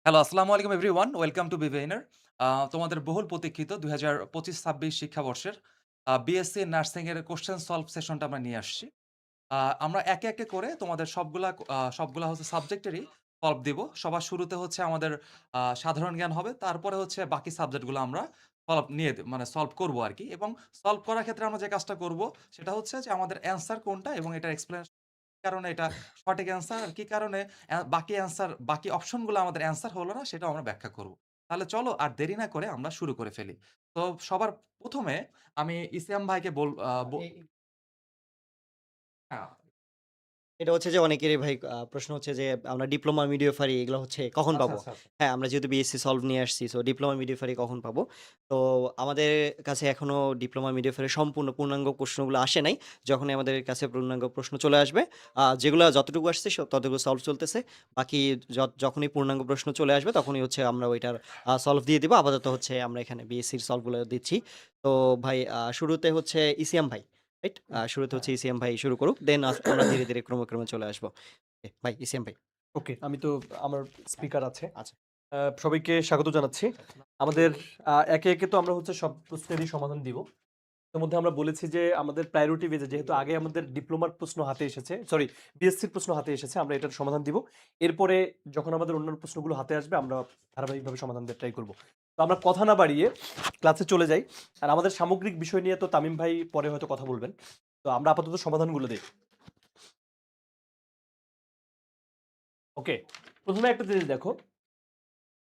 Hello, আসসালামু আলাইকুম everyone. Welcome to বিভেইনার। তোমাদের বহুল প্রতীক্ষিত ২০২৫-২৬ শিক্ষাবর্ষের বিএসসি নার্সিং এর কোয়েশ্চেন সলভ সেশনটা আমরা নিয়ে আসছি। আ আমরা একে, একে করে তোমাদের সবগুলা হচ্ছে সাবজেক্টেরই সলভ দিব। সবার শুরুতে হচ্ছে আমাদের সাধারণ জ্ঞান হবে। তারপরে হচ্ছে বাকি সাবজেক্টগুলো আমরা মানে সলভ করব আরকি। এবং সলভ করার ক্ষেত্রে আমরা যে কাজটা করব সেটা হচ্ছে যে আমাদের অ্যান্সার কোনটা এবং এটার এক্সপ্লেনেশন কারণে এটা সঠিক অ্যান্সার আর কি কারণে বাকি অপশনগুলো আমাদের অ্যান্সার হলো না সেটাও আমরা ব্যাখ্যা করব। তাহলে চলো আর দেরি না করে আমরা শুরু করে ফেলি। তো সবার ১ম এ আমি ইসলাম ভাইকে বল আ ব হ্যাঁ, এটা হচ্ছে যে অনেকেরই ভাই প্রশ্ন হচ্ছে যে আমরা ডিপ্লোমা মিডিওফারি এগুলো হচ্ছে কখন আচ্ছা, পাবো? আচ্ছা, আচ্ছা। হ্যাঁ, আমরা যেহেতু বিএসসি সলভ নিয়ে আসছি, সো ডিপ্লোমা মিডিওফারি কখন পাবো? তো আমাদের কাছে এখনো ডিপ্লোমা মিডিওফারির সম্পূর্ণ পূর্ণাঙ্গ প্রশ্নগুলো আসে নাই। যখনই আমাদের কাছে পূর্ণাঙ্গ প্রশ্ন চলে আসবে, যেগুলা যতটুকু আসছে ততটুকু সলভ চলতেছে। বাকি যখনই পূর্ণাঙ্গ প্রশ্ন চলে আসবে তখনই হচ্ছে আমরা ওইটার সলভ দিয়ে দিব। আপাতত হচ্ছে আমরা এখানে বিএসসির সলভগুলো দিচ্ছি। তো ভাই শুরুতে হচ্ছে ইসিয়াম ভাই, রাইট? শুরুতে হ্যাঁ, হচ্ছে ইসিয়াম ভাই শুরু করুক। দেন আমরা ধীরে, ধীরে ক্রমে, ক্রমে চলে আসবো। ভাই ইসিয়াম ভাই। ওকে, আমি তো আমার হ্যাঁ, স্পিকার আছে। আচ্ছা। সবাইকে স্বাগত জানাচ্ছি। আমাদের একে, একে তো আমরা হচ্ছে সব প্রশ্নেরই সমাধান দিব। তার মধ্যে আমরা বলেছি যে আমাদের প্রায়োরিটি বেজে যেহেতু আগে আমাদের ডিপ্লোমার প্রশ্ন হাতে এসেছে, সরি বিএসসির প্রশ্ন হাতে এসেছে, আমরা এটার সমাধান দিব। এরপরে যখন আমাদের অন্যান্য প্রশ্নগুলো হাতে আসবে আমরা ধারাবাহিকভাবে সমাধান দেওয়ার ট্রাই করব। তো আমরা কথা না বাড়িয়ে ক্লাসে চলে যাই। আর আমাদের সামগ্রিক বিষয় নিয়ে তো তামিম ভাই পরে হয়তো কথা বলবেন। তো আমরা আপাতত সমাধানগুলো দেই। ওকে। ১ম এ একটা জিনিস দেখো,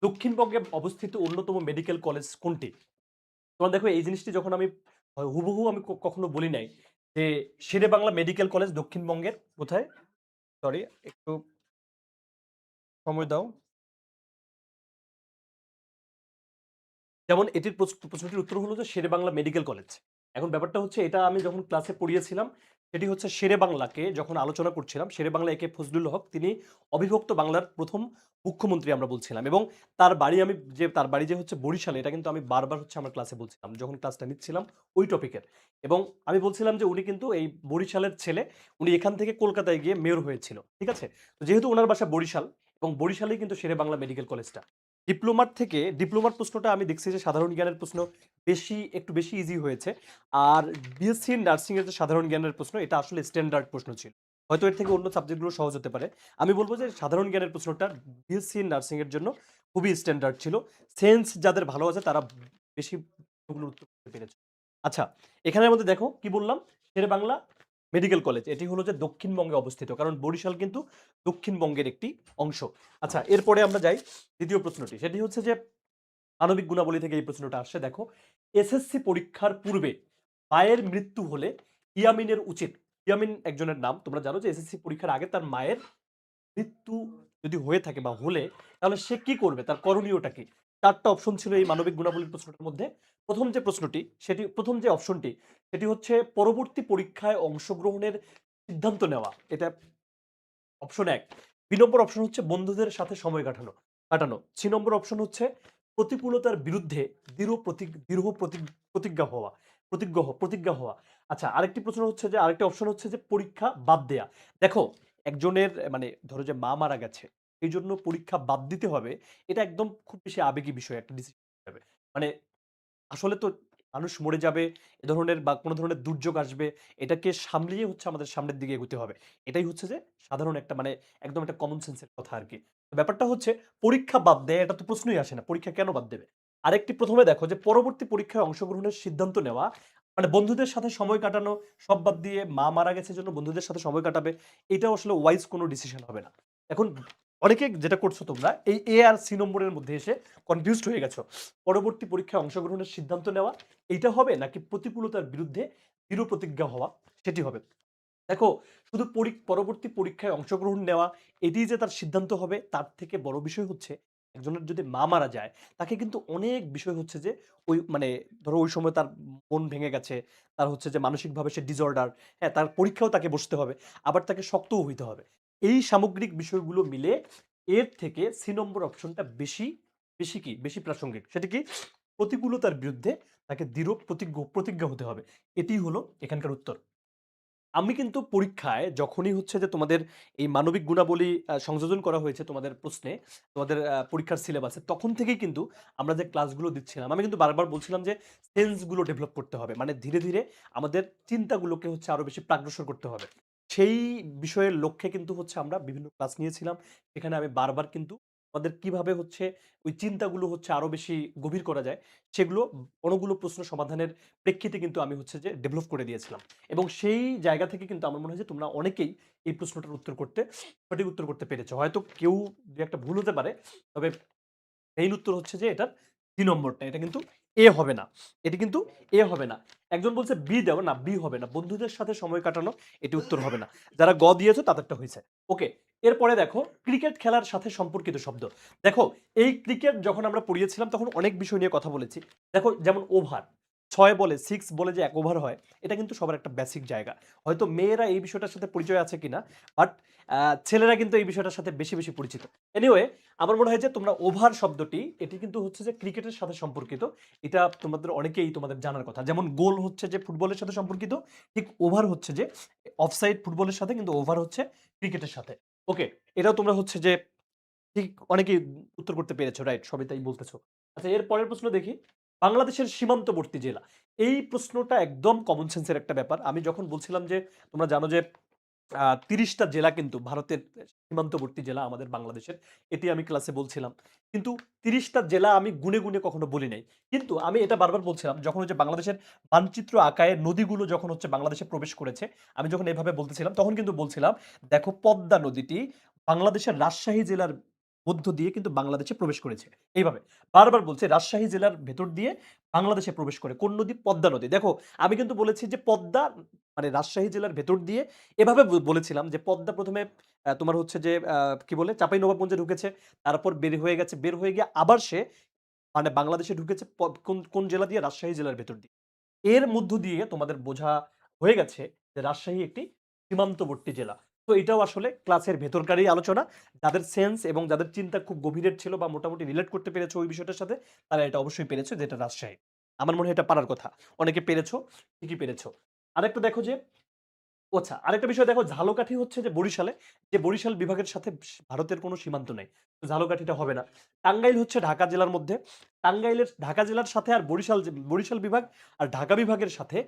দক্ষিণবঙ্গে অবস্থিত অন্যতম মেডিকেল কলেজ কোনটি? তোমরা দেখো এই জিনিসটি যখন আমি হুবহু আমি কখনো বলি নাই যে শেরেবাংলা মেডিকেল কলেজ দক্ষিণবঙ্গের কোথায়? সরি, একটু সময় দাও। যেমন এটির প্রশ্নটির উত্তর হলো যে শেরেবাংলা মেডিকেল কলেজ। এখন ব্যাপারটা হচ্ছে এটা আমি যখন ক্লাসে পড়িয়েছিলাম, সেটি হচ্ছে শেরেবাংলাকে যখন আলোচনা করছিলাম, শেরেবাংলা একে ফজলুল হক তিনি অবিভক্ত বাংলার ১ম মুখ্যমন্ত্রী আমরা বলছিলাম এবং তার বাড়ি যে হচ্ছে বরিশালে এটা কিন্তু আমি বারবার হচ্ছে আমার ক্লাসে বলছিলাম। যখন ক্লাসটা নিচ্ছিলাম ওই টপিকের। এবং আমি বলছিলাম যে উনি কিন্তু এই বরিশালের ছেলে, উনি এখান থেকে কলকাতায় গিয়ে মেয়র হয়েছিল। ঠিক আছে? তো যেহেতু উনার বাসা বরিশাল এবং বরিশালেই কিন্তু শেরেবাংলা মেডিকেল কলেজটা। ডিপ্লোমার প্রশ্নটা আমি দেখছি যে সাধারণ জ্ঞানের প্রশ্ন একটু বেশি ইজি হয়েছে। আর বিএসসি নার্সিং এর যে সাধারণ জ্ঞানের প্রশ্ন এটা আসলে স্ট্যান্ডার্ড প্রশ্ন ছিল। হয়তো এর থেকে অন্য সাবজেক্টগুলো সহজ হতে পারে। আমি বলব যে সাধারণ জ্ঞানের প্রশ্নটা বিএসসি নার্সিং এর জন্য খুবই স্ট্যান্ডার্ড ছিল। সেন্স যাদের ভালো আছে তারা বেশি প্রশ্নগুলোর উত্তর করতে পেরেছে। আচ্ছা, এখানের মধ্যে দেখো কি বললাম? শেরেবাংলা মেডিকেল কলেজ এটি হলো যে দক্ষিণবঙ্গে অবস্থিত। কারণ বরিশাল কিন্তু দক্ষিণবঙ্গের একটি অংশ। আচ্ছা, এরপরে আমরা যাই ২য় প্রশ্নটি। সেটি হচ্ছে যে আণবিক গুণাবলী থেকে এই প্রশ্নটা আসছে। দেখো, এসএসসি পরীক্ষার পূর্বে মায়ের মৃত্যু হলে ইয়ামিনের উচিত। ইয়ামিন একজনের নাম। তোমরা জানো যে এসএসসি পরীক্ষার আগে তার মায়ের মৃত্যু যদি হয়ে থাকে বা হলে তাহলে সে কি করবে? তার করণীয়টা কি? ৪ টা অপশন ছিল এই মানবিক গুণাবলীর প্রশ্নটার মধ্যে। ১ম যে অপশনটি সেটি হচ্ছে পরবর্তী পরীক্ষায় অংশগ্রহণের সিদ্ধান্ত নেওয়া। এটা অপশন ১। ২ নম্বর অপশন হচ্ছে বন্ধুদের সাথে সময় কাটানো। ৩ নম্বর অপশন হচ্ছে প্রতিকূলতার বিরুদ্ধে প্রতিজ্ঞা হওয়া। আচ্ছা, আরেকটি অপশন হচ্ছে যে পরীক্ষা বাদ দেয়া। দেখো, একজনের মানে ধরো যে মা মারা গেছে। এইজন্য পরীক্ষা বাদ দিতে হবে। এটা একদম খুব বেশি আবেগী বিষয় একটা ডিসিশন হিসাবে। মানে আসলে তো মানুষ মরে যাবে, এ ধরনের বা কোন ধরনের দুর্যোগ আসবে। এটাকে সামলিয়ে হচ্ছে আমাদের সামনের দিকে এগোতে হবে। এটাই হচ্ছে যে সাধারণ একটা মানে একদম একটা কমন সেন্স এর কথা আরকি। তো ব্যাপারটা হচ্ছে পরীক্ষা বাদ দেয়া এটা তো প্রশ্নই আসে না। পরীক্ষা কেন বাদ দেবে? আরেকটি ১ম এ দেখো যে পরবর্তী পরীক্ষায় অংশগ্রহণের সিদ্ধান্ত নেওয়া, মানে বন্ধুদের সাথে সময় কাটানো সব বাদ দিয়ে মা মারা গেছে এজন্য বন্ধুদের সাথে সময় কাটাবে। এটাও আসলে ওয়াইজ কোন ডিসিশন হবে না। এখন অনেকে যেটা করছো তোমরা এই এ আর সি নম্বরের মধ্যে এসে কনফিউজড হয়ে গেছো। পরবর্তী পরীক্ষায় অংশগ্রহণের সিদ্ধান্ত নেওয়া এইটা হবে নাকি প্রতিকূলতার বিরুদ্ধে দৃঢ় প্রতিজ্ঞা হওয়া সেটি হবে। দেখো, শুধু পরবর্তী পরীক্ষায় অংশগ্রহণ নেওয়া এটিই যে তার সিদ্ধান্ত হবে তার থেকে বড় বিষয় হচ্ছে একজনের যদি মা মারা যায় তাকে কিন্তু অনেক বিষয় হচ্ছে যে ওই মানে ধরো ওই সময় তার মন ভেঙে গেছে, তার হচ্ছে যে মানসিকভাবে সে ডিসঅর্ডার, হ্যাঁ, তার পরীক্ষাও তাকে বসতে হবে, আবার তাকে শক্তও হইতে হবে। এই সামগ্রিক বিষয়গুলো মিলে এর থেকে সি নম্বর অপশনটা বেশি প্রাসঙ্গিক। সেটা কি? প্রতিকূলতার বিরুদ্ধে তাকে দৃঢ় প্রতিজ্ঞা হতে হবে। এটিই হলো এখানকার উত্তর। আমি কিন্তু পরীক্ষায় যখনই হচ্ছে যে তোমাদের এই মানবিক গুণাবলী সংযোজন করা হয়েছে তোমাদের প্রশ্নে, তোমাদের পরীক্ষার সিলেবাসে, তখন থেকেই কিন্তু আমরা যে ক্লাসগুলো দিচ্ছিলাম, আমি কিন্তু বারবার বলছিলাম যে সেন্স গুলো ডেভেলপ করতে হবে। মানে ধীরে, ধীরে আমাদের চিন্তাগুলোকে হচ্ছে আরো বেশি প্রাগ্রসর করতে হবে। সেই বিষয়ের লক্ষ্যে কিন্তু হচ্ছে আমরা বিভিন্ন ক্লাস নিয়েছিলাম। সেখানে আমি বারবার কিন্তু আমাদের কিভাবে হচ্ছে ওই চিন্তাগুলো হচ্ছে আরো বেশি গভীর করা যায়, সেগুলো অনেকগুলো প্রশ্ন সমাধানের প্রেক্ষিতে কিন্তু আমি হচ্ছে যে ডেভেলপ করে দিয়েছিলাম। এবং সেই জায়গা থেকে কিন্তু আমার মনে হয় যে তোমরা অনেকেই এই প্রশ্নটার সঠিক উত্তর করতে পেরেছো। হয়তো কেউ ২-১ টা ভুল হতে পারে। তবে মেইন উত্তর হচ্ছে যে এটার ২ নম্বরটা। এটা কিন্তু এ হবে না। এটি কিন্তু এ হবে না। একজন বলছে বি দাও, না বি হবে না। বন্ধুদের সাথে সময় কাটানো, এটি উত্তর হবে না। যারা গ দিয়েছো তাদেরটা হইছে। ওকে। এরপরে দেখো ক্রিকেট খেলার সাথে সম্পর্কিত শব্দ। দেখো এই ক্রিকেট যখন আমরা পড়িয়েছিলাম তখন অনেক বিষয় নিয়ে কথা বলেছি। দেখো যেমন ওভার, ৬ বলে ৬ বলে যে ১ ওভার হয়, এটা কিন্তু সবার একটা বেসিক জায়গা। হয়তো মেয়েরা এই বিষয়টার সাথে পরিচয় আছে কিনা, বাট ছেলেরা কিন্তু এই বিষয়টার সাথে বেশি, বেশি পরিচিত। এনিওয়ে আমার মনে হয় যে তোমরা ওভার শব্দটি এটি কিন্তু হচ্ছে যে ক্রিকেটের সাথে সম্পর্কিত। এটা তোমাদের অনেকেই তোমাদের জানার কথা। যেমন গোল হচ্ছে যে ফুটবলের সাথে সম্পর্কিত, ঠিক ওভার হচ্ছে যে অফসাইড ফুটবলের সাথে, কিন্তু ওভার হচ্ছে ক্রিকেটের সাথে। ওকে, এটাও তোমরা হচ্ছে যে ঠিক অনেকেই উত্তর করতে পেরেছো, রাইট? সবাই তাই বলতেছো। আচ্ছা, এর পরের প্রশ্ন দেখি। বাংলাদেশের সীমান্তবর্তী জেলা। এই প্রশ্নটা একদম কমন সেন্সের একটা ব্যাপার। আমি যখন বলছিলাম যে তোমরা জানো যে ৩০ টা জেলা কিন্তু ভারতের সীমান্তবর্তী জেলা আমাদের বাংলাদেশের। এটি আমি ক্লাসে বলছিলাম। কিন্তু ৩০ টা জেলা আমি গুণে, গুণে কখনো বলি নাই। কিন্তু আমি এটা বারবার বলছিলাম যখন হচ্ছে বাংলাদেশের মানচিত্র আকায়ে নদীগুলো যখন হচ্ছে বাংলাদেশে প্রবেশ করেছে, আমি যখন এভাবে বলতেছিলাম তখন কিন্তু বলছিলাম, দেখো পদ্মা নদীটি বাংলাদেশের রাজশাহী জেলার মধ্য দিয়ে কিন্তু বাংলাদেশে প্রবেশ করেছে। এইভাবে বারবার বলছি রাজশাহী জেলার ভেতর দিয়ে বাংলাদেশে প্রবেশ করে। কোন নদী? পদ্মা নদী। দেখো আমি কিন্তু বলেছি যে পদ্মা মানে রাজশাহী জেলার ভেতর দিয়ে এভাবে বলেছিলাম যে পদ্মা ১ম এ তোমার হচ্ছে যে কি বলে চাঁপাইনবাবগঞ্জে ঢুকেছে। তারপর বের হয়ে গেছে। বের হয়ে গিয়ে আবার সে মানে বাংলাদেশে ঢুকেছে কোন জেলা দিয়ে? রাজশাহী জেলার ভেতর দিয়ে। এর মধ্য দিয়ে তোমাদের বোঝা হয়ে গেছে যে রাজশাহী একটি সীমান্তবর্তী জেলা। তো এটাও আসলে ক্লাসের ভেতরকারই আলোচনা। যাদের সেন্স এবং যাদের চিন্তা খুব গভীরের ছিল বা মোটামুটি রিলেট করতে পেরেছো ওই বিষয়টার সাথে, তারা এটা অবশ্যই পেরেছো যে এটা রাজশাহী। আমার মনে হয় এটা পারার কথা। অনেকে পেরেছো, ঠিকই পেরেছো। আরেকটা দেখো যে ও আচ্ছা, আরেকটা বিষয় দেখো ঝালকাঠি হচ্ছে যে বরিশালে, যে বরিশাল বিভাগের সাথে ভারতের কোনো সীমান্ত নেই। তো ঝালকাঠিটা হবে না। টাঙ্গাইল হচ্ছে ঢাকা জেলার মধ্যে। টাঙ্গাইলের ঢাকা জেলার সাথে আর বরিশাল বিভাগ আর ঢাকা বিভাগের সাথে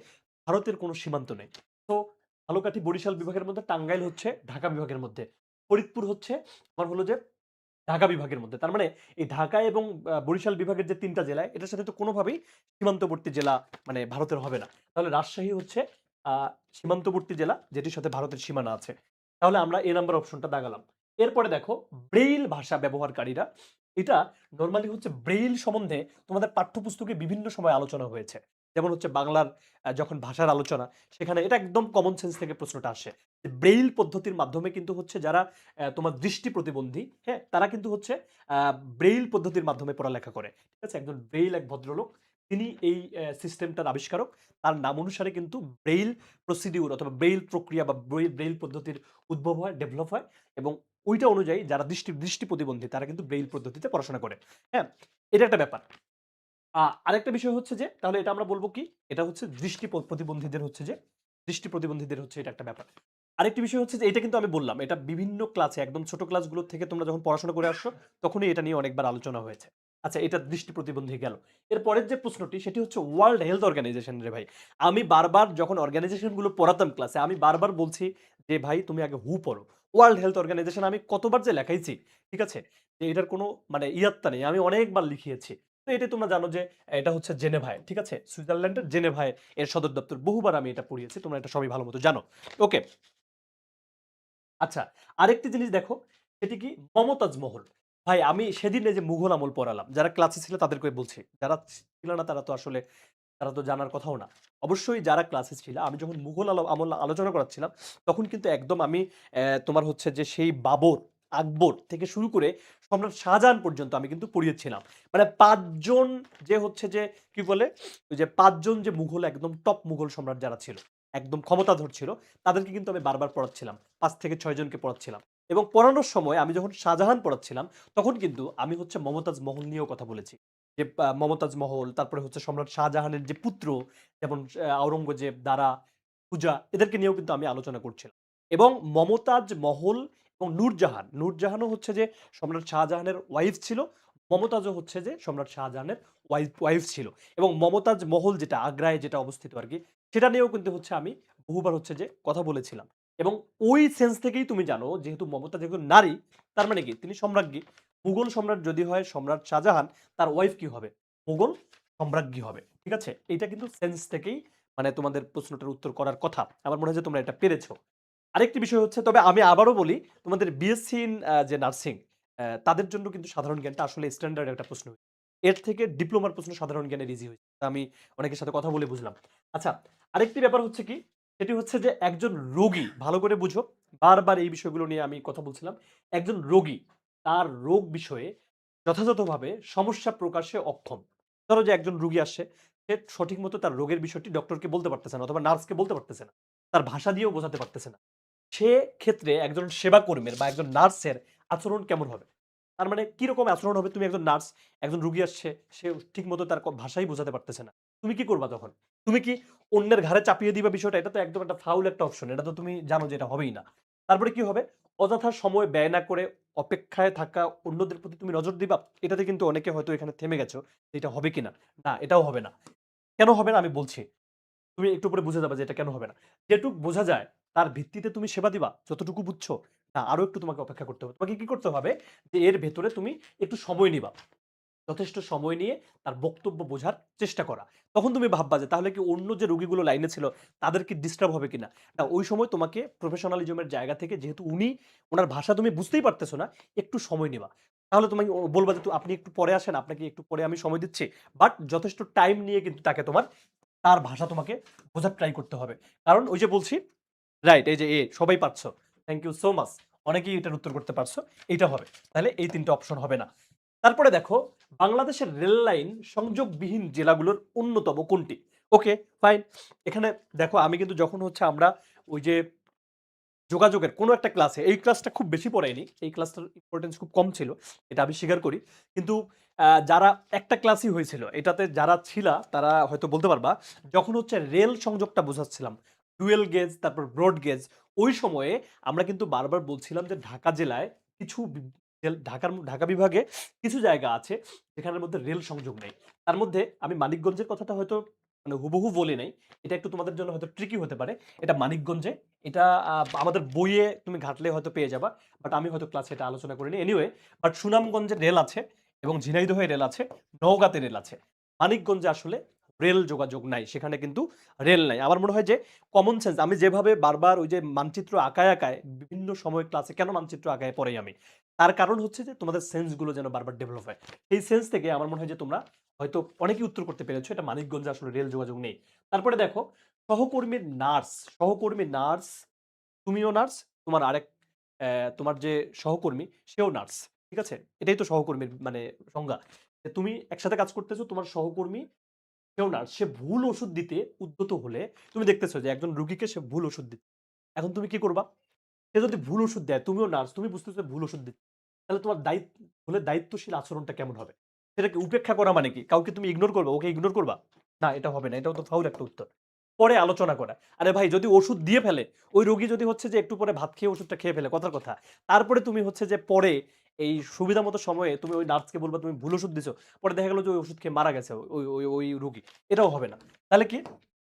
ভারতের কোনো সীমান্ত নেই। তো ঝালকাঠি বরিশাল বিভাগের মধ্যে, টাঙ্গাইল হচ্ছে ঢাকা বিভাগের মধ্যে। ফরিদপুর হচ্ছে আমার হলো যে ঢাকা বিভাগের মধ্যে। তার মানে এই ঢাকা এবং বরিশাল বিভাগের যে ৩ টা জেলা, এটার সাথে তো কোনোভাবেই সীমান্তবর্তী জেলা মানে ভারতের হবে না। তাহলে রাজশাহী হচ্ছে আ সীমান্তবর্তী জেলা যেটির সাথে ভারতের সীমানা আছে। তাহলে আমরা এ নাম্বার অপশনটা দাগালাম। এরপরে দেখো ব্রেইল ভাষা ব্যবহারকারীরা, এটা নরমালি হচ্ছে ব্রেইল সম্বন্ধে তোমাদের পাঠ্যপুস্তকে বিভিন্ন সময় আলোচনা হয়েছে। যেমন হচ্ছে বাংলার যখন ভাষার আলোচনা, সেখানে এটা একদম কমন সেন্স থেকে প্রশ্নটা আসে। যে ব্রেইল পদ্ধতির মাধ্যমে কিন্তু হচ্ছে যারা তোমার দৃষ্টি প্রতিবন্ধী, হ্যাঁ? তারা কিন্তু হচ্ছে আ ব্রেইল পদ্ধতির মাধ্যমে পড়ালেখা করে। ঠিক আছে? একজন ব্রেইল এক ভদ্রলোক। তিনি এই সিস্টেমটার আবিষ্কারক। তার নাম অনুসারে কিন্তু ব্রেইল প্রসিডিউর অথবা ব্রেইল প্রক্রিয়া বা ব্রেইল পদ্ধতির উদ্ভব হয়, ডেভেলপ হয় এবং ওইটা অনুযায়ী যারা দৃষ্টি প্রতিবন্ধী তারা কিন্তু ব্রেইল পদ্ধতিতে পড়াশোনা করে। হ্যাঁ? এটা একটা ব্যাপার। আরেকটা বিষয় হচ্ছে যে তাহলে এটা আমরা বলব কি? এটা হচ্ছে দৃষ্টি প্রতিবন্ধীদের হচ্ছে এটা একটা ব্যাপার। আরেকটি বিষয় হচ্ছে যে এটা কিন্তু আমি বললাম, এটা বিভিন্ন ক্লাসে একদম ছোট ক্লাসগুলো থেকে তোমরা যখন পড়াশোনা করে আসছো, তখনই এটা নিয়ে অনেকবার আলোচনা হয়েছে। আচ্ছা, এটা দৃষ্টি প্রতিবন্ধী গেল। এর পরের যে প্রশ্নটি সেটি হচ্ছে ওয়ার্ল্ড হেলথ অর্গানাইজেশন রে ভাই। আমি বারবার যখন অর্গানাইজেশন গুলো পড়াতাম ক্লাসে, আমি বারবার বলছি যে ভাই তুমি আগে হু পড়ো। ওয়ার্ল্ড হেলথ অর্গানাইজেশন আমি কতবার যে লেখাইছি, ঠিক আছে? যে এটার কোনো মানে ইয়াত্তা নেই। আমি অনেকবার লিখিয়েছি। তো এটা তোমরা জানো যে এটা হচ্ছে জেনেভায়, ঠিক আছে? সুইজারল্যান্ডের জেনেভায় এর সদর দপ্তর। বহুবার আমি এটা পড়িয়েছি। তোমরা এটা সবাই ভালো মতো জানো। ওকে। আচ্ছা, আরেকটি জিনিস দেখো, সেটি কি? মমতাজ মহল। ভাই আমি সেদিন এই যে মুঘল আমল পড়ালাম। যারা ক্লাসে ছিল তাদেরকে বলছি। যারা ছিল না তারা তো আসলে তারা তো জানার কথাও না। অবশ্যই যারা ক্লাসে ছিল, আমি যখন মুঘল আমল আলোচনা করাচ্ছিলাম, তখন কিন্তু একদম আমি তোমার হচ্ছে যে সেই বাবর, আকবর থেকে শুরু করে সম্রাট শাহজাহান পর্যন্ত আমি কিন্তু পড়িয়েছিলাম। মানে ৫ জন যে হচ্ছে যে কি বলে? ওই যে ৫ জন যে মুঘল একদম টপ মুঘল সম্রাট যারা ছিল, একদম ক্ষমতাধর ছিল, তাদেরকে কিন্তু আমি বারবার পড়াচ্ছিলাম। ৫ থেকে ৬ জনকে পড়াচ্ছিলাম। এবং পড়ানোর সময় আমি যখন শাহজাহান পড়াচ্ছিলাম, তখন কিন্তু আমি হচ্ছে মমতাজ মহল নিয়েও কথা বলেছি। যে মমতাজ মহল, তারপরে হচ্ছে সম্রাট শাহজাহানের যে পুত্র, যেমন আওরঙ্গজেব, দারা, পূজা এদেরকে নিয়েও কিন্তু আমি আলোচনা করছিলাম। এবং মমতাজ মহল এবং নূরজাহান, নূরজাহানও হচ্ছে যে সম্রাট শাহজাহানের ওয়াইফ ছিল। মমতাজও হচ্ছে যে সম্রাট শাহজাহানের ওয়াইফ ছিল। এবং মমতাজ মহল যেটা আগ্রায় যেটা অবস্থিত আরকি, সেটা নিয়েও কিন্তু হচ্ছে আমি বহুবার হচ্ছে যে কথা বলেছিলাম। এবং ওই সেন্স থেকেই তুমি জানো যেহেতু মমতাজ একজন নারী, তার মানে কি তিনি সম্রাজ্ঞী। মুঘল সম্রাট যদি হয় সম্রাট শাহজাহান, তার ওয়াইফ কি হবে? মুঘল সম্রাজ্ঞী হবে। ঠিক আছে? এইটা কিন্তু সেন্স থেকেই মানে তোমাদের প্রশ্নটার উত্তর করার কথা। আমার মনে হয় যে তোমরা এটা পেরেছো। আরেকটি বিষয় হচ্ছে, তবে আমি আবারও বলি, তোমাদের বিএসসি ইন যে নার্সিং তাদের জন্য কিন্তু সাধারণ জ্ঞানটা আসলে স্ট্যান্ডার্ড একটা প্রশ্ন। এর থেকে ডিপ্লোমার প্রশ্ন সাধারণ জ্ঞানের ইজি হয়েছে। তা আমি অনেকের সাথে কথা বলে বুঝলাম। আচ্ছা, আরেকটি ব্যাপার হচ্ছে কি? সেটি হচ্ছে যে একজন রোগী, ভালো করে বুঝো, বারবার এই বিষয়গুলো নিয়ে আমি কথা বলছিলাম। একজন রোগী তার রোগ বিষয়ে যথাযথভাবে সমস্যা প্রকাশে অক্ষম। ধরো যে একজন রোগী আসছে, সে সঠিক মতো তার রোগের বিষয়টি ডক্টরকে বলতে পারতেছে না অথবা নার্সকে বলতে পারতেছে না। তার ভাষা দিয়েও বোঝাতে পারতেছে না। সেক্ষেত্রে একজন সেবাকর্মীর বা একজন নার্সের আচরণ কেমন হবে? তার মানে কিরকম আচরণ হবে? তুমি একজন নার্স, একজন রোগী আসছে, সে ঠিকমতো তার ভাষাই বোঝাতে পারতেছে না। তুমি কি করবা তখন? তুমি কি অন্যের ঘাড়ে চাপিয়ে দিবা বিষয়টা? এটা তো একদম একটা ফাউল একটা অপশন। এটা তো তুমি জানো যে এটা হবেই না। তারপরে কি হবে? অযথা সময় ব্যয় না করে অপেক্ষায় থাকা অন্যদের প্রতি তুমি নজর দিবা? এটাতে কিন্তু অনেকে হয়তো এখানে থেমে গেছো যে এটা হবে কিনা। না, এটাও হবে না। কেন হবে না আমি বলছি। তুমি একটু পরে বুঝে যাবে যে এটা কেন হবে না। যেটুক বোঝা যায় তার ভিত্তিতে তুমি সেবা দিবা, যতটুকু বুঝছো। না, আরো একটু তোমাকে অপেক্ষা করতে হবে। তোমাকে কি করতে হবে? যে এর ভেতরে তুমি একটু সময় নিবা। যথেষ্ট সময় নিয়ে তার বক্তব্য বোঝার চেষ্টা করা। তখন তুমি ভাববা যে তাহলে কি অন্য যে রোগীগুলো লাইনে ছিল তাদের কি ডিস্টার্ব হবে কিনা? না, ওই সময় তোমাকে প্রফেশনালিজম এর জায়গা থেকে যেহেতু উনার ভাষা তুমি বুঝতেই পারতেছো না, একটু সময় নিবা। তাহলে তুমি বলবা যে আপনি একটু পরে আসেন, আপনাকে একটু পরে আমি সময় দিচ্ছি। বাট যথেষ্ট টাইম নিয়ে কিন্তু তার ভাষা তোমাকে বোঝার ট্রাই করতে হবে। কারণ ওই যে বলছি, রাইট, এই যে সবাই পারছো। Thank you so much. অনেকেই এটার উত্তর করতে পারছো। এইটা হবে। তাহলে এই ৩ টা অপশন হবে না। তারপরে দেখো, বাংলাদেশের রেল লাইন সংযোগবিহীন জেলাগুলোর অন্যতম কোনটি? ওকে, ফাইন। এখানে দেখো আমি কিন্তু যখন হচ্ছে আমরা ওই যে যোগাযোগের কোনো একটা ক্লাসে, এই ক্লাসটা খুব বেশি পড়াইনি। এই ক্লাসটার ইম্পোর্টেন্স খুব কম ছিল। এটা আমি স্বীকার করি। কিন্তু যারা একটা ক্লাসই হয়েছিল, এটাতে যারা ছিলা তারা হয়তো বলতে পারবা, যখন হচ্ছে রেল সংযোগটা বোঝাচ্ছিলাম, ডুয়েল গেজ তারপর ব্রড গেজ, ওই সময়ে আমরা কিন্তু বারবার বলছিলাম যে ঢাকা জেলায় কিছু ঢাকা বিভাগে কিছু জায়গা আছে যেখানের মধ্যে রেল সংযোগ নেই। তার মধ্যে আমি মানিকগঞ্জের কথাটা হয়তো মানে হুবহু বলি নাই। এটা একটু তোমাদের জন্য হয়তো ট্রিকি হতে পারে। এটা মানিকগঞ্জে। এটা আমাদের বইয়ে তুমি ঘাটলে হয়তো পেয়ে যাবা। বাট আমি হয়তো ক্লাসে এটা আলোচনা করিনি। এনিওয়ে, বাট সুনামগঞ্জে রেল আছে এবং ঝিনাইদহে রেল আছে, নওগাঁতে রেল আছে। মানিকগঞ্জে আসলে রেল যোগাযোগ নাই। সেখানে কিন্তু রেল নাই। আমার মনে হয় যে কমন সেন্স, আমি যেভাবে বারবার ওই যে মানচিত্র আঁকায় বিভিন্ন সময় ক্লাসে কেন মানচিত্র আঁকায় পড়াই আমি? তার কারণ হচ্ছে যে তোমাদের সেন্স গুলো যেন বারবার ডেভেলপ হয়। এই সেন্স থেকে আমার মনে হয় যে তোমরা হয়তো অনেকেই উত্তর করতে পেরেছো এটা মানিকগঞ্জে আসলে রেল যোগাযোগ নেই। তারপরে দেখো, সহকর্মী নার্স, তুমিও নার্স, তোমার আরেক তোমার যে সহকর্মী সেও নার্স। ঠিক আছে? এটাই তো সহকর্মীর মানে সংজ্ঞা। যে তুমি একসাথে কাজ করতেছো, তোমার সহকর্মী সেও নার্স। সে ভুল ওষুধ দিতে উদ্যত হলে তুমি দেখতেছো যে একজন রোগীকে সে ভুল ওষুধ দিচ্ছে। এখন তুমি কি করবা? সে যদি ভুল ওষুধ দেয়, তুমিও নার্স, তুমি বুঝতেছো ভুল ওষুধ দিচ্ছে। তাহলে তোমার দায়িত্বশীল আচরণটা কেমন হবে? সেটাকে উপেক্ষা করা মানে কি? কাউকে তুমি ইগনোর করবা, ওকে ইগনোর করবা? না, এটা হবে না। এটাও তো ফাউল একটা উত্তর। পরে আলোচনা করা। আরে ভাই, যদি ওষুধ দিয়ে ফেলে, ওই রোগী যদি হচ্ছে যে একটু পরে ভাত খেয়ে ওষুধটা খেয়ে ফেলে, কথার কথা। তারপরে তুমি হচ্ছে যে পরে এই সুবিধা মতো সময়ে তুমি ওই নার্সকে বলবা তুমি ভুল ওষুধ দিছো। পরে দেখা গেল যে ওই ওষুধ খেয়ে মারা গেছে ওই রোগী। এটাও হবে না। তাহলে কি?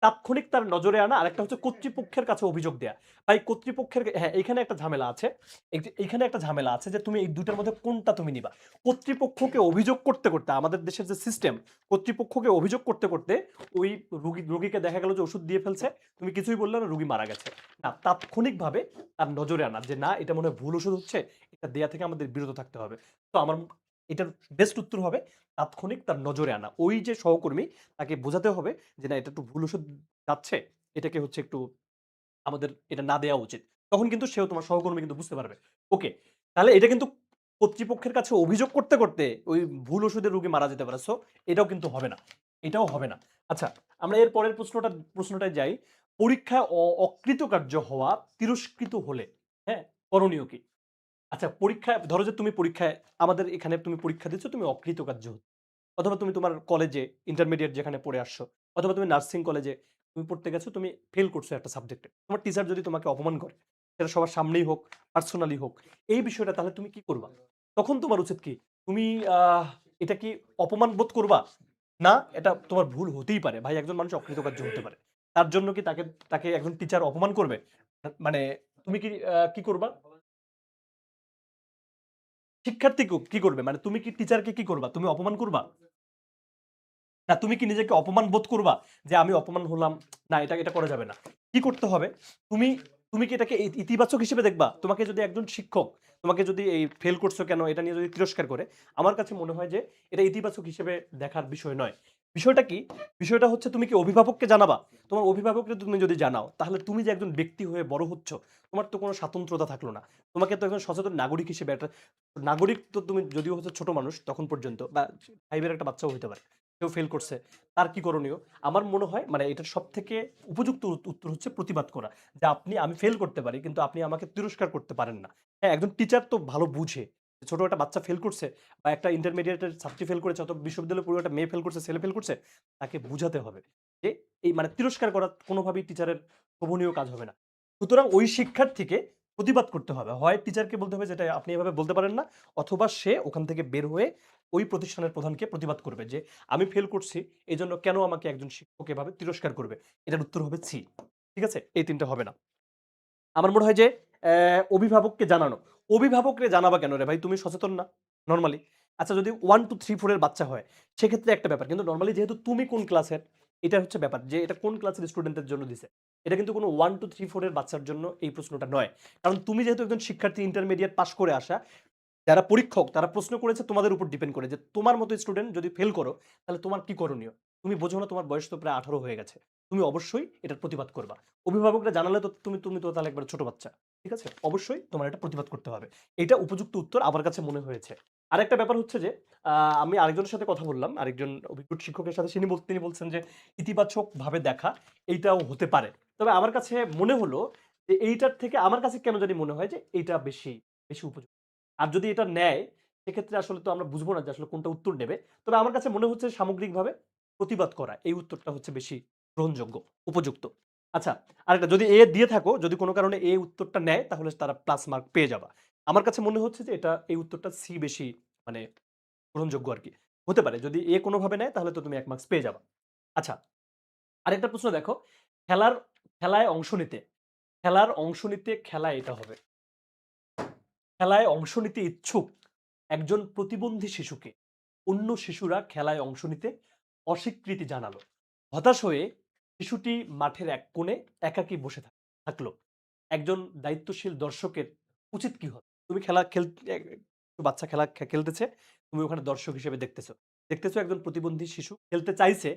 তাৎক্ষণিক তার নজরে আনা, আরেকটা হচ্ছে কর্তৃপক্ষের কাছে অভিযোগ দেয়া। ভাই কর্তৃপক্ষের, হ্যাঁ, এইখানে একটা ঝামেলা আছে। এইখানে একটা ঝামেলা আছে যে তুমি এই ২ টার মধ্যে কোনটা তুমি নিবা? কর্তৃপক্ষকে অভিযোগ করতে আমাদের দেশের যে সিস্টেম, কর্তৃপক্ষকে অভিযোগ করতে ওই রোগীকে দেখা গেল যে ওষুধ দিয়ে ফেলছে। তুমি কিছুই বললে না, রোগী মারা গেছে। না, তাৎক্ষণিকভাবে তার নজরে আনা যে না, এটা মনে হয় ভুল ওষুধ হচ্ছে। এটা দেয়া থেকে আমাদের বিরত থাকতে হবে। তো আমার এটার বেস্ট উত্তর হবে তাৎক্ষণিক তার নজরে আনা। ওই যে সহকর্মী, তাকে বোঝাতে হবে যে না, এটা একটু ভুল ওষুধ যাচ্ছে। এটাকে হচ্ছে একটু আমাদের এটা না দেয়া উচিত। তখন কিন্তু সেও, তোমার সহকর্মী কিন্তু বুঝতে পারবে। ওকে। তাহলে এটা কিন্তু কর্তৃপক্ষের কাছে অভিযোগ করতে ওই ভুল ওষুধে রোগী মারা যেতে পারে। সো এটাও কিন্তু হবে না। এটাও হবে না। আচ্ছা, আমরা এর পরের প্রশ্নটায় যাই। পরীক্ষায় অকৃতকার্য হওয়া তিরস্কৃত হলে, হ্যাঁ, করণীয় কি? আচ্ছা, পরীক্ষায় ধরো যে তুমি পরীক্ষায়, আমাদের এখানে তুমি পরীক্ষা দিচ্ছ, তুমি অকৃতকার্য হচ্ছ। অথবা তুমি তোমার কলেজে ইন্টারমিডিয়েট যেখানে পড়ে আসছো, অথবা তুমি নার্সিং কলেজে তুমি পড়তে গেছো, তুমি ফেল করছো একটা সাবজেক্টে। তোমার টিচার যদি তোমাকে অপমান করে, সেটা সবার সামনেই হোক, পার্সোনালি হোক, এই বিষয়টা তাহলে তুমি কি করবা? তখন তোমার উচিত কি? তুমি এটা কি অপমান বোধ করবা? না, এটা তোমার ভুল হতেই পারে। ভাই একজন মানুষ অকৃতকার্য হতে পারে। তার জন্য কি তাকে তাকে একজন টিচার অপমান করবে? মানে তুমি কি করবা? শিক্ষার্থী কি করবে? মানে তুমি কি টিচারকে কি করবা? তুমি অপমান করবা? না তুমি কি নিজেকে অপমান বোধ করবা যে আমি অপমান হলাম? না, এটা করা যাবে না। কি করতে হবে? তুমি তুমি কি এটাকে ইতিবাচক হিসেবে দেখবা? তোমাকে যদি একজন শিক্ষক তোমাকে যদি এই ফেল করছো কেন এটা নিয়ে যদি তিরস্কার করে, আমার কাছে মনে হয় যে এটা ইতিবাচক হিসেবে দেখার বিষয় নয়। বিষয়টা কি? বিষয়টা হচ্ছে তুমি কি অভিভাবককে জানাবা? তোমার অভিভাবককে তুমি যদি জানাও, তাহলে তুমি যে একজন ব্যক্তি হয়ে বড় হচ্ছ, তোমার তো কোনো স্বাতন্ত্র্যতা থাকলো না। তোমাকে তো একজন সচেতন নাগরিক হিসেবে একটা নাগরিক তো তুমি যদিও হচ্ছে ছোট মানুষ তখন পর্যন্ত বা 5 এর একটা বাচ্চাও হইতে পারে। কেউ ফেল করছে। তার কি করণীয়? আমার মনে হয় মানে এটার সবথেকে উপযুক্ত উত্তর হচ্ছে প্রতিবাদ করা। যে আমি ফেল করতে পারি কিন্তু আপনি আমাকে তিরস্কার করতে পারেন না। হ্যাঁ, একজন টিচার তো ভালো বুঝে। ছোট একটা বাচ্চা ফেল করছে বা একটা ইন্টারমিডিয়েটের ছাত্রী ফেল করেছে অথবা বিশ্ববিদ্যালয়ে পড়ুয়া একটা মেয়ে ফেল করছে, ছেলে ফেল করছে। তাকে বুঝাতে হবে যে এই মানে তিরস্কার করা কোনোভাবেই টিচারের শোভনীয় কাজ হবে না। সুতরাং ওই শিক্ষার্থীকে প্রতিবাদ করতে হবে। হয় টিচারকে বলতে হবে যেটা আপনি এভাবে বলতে পারেন না, অথবা সে ওখান থেকে বের হয়ে ওই প্রতিষ্ঠানের প্রধানকে প্রতিবাদ করবে যে আমি ফেল করছি, এজন্য কেন আমাকে একজন শিক্ষক এভাবে তিরস্কার করবে? এটার উত্তর হবে সি। ঠিক আছে? এই ৩ টা হবে না। আমার মনে হয় যে অভিভাবককে জানানো। অভিভাবকরে জানাবা কেন রে ভাই? তুমি সচেতন না নরমালি। আচ্ছা যদি 1, 2, 3, 4 এর বাচ্চা হয়, সেক্ষেত্রে একটা ব্যাপার। কিন্তু নরমালি যেহেতু তুমি কোন ক্লাসের, এটা হচ্ছে ব্যাপার যে এটা কোন ক্লাসের স্টুডেন্টদের জন্য দিছে। এটা কিন্তু কোনো 1, 2, 3, 4 এর বাচ্চার জন্য এই প্রশ্নটা নয়। কারণ তুমি যেহেতু একজন শিক্ষার্থী ইন্টারমিডিয়েট পাস করে আসা, যারা পরীক্ষক তারা প্রশ্ন করেছে তোমাদের উপর ডিপেন্ড করে যে তোমার মতো স্টুডেন্ট যদি ফেল করো তাহলে তোমার কি করণীয়? তুমি বোঝো না তোমার বয়স তো প্রায় 18 হয়ে গেছে। তুমি অবশ্যই এটার প্রতিবাদ করবা। অভিভাবকরা জানালে তো তুমি তো তাহলে একবার ছোট বাচ্চা। ঠিক আছে? অবশ্যই তোমার এটা প্রতিবাদ করতে হবে। এটা উপযুক্ত উত্তর আমার কাছে মনে হয়েছে। আরেকটা ব্যাপার হচ্ছে যে আমি আরেকজনের সাথে কথা বললাম। আরেকজন অভিজ্ঞ শিক্ষকের সাথে তিনি বলছেন যে ইতিবাচকভাবে দেখা এইটাও হতে পারে। তবে আমার কাছে মনে হলো যে এইটার থেকে আমার কাছে কেন জানি মনে হয় যে এইটা বেশি উপযুক্ত। আর যদি এটা নেয়, সেক্ষেত্রে আসলে তো আমরা বুঝবো না যে আসলে কোনটা উত্তর নেবে। তবে আমার কাছে মনে হচ্ছে সামগ্রিকভাবে প্রতিবাদ করা এই উত্তরটা হচ্ছে বেশি গ্রহণযোগ্য, উপযুক্ত। আচ্ছা, আরেকটা যদি এ দিয়ে থাকো, যদি কোন কারণে এ উত্তরটা নেয় তাহলে তারা প্লাস মার্ক পেয়ে যাবা। আমার কাছে মনে হচ্ছে যে এই উত্তরটা সি বেশি মানে গ্রহণযোগ্য আরকি। হতে পারে যদি এ কোনভাবে নেয় তাহলে তো তুমি ১ মার্কস পেয়ে যাবা। আচ্ছা, আরেকটা প্রশ্ন দেখো, খেলার খেলায় অংশ নিতে, খেলায় এটা হবে। খেলায় অংশ নিতে ইচ্ছুক একজন প্রতিবন্ধী শিশুকে অন্য শিশুরা খেলায় অংশ নিতে অস্বীকৃতি জানালো। হতাশ হয়ে শিশুটি মাঠের এক কোণে একাকী বসে থাকলো। একজন দায়িত্বশীল দর্শকের উচিত কি হবে? তুমি খেলা খেল বাচ্চা খেলতেছে, তুমি ওখানে দর্শক হিসেবে দেখতেছো একজন প্রতিবন্ধী শিশু খেলতে চাইছে,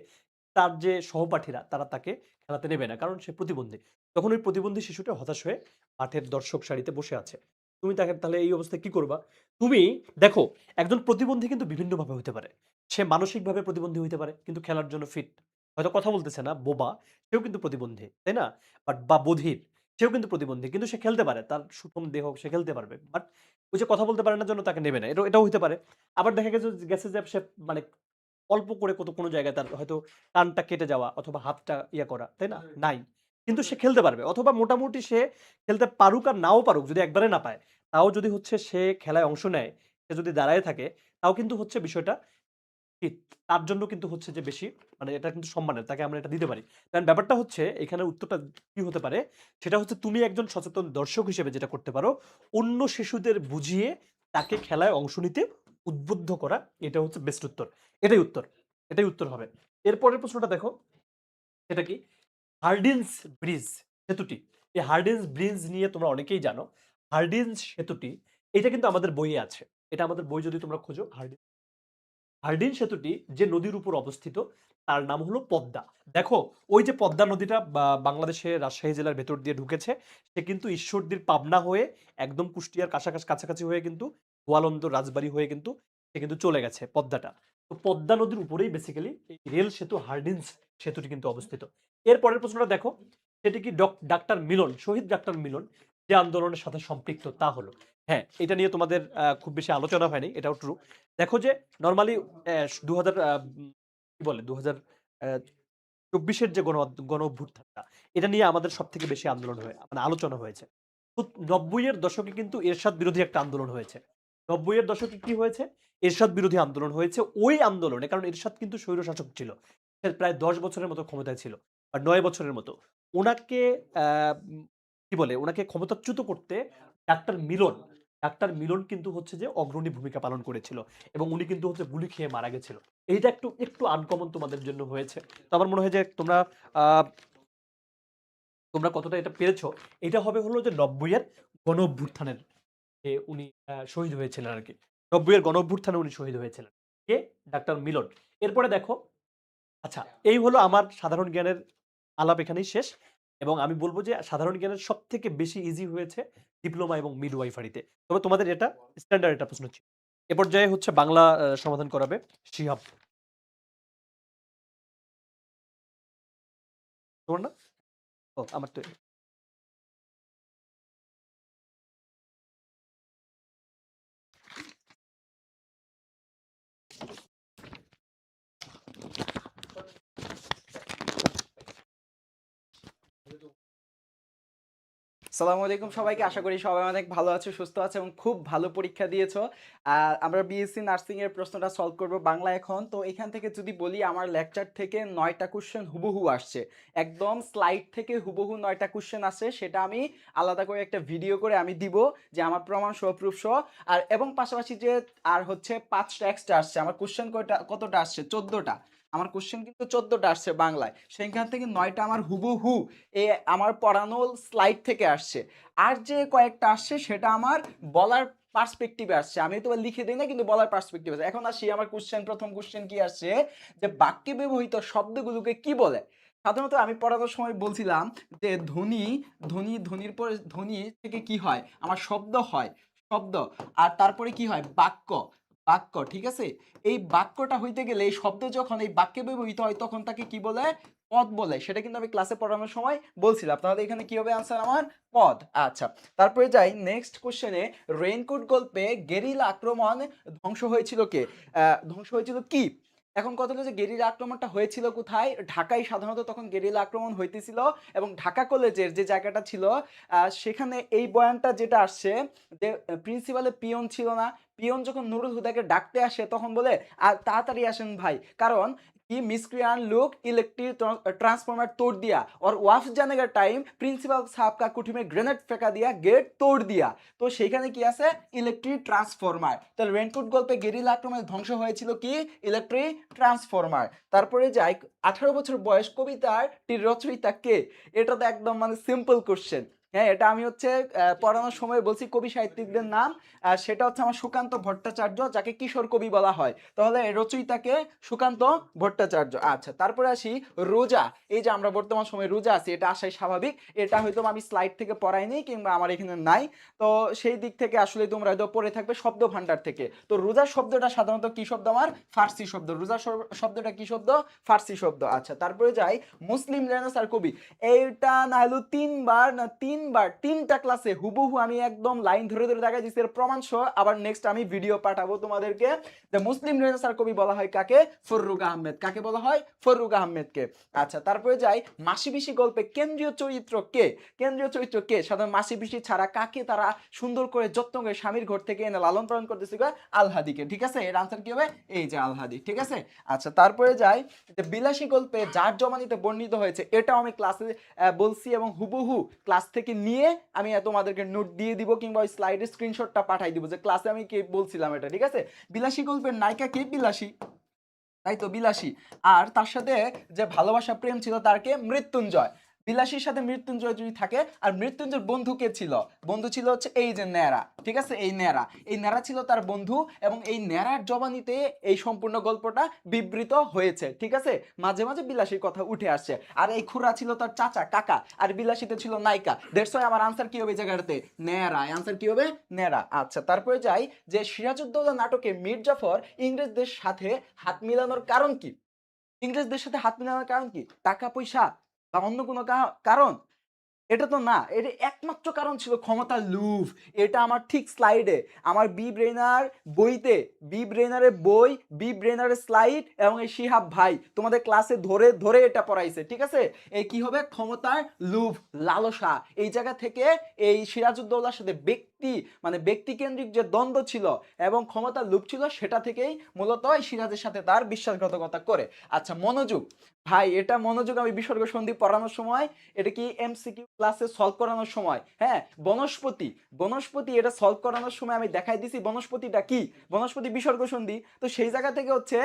তার যে সহপাঠীরা তারা তাকে খেলাতে নেবে না কারণ সে প্রতিবন্ধী। তখন ওই প্রতিবন্ধী শিশুটা হতাশ হয়ে মাঠের দর্শক সারিতে বসে আছে। তুমি তাকে তাহলে এই অবস্থায় কি করবা? তুমি দেখো, একজন প্রতিবন্ধী কিন্তু বিভিন্নভাবে হইতে পারে। সে মানসিকভাবে প্রতিবন্ধী হইতে পারে কিন্তু খেলার জন্য ফিট। হয়তো কথা বলতেছে না, বোবা, সেও কিন্তু প্রতিবন্ধী, তাই না? বা বধির, সেও কিন্তু প্রতিবন্ধী। কিন্তু সে খেলতে পারে। তার সুষম দেহ, সে খেলতে পারবে। বাট ওই যে কথা বলতে পারে না জন্য তাকে নেবে না। এটাও হইতে পারে। আবার দেখা গেছে যে সে মানে অল্প করে কোনো জায়গায় তার হয়তো কানটা কেটে যাওয়া অথবা হাতটা করা, তাই না? নাই। কিন্তু সে খেলতে পারবে। অথবা মোটামুটি সে খেলতে পারুক আর নাও পারুক, যদি একবারে না পায়, তাও যদি হচ্ছে সে খেলায় অংশ নেয়, সে যদি দাঁড়ায় থাকে, তাও কিন্তু হচ্ছে বিষয়টা কি তার জন্য কিন্তু হচ্ছে যে বেশি মানে এটা কিন্তু সম্মানের। তাকে আমরা এটা দিতে পারি। কারণ ব্যাপারটা হচ্ছে এখানে উত্তরটা কি হতে পারে? সেটা হচ্ছে তুমি একজন সচেতন দর্শক হিসেবে যেটা করতে পারো, অন্য শিশুদের বুঝিয়ে তাকে খেলায় অংশ নিতে উদ্বুদ্ধ করা। এটা হচ্ছে বেস্ট উত্তর। এটাই উত্তর। এটাই উত্তর হবে। এরপরের প্রশ্নটা দেখো, সেটা কি? হার্ডিঞ্জ ব্রিজ সেতুটি। এই হার্ডিঞ্জ ব্রিজ নিয়ে তোমরা অনেকেই জানো। হার্ডিঞ্জ সেতুটি এটা কিন্তু আমাদের বইয়ে আছে। এটা আমাদের বই যদি তোমরা খোঁজো হার্ডিন সেতুটি যে নদীর উপর অবস্থিত তার নাম হলো পদ্মা। দেখো ওই যে পদ্মা নদীটা বাংলাদেশের রাজশাহী জেলার ভেতর দিয়ে ঢুকেছে, সে কিন্তু ঈশ্বরদীর পাবনা হয়ে একদম কুষ্টিয়ার কাছাকাছি হয়ে কিন্তু গোয়ালন্দ রাজবাড়ী হয়ে কিন্তু সে কিন্তু চলে গেছে পদ্মাটা। তো পদ্মা নদীর উপরেই বেসিক্যালি এই রেল সেতু হার্ডিন্স সেতুটি কিন্তু অবস্থিত। এর পরের প্রশ্নটা দেখো, সেটি কি ডাক্তার মিলন, শহীদ ডাক্তার মিলন যে আন্দোলনের সাথে সম্পৃক্ত তা হলো। হ্যাঁ, এটা নিয়ে তোমাদের খুব বেশি আলোচনা হয়নি, এটাও ট্রু। দেখো যে নরমালি ২০০০ কি বলে ২০০০ ২৪ যে গণ অভ্যুত্থানটা, এটা নিয়ে আমাদের সবথেকে বেশি আন্দোলন মানে আলোচনা হয়েছে। তো ৯০ এর দশকে কিন্তু এরশাদ বিরোধী একটা আন্দোলন হয়েছে। ৯০ এর দশকে কি হয়েছে? এরশাদ বিরোধী আন্দোলন হয়েছে। ওই আন্দোলনে, কারণ এরশাদ কিন্তু স্বৈরশাসক ছিল। সে প্রায় ১০ বছরের মতো ক্ষমতায় ছিল বা ৯ বছরের মতো। উনাকে আ উম কি বলে? উনাকে ক্ষমতাচ্যুত করতে ডাক্তার মিলন, ডাক্তার মিলন কিন্তু হচ্ছে যে অগ্রণী ভূমিকা পালন করেছিল এবং উনি কিন্তু হচ্ছে গুলি খেয়ে মারা গেছিল। এইটা একটু আনকমন তোমাদের জন্য হয়েছে। তো আমার মনে হয় যে আ তোমরা কতটা এটা পেরেছো, এটা হবে হলো যে ৯০ এর গণ অভ্যুত্থানের যে উনি শহীদ হয়েছিলেন আরকি। ৯০ এর গণ অভ্যুত্থানে উনি শহীদ হয়েছিলেন। কে? ডাক্তার মিলন। এরপরে দেখো, আচ্ছা, এই হলো আমার সাধারণ জ্ঞানের আলাপ এখানেই শেষ। এবং আমি বলব যে সাধারণ জ্ঞানের সবথেকে বেশি ইজি হয়েছে ডিপ্লোমা এবং মিডওয়াইফারিতে। তবে তোমাদের এটা স্ট্যান্ডার্ড একটা প্রশ্ন ছিল। এ পর্যায়ে হচ্ছে বাংলা সমাধান করাবে শিহাব। তোমার না? ও আমার তো আসসালামু আলাইকুম সবাইকে। আশা করি সবাই অনেক ভালো আছো, সুস্থ আছো এবং খুব ভালো পরীক্ষা দিয়েছো। আমরা বিএসসি নার্সিং এর প্রশ্নটা সলভ করব বাংলা এখন। তো এখান থেকে যদি বলি আমার লেকচার থেকে ৯ টা কোয়েশ্চেন হুবহু আসছে। একদম স্লাইড থেকে হুবহু ৯ টা কোয়েশ্চেন আসছে। সেটা আমি আলাদা করে একটা ভিডিও করে আমি দিব যে আমার প্রমাণ সহ প্রুফ সহ। আর এবং পাশাপাশি যে আর হচ্ছে ৫ টা এক্সট্রা আসছে। আমার কোয়েশ্চেন কতটা আসছে? ১৪ টা। আমার কোয়েশ্চেন কিন্তু ১৪ টা আসছে বাংলায়। সেখান থেকে ৯ টা আমার হুবহু আমার পড়ানো স্লাইড থেকে আসছে। আর যে কয়েকটা আসছে সেটা আমার বলার পার্সপেক্টিভে আসছে। আমি তো লিখে দিই না, কিন্তু বলার পার্সপেক্টিভ আছে। এখন আসি আমার প্রথম কোশ্চেন কি আসছে যে বাক্যে ব্যবহৃত শব্দগুলোকে কি বলে? সাধারণত আমি পড়ানোর সময় বলছিলাম যে ধ্বনির পরে ধ্বনি থেকে কি হয়? আমার শব্দ হয়। শব্দ। আর তারপরে কি হয়? বাক্য। বাক্য, ঠিক আছে? এই বাক্যটা হইতে গেলে এই শব্দ যখন এই বাক্যে ব্যবহৃত হয় তখন তাকে কি বলে? পদ বলে। সেটা কিন্তু আমি ক্লাসে পড়ানোর সময় বলছিলাম। তাহলে এখানে কি হবে আনসার আমার? পদ। আচ্ছা। তারপরে যাই নেক্সট কোশ্চেনে। রেইনকোট গল্পে গেরিলা আক্রমণ ধ্বংস হয়েছিল কে? ধ্বংস হয়েছিল কি? এখন কথা হলো যে গেরিলা আক্রমণটা হয়েছিল কোথায়? ঢাকায় সাধারণত তখন গেরিলা আক্রমণ হইতেছিল এবং ঢাকা কলেজের যে জায়গাটা ছিল সেখানে এই বয়ানটা যেটা আসছে যে প্রিন্সিপালের পিয়ন ছিল না? পিয়ন যখন নুরুল হুদাকে ডাকতে আসে তখন বলে তাড়াতাড়ি আসেন ভাই। কারণ कि मिसक्रिएंट लुक इलेक्ट्रिक ट्रांसफॉर्मर तोड़ दिया और वापस जाने का टाइम प्रिंसिपल साहब का कुटी में ग्रेनेड फेंका दिया, गेट तोड़ दिया। তো সেইখানে কি আছে? Electric transformer. তাহলে রেইনকোট গল্পে গেরিলা আক্রমণে ধ্বংস হয়েছিল কি? Electric transformer. তারপরে যাই 18 বছর বয়স কবিতাটির রচয়িতা কে? এটা তো একদম মানে সিম্পল কোশ্চেন। হ্যাঁ, এটা আমি হচ্ছে পড়ানোর সময় বলছি কবি সাহিত্যিকদের নাম। সেটা হচ্ছে আমার সুকান্ত ভট্টাচার্য, যাকে কিশোর কবি বলা হয়। তাহলে রচয়িতাকে সুকান্ত ভট্টাচার্য। আচ্ছা, তারপরে আসি রোজা। এই যে আমরা বর্তমান সময়ে রোজা আছি, এটা আসাই স্বাভাবিক। এটা হয়তো আমি স্লাইড থেকে পড়াইনি কিংবা আমার এখানে নাই। তো সেই দিক থেকে আসলে তোমরা হয়তো পড়ে থাকবে শব্দ ভান্ডার থেকে। তো রোজা শব্দটা সাধারণত কি শব্দ আমার? ফার্সি শব্দ। রোজা শব্দটা কি শব্দ? ফার্সি শব্দ। আচ্ছা, তারপরে যাই মুসলিম রেনেসাঁর কবি। এইটা না হলো তিনবার ৩টা ক্লাসে হুবহু আমি একদম লাইন ধরে ধরে দেখাই দিচ্ছি, এর প্রমাণ সহ। আবার নেক্সট আমি ভিডিও পাঠাবো তোমাদেরকে। যে মুসলিম রেনেসাঁর কবি বলা হয় কাকে? ফররুখ আহমেদ। কাকে বলা হয়? ফররুখ আহমেদকে। আচ্ছা, তারপরে যাই মাসি পিসি গল্পে কেন্দ্রীয় চরিত্র কে? কেন্দ্রীয় চরিত্র কে? সাধারণ মাসি পিসি ছাড়া কাকে তারা সুন্দর করে যত্ন করে স্বামীর ঘর থেকে এনে লালন পালন করতেছিল? আলহাদিকে। ঠিক আছে, এর আনসার কি হবে? এই যে আলহাদি। ঠিক আছে। আচ্ছা, তারপরে যাই যে বিলাসী গল্পে যার জমানিতে বর্ণিত হয়েছে, এটাও আমি ক্লাসে বলছি এবং হুবহু ক্লাস থেকে নিয়ে আমি তোমাদেরকে নোট দিয়ে দিব কিংবা ওই স্লাইডের স্ক্রিনশটটা পাঠাই দিব যে ক্লাসে আমি কি বলছিলাম এটা। ঠিক আছে। বিলাসী গল্পের নায়িকা কে? বিলাসী। তাই তো, বিলাসী। আর তার সাথে যে ভালোবাসা প্রেম ছিল তার কে? মৃত্যুঞ্জয়। বিলাসীর সাথে মৃত্যুঞ্জয় যদি থাকে, আর মৃত্যুঞ্জয়ের বন্ধু কে ছিল? বন্ধু ছিল হচ্ছে এই যে ন্যাড়া। ঠিক আছে, এই ন্যাড়া। এই ন্যাড়া ছিল তার বন্ধু এবং এই ন্যাড়ার জবানিতে এই সম্পূর্ণ গল্পটা বিবৃত হয়েছে। ঠিক আছে। মাঝে মাঝে বিলাসীর কথা উঠে আসছে। আর এই খুড়া ছিল তার চাচা, কাকা। আর বিলাসীতে ছিল নায়িকা। দ্যাটস ওয়াই আমার আনসার কি হবে এই জায়গাটাতে? ন্যাড়া। আনসার কি হবে? ন্যাড়া। আচ্ছা, তারপরে যাই যে সিরাজউদ্দৌলা নাটকে মীর জাফর ইংরেজদের সাথে হাত মিলানোর কারণ কি? ইংরেজদের সাথে হাত মিলানোর কারণ কি? টাকা পয়সা বা অন্য কোনো কারণ? এটা তো না, এটা একমাত্র কারণ ছিল ক্ষমতার লুভ। এটা আমার ঠিক স্লাইডে, আমার বি ব্রেনার বইতে, বি ব্রেনারের বই, বি ব্রেনারের স্লাইড এবং এই শিহাব ভাই তোমাদের ক্লাসে ধরে ধরে এটা পড়াইছে, ঠিক আছে? এই কি হবে, ক্ষমতার লুভ, লালসা, এই জায়গা থেকে এই সিরাজউদ্দৌলার সাথে মানে ব্যক্তিকেন্দ্রিক যে দ্বন্দ্ব ছিল এবং ক্ষমতার লুভ ছিল, সেটা থেকেই মূলত এই সিরাজের সাথে তার বিশ্বাসঘাতকতা করে। আচ্ছা মনোযোগ ভাই, এটা মনোযোগ, আমি বিসর্গ সন্ধি পড়ানোর সময়, এটা কি এমসিকিউ ক্লাসে সলভ করানোর সময়, হ্যাঁ বনস্পতি, বনস্পতি এটা সলভ করানোর সময় আমি দেখাই দিছি বনস্পতিটা কি, বনস্পতি বিসর্গ সন্ধি। তো সেই জায়গা থেকে হচ্ছে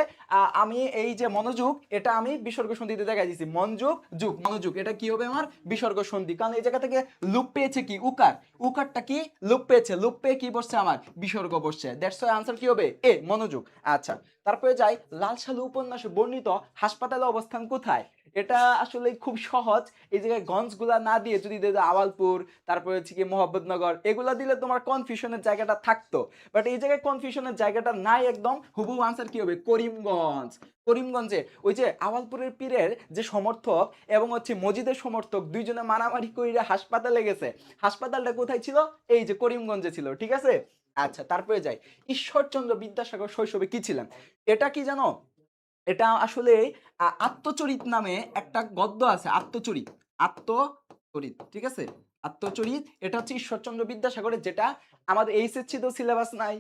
আমি এই যে মনোযোগ, এটা আমি বিসর্গ সন্ধিতে দেখাই দিছি, মনযোগ যুগ মনোযোগ, এটা কি হবে আমার বিসর্গ সন্ধি, কারণ এই জায়গা থেকে লুপ পেয়েছে কি উকার, উকারটা কি লুপ পেয়েছে, লুপ পেয়ে কি বসছে আমার বিসর্গ বসছে, দ্যাটস ওয়াই আনসার কি হবে এ মনোযোগ। আচ্ছা তারপরে যাই, লাল সালু উপন্যাসে বর্ণিত হাসপাতালে অবস্থান কোথায়, এটা আসলে খুব সহজ। এই জায়গায় গঞ্জগুলা না দিয়ে যদি আওয়ালপুর, তারপরে হচ্ছে কি মোহাম্মদনগর, এগুলা দিলে তোমার কনফিউশনের জায়গাটা থাকতো, বাট এই জায়গায় কনফিউশনের জায়গাটা নাই একদম, হুবহু আনসার কি হবে করিমগঞ্জ। করিমগঞ্জে ওই যে আওয়ালপুরের পীরের যে সমর্থক এবং হচ্ছে মসজিদের সমর্থক দুইজনে মারামারি করে হাসপাতালে গেছে, হাসপাতালটা কোথায় ছিল, এই যে করিমগঞ্জে ছিল, ঠিক আছে? আচ্ছা তারপরে যাই, ঈশ্বরচন্দ্র বিদ্যাসাগর শৈশবে কি ছিলেন, এটা কি জানো, এটা আসলে আত্মচরিত নামে একটা গদ্য আছে, আত্মচরিত, আত্মচরিত, ঠিক আছে? আত্মচরিত এটা হচ্ছে ঈশ্বরচন্দ্র বিদ্যাসাগরের, যেটা আমাদের এইচএসসি তো সিলেবাস নাই,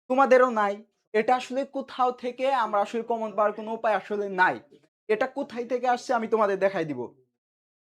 তোমাদেরও নাই, এটা আসলে কোথাও থেকে আমরা আসলে কমন পাওয়ার কোনো উপায় আসলে নাই। এটা কোথায় থেকে আসছে আমি তোমাদের দেখাই দিব।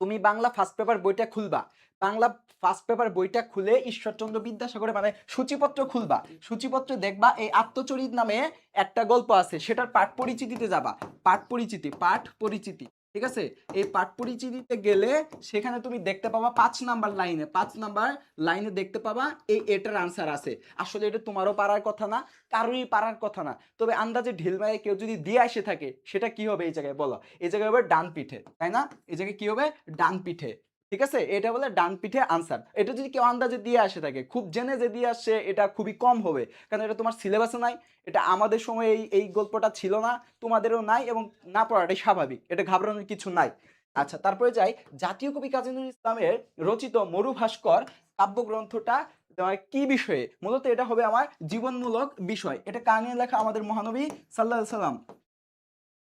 তুমি বাংলা ফার্স্ট পেপার বইটা খুলবা, বাংলা ফার্স্ট পেপার বইটা খুলে ঈশ্বরচন্দ্র বিদ্যাসাগরের মানে সূচিপত্র খুলবা, সূচিপত্রে দেখবা এই আত্মচরিত নামে একটা গল্প আছে, সেটার পাঠ পরিচিতিতে যাবা, পাঠ পরিচিতি, পাঠ পরিচিতি, ঠিক আছে? এই পাঠ পরিচিতিতে গেলে সেখানে তুমি দেখতে পাবা 5 নাম্বার লাইনে, 5 নাম্বার লাইনে দেখতে পাবা এই এটার আনসার আছে। আসলে এটা তোমারও পারার কথা না, কারোরই পারার কথা না, তবে আন্দাজে ঢিল মারে কেউ যদি দিয়ে আসে থাকে, সেটা কি হবে এই জায়গায় বলো, এই জায়গায় হবে ডান পিঠে, তাই না? এই জায়গায় কি হবে ডান পিঠে, ঠিক আছে? এটা বলে ডান পিঠে আনসার। এটা যদি কেউ আন্দাজে দিয়ে আসে থাকে, খুব জেনে যে দিয়ে আসছে, এটা খুবই কম হবে, কারণ এটা তোমার সিলেবাসে নাই, এটা আমাদের সময় এই এই গল্পটা ছিল না, তোমাদেরও নাই, এবং না পড়াটাই স্বাভাবিক, এটা ঘাবড়ানোর কিছু নাই। আচ্ছা তারপরে যাই, জাতীয় কবি কাজী নজরুল ইসলামের রচিত মরুভাস্কর কাব্যগ্রন্থটা তোমার কি বিষয়ে, মূলত এটা হবে আমার জীবনমূলক বিষয়। এটা কার নিয়ে লেখা, আমাদের মহানবী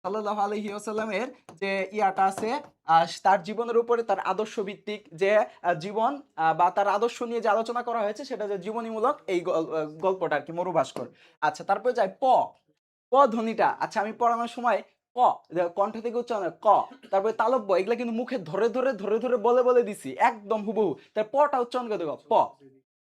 সাল্লাল্লাহু আলাইহি ওয়াসাল্লামের যে ইয়াটা আছে, তার জীবনের উপরে তার আদর্শ ভিত্তিক যে জীবন বা তার আদর্শ নিয়ে যে আলোচনা করা হয়েছে, সেটা যে জীবনীমূলক এই গল্পটা আর কি, মরুভাস্কর। আচ্ছা তারপরে যাই ক ধ্বনিটা, আচ্ছা আমি পড়ানোর সময় ক, কণ্ঠ থেকে উচ্চারণ ক, তারপরে তালব্য, এগুলা কিন্তু মুখে ধরে ধরে ধরে ধরে বলে বলে দিছি একদম হুবহু, তার পটা উচ্চারণ করে দেখো প,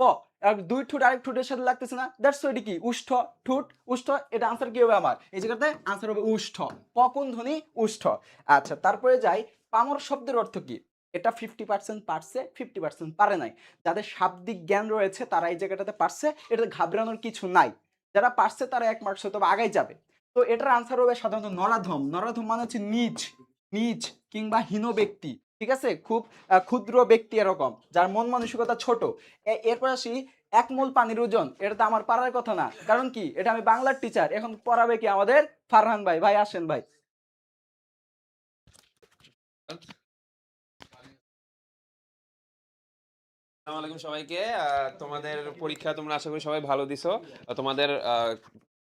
প, আর দুই ঠোঁট আরেক ঠোঁটের সাথে লাগতেছে না, দ্যাটস এটি কি উষ্ঠ, ঠোঁট উষ্ঠ, এটা আনসার কি হবে আমার এই জায়গাতে, আনসার হবে উষ্ঠ, প কোন ধ্বনি উষ্ঠ। আচ্ছা তারপরে যাই, পামর শব্দের অর্থ কি, এটা 50% পারছে, 50% পারে নাই, যাদের শাব্দিক জ্ঞান রয়েছে তারা এই জায়গাটাতে পারছে, এটা ঘাবড়ানোর কিছু নাই, যারা পারছে তারা 1 মার্কস হয়তো আগাই যাবে। তো এটার আনসার হবে সাধারণত নরাধম, নরাধম মানে হচ্ছে নিচ, নিচ কিংবা হীন ব্যক্তি, ঠিক আছে? খুব ক্ষুদ্র ব্যক্তি, এরকম যার মন মানসিকতা ছোট। এরপর আসি, 1 মোল পানির ওজন, এটা তো আমার পারার কথা না, কারণ কি এটা আমি বাংলার টিচার, এখন পড়াবে কি আমাদের ফারহান ভাই, ভাই আসেন ভাই। আসসালামু আলাইকুম সবাইকে। তোমাদের পরীক্ষা তোমরা আশা করি সবাই ভালো দিছো। তোমাদের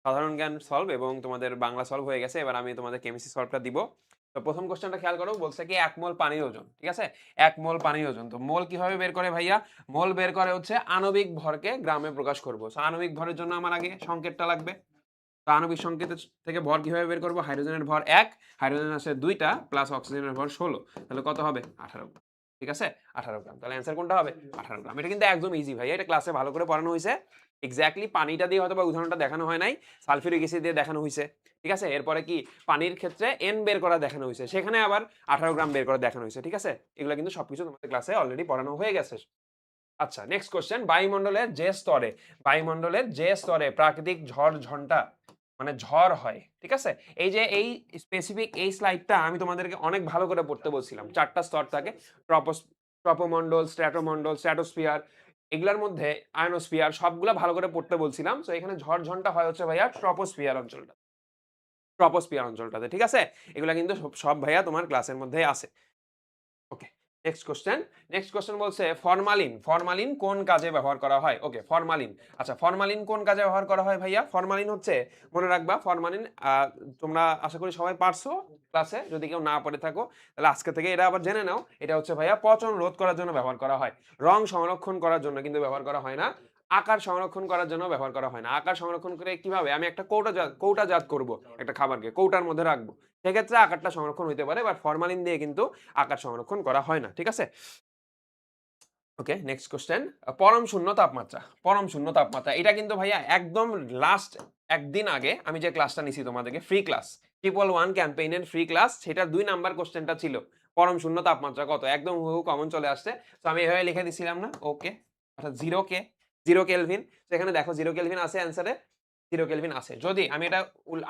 সাধারণ জ্ঞান সলভ এবং তোমাদের বাংলা সলভ হয়ে গেছে। এবার আমি তোমাদের কেমিস্ট্রি সলভটা দিব। তো প্রথম কোশ্চেনটা খেয়াল করো, বলছে কি 1 মোল পানির ওজন, ঠিক আছে? 1 মোল পানির ওজন, তো মোল কিভাবে বের করে ভাইয়া? মোল বের করে হচ্ছে আণবিক ভরকে গ্রামে প্রকাশ করব। সো আণবিক ভরের জন্য আমার আগে সংকেতটা লাগবে। তো আণবিক সংকেত থেকে ভর কিভাবে বের করব? হাইড্রোজেনের ভর 1, হাইড্রোজেন আছে 2টা, প্লাস অক্সিজেনের ভর 16, তাহলে কত হবে? 18 গ্রাম, ঠিক আছে? 18 গ্রাম, তাহলে অ্যান্সার কোনটা হবে? 18 গ্রাম। এটা কিন্তু একদম ইজি ভাই, এটা ক্লাসে ভালো করে পড়ানো হয়েছে। এক্স্যাক্টলি পানিটা দিয়ে হয়তো বা উদাহরণটা দেখানো হয় নাই, সালফিউরিক অ্যাসিড দিয়ে দেখানো হয়েছে, ঠিক আছে? এরপরে কি পানির ক্ষেত্রে এন বের করা দেখানো হয়েছে, সেখানে আবার 18 গ্রাম বের করা দেখানো হয়েছে, ঠিক আছে? এগুলো কিন্তু সবকিছু তোমাদের ক্লাসে অলরেডি পড়ানো হয়ে গেছে। আচ্ছা নেক্সট কোশ্চেন, বায়ুমণ্ডলের যে স্তরে প্রাকৃতিক ঝড় ঝন্টা মানে ঝড় হয়, ঠিক আছে? এই যে এই স্পেসিফিক এই স্লাইডটা আমি তোমাদেরকে অনেক ভালো করে পড়তে বলছিলাম। 4টা স্তর থাকে, ট্রপোমণ্ডল, স্ট্র্যাটোস্ফিয়ার, এগুলোর মধ্যে আয়নোস্ফিয়ার, সবগুলা ভালো করে পড়তে বলছিলাম। তো এখানে ঝড় ঝন্টা হয় হচ্ছে ভাইয়া ট্রপোস্ফিয়ার অঞ্চলটাতে, ঠিক আছে? এগুলা কিন্তু সব ভাইয়া তোমার ক্লাসের মধ্যে আছে। ওকে, নেক্সট কোশ্চেন বলছে ফরমালিন কোন কাজে ব্যবহার করা হয়? ওকে, ফরমালিন। আচ্ছা, ফরমালিন কোন কাজে ব্যবহার করা হয় ভাইয়া? ফরমালিন হচ্ছে, মনে রাখবা ফরমালিন, তোমরা আশা করি সবাই পারছো ক্লাসে, যদি কেউ না পড়ে থাকো তাহলে আজকে থেকে এটা আবার জেনে নাও। এটা হচ্ছে ভাইয়া পচন রোধ করার জন্য ব্যবহার করা হয়, রং সংরক্ষণ করার জন্য কিন্তু ব্যবহার করা হয় না, আকার সংরক্ষণ করার জন্য ব্যবহার করা হয় না। আকার সংরক্ষণ করে কিভাবে? আমি একটা কৌটাজাত করব একটা খাবারকে, কৌটার মধ্যে রাখবো, সেক্ষেত্রে আকারটা সংরক্ষণ হইতে পারে, বাট ফরমালিন দিয়ে কিন্তু আকার সংরক্ষণ করা হয় না, ঠিক আছে? ওকে, নেক্সট কোশ্চেন। পরম শূন্য তাপমাত্রা, এটা কিন্তু ভাইয়া একদম লাস্ট একদিন আগে আমি যে ক্লাসটা নিছি তোমাদেরকে, ফ্রি ক্লাস, 111 ক্যাম্পেইনের ফ্রি ক্লাস, সেটার 2 নাম্বার কোশ্চেনটা ছিল পরম শূন্য তাপমাত্রা কত, একদম হুবহু কমন চলে আসছে। তো আমি এভাবে লিখে দিছিলাম না, ওকে, অর্থাৎ 0 কেলভিন। সেখানে দেখো 0 কেলভিন আছে অ্যান্সারে, 0 কেলভিন আছে। যদি আমি এটা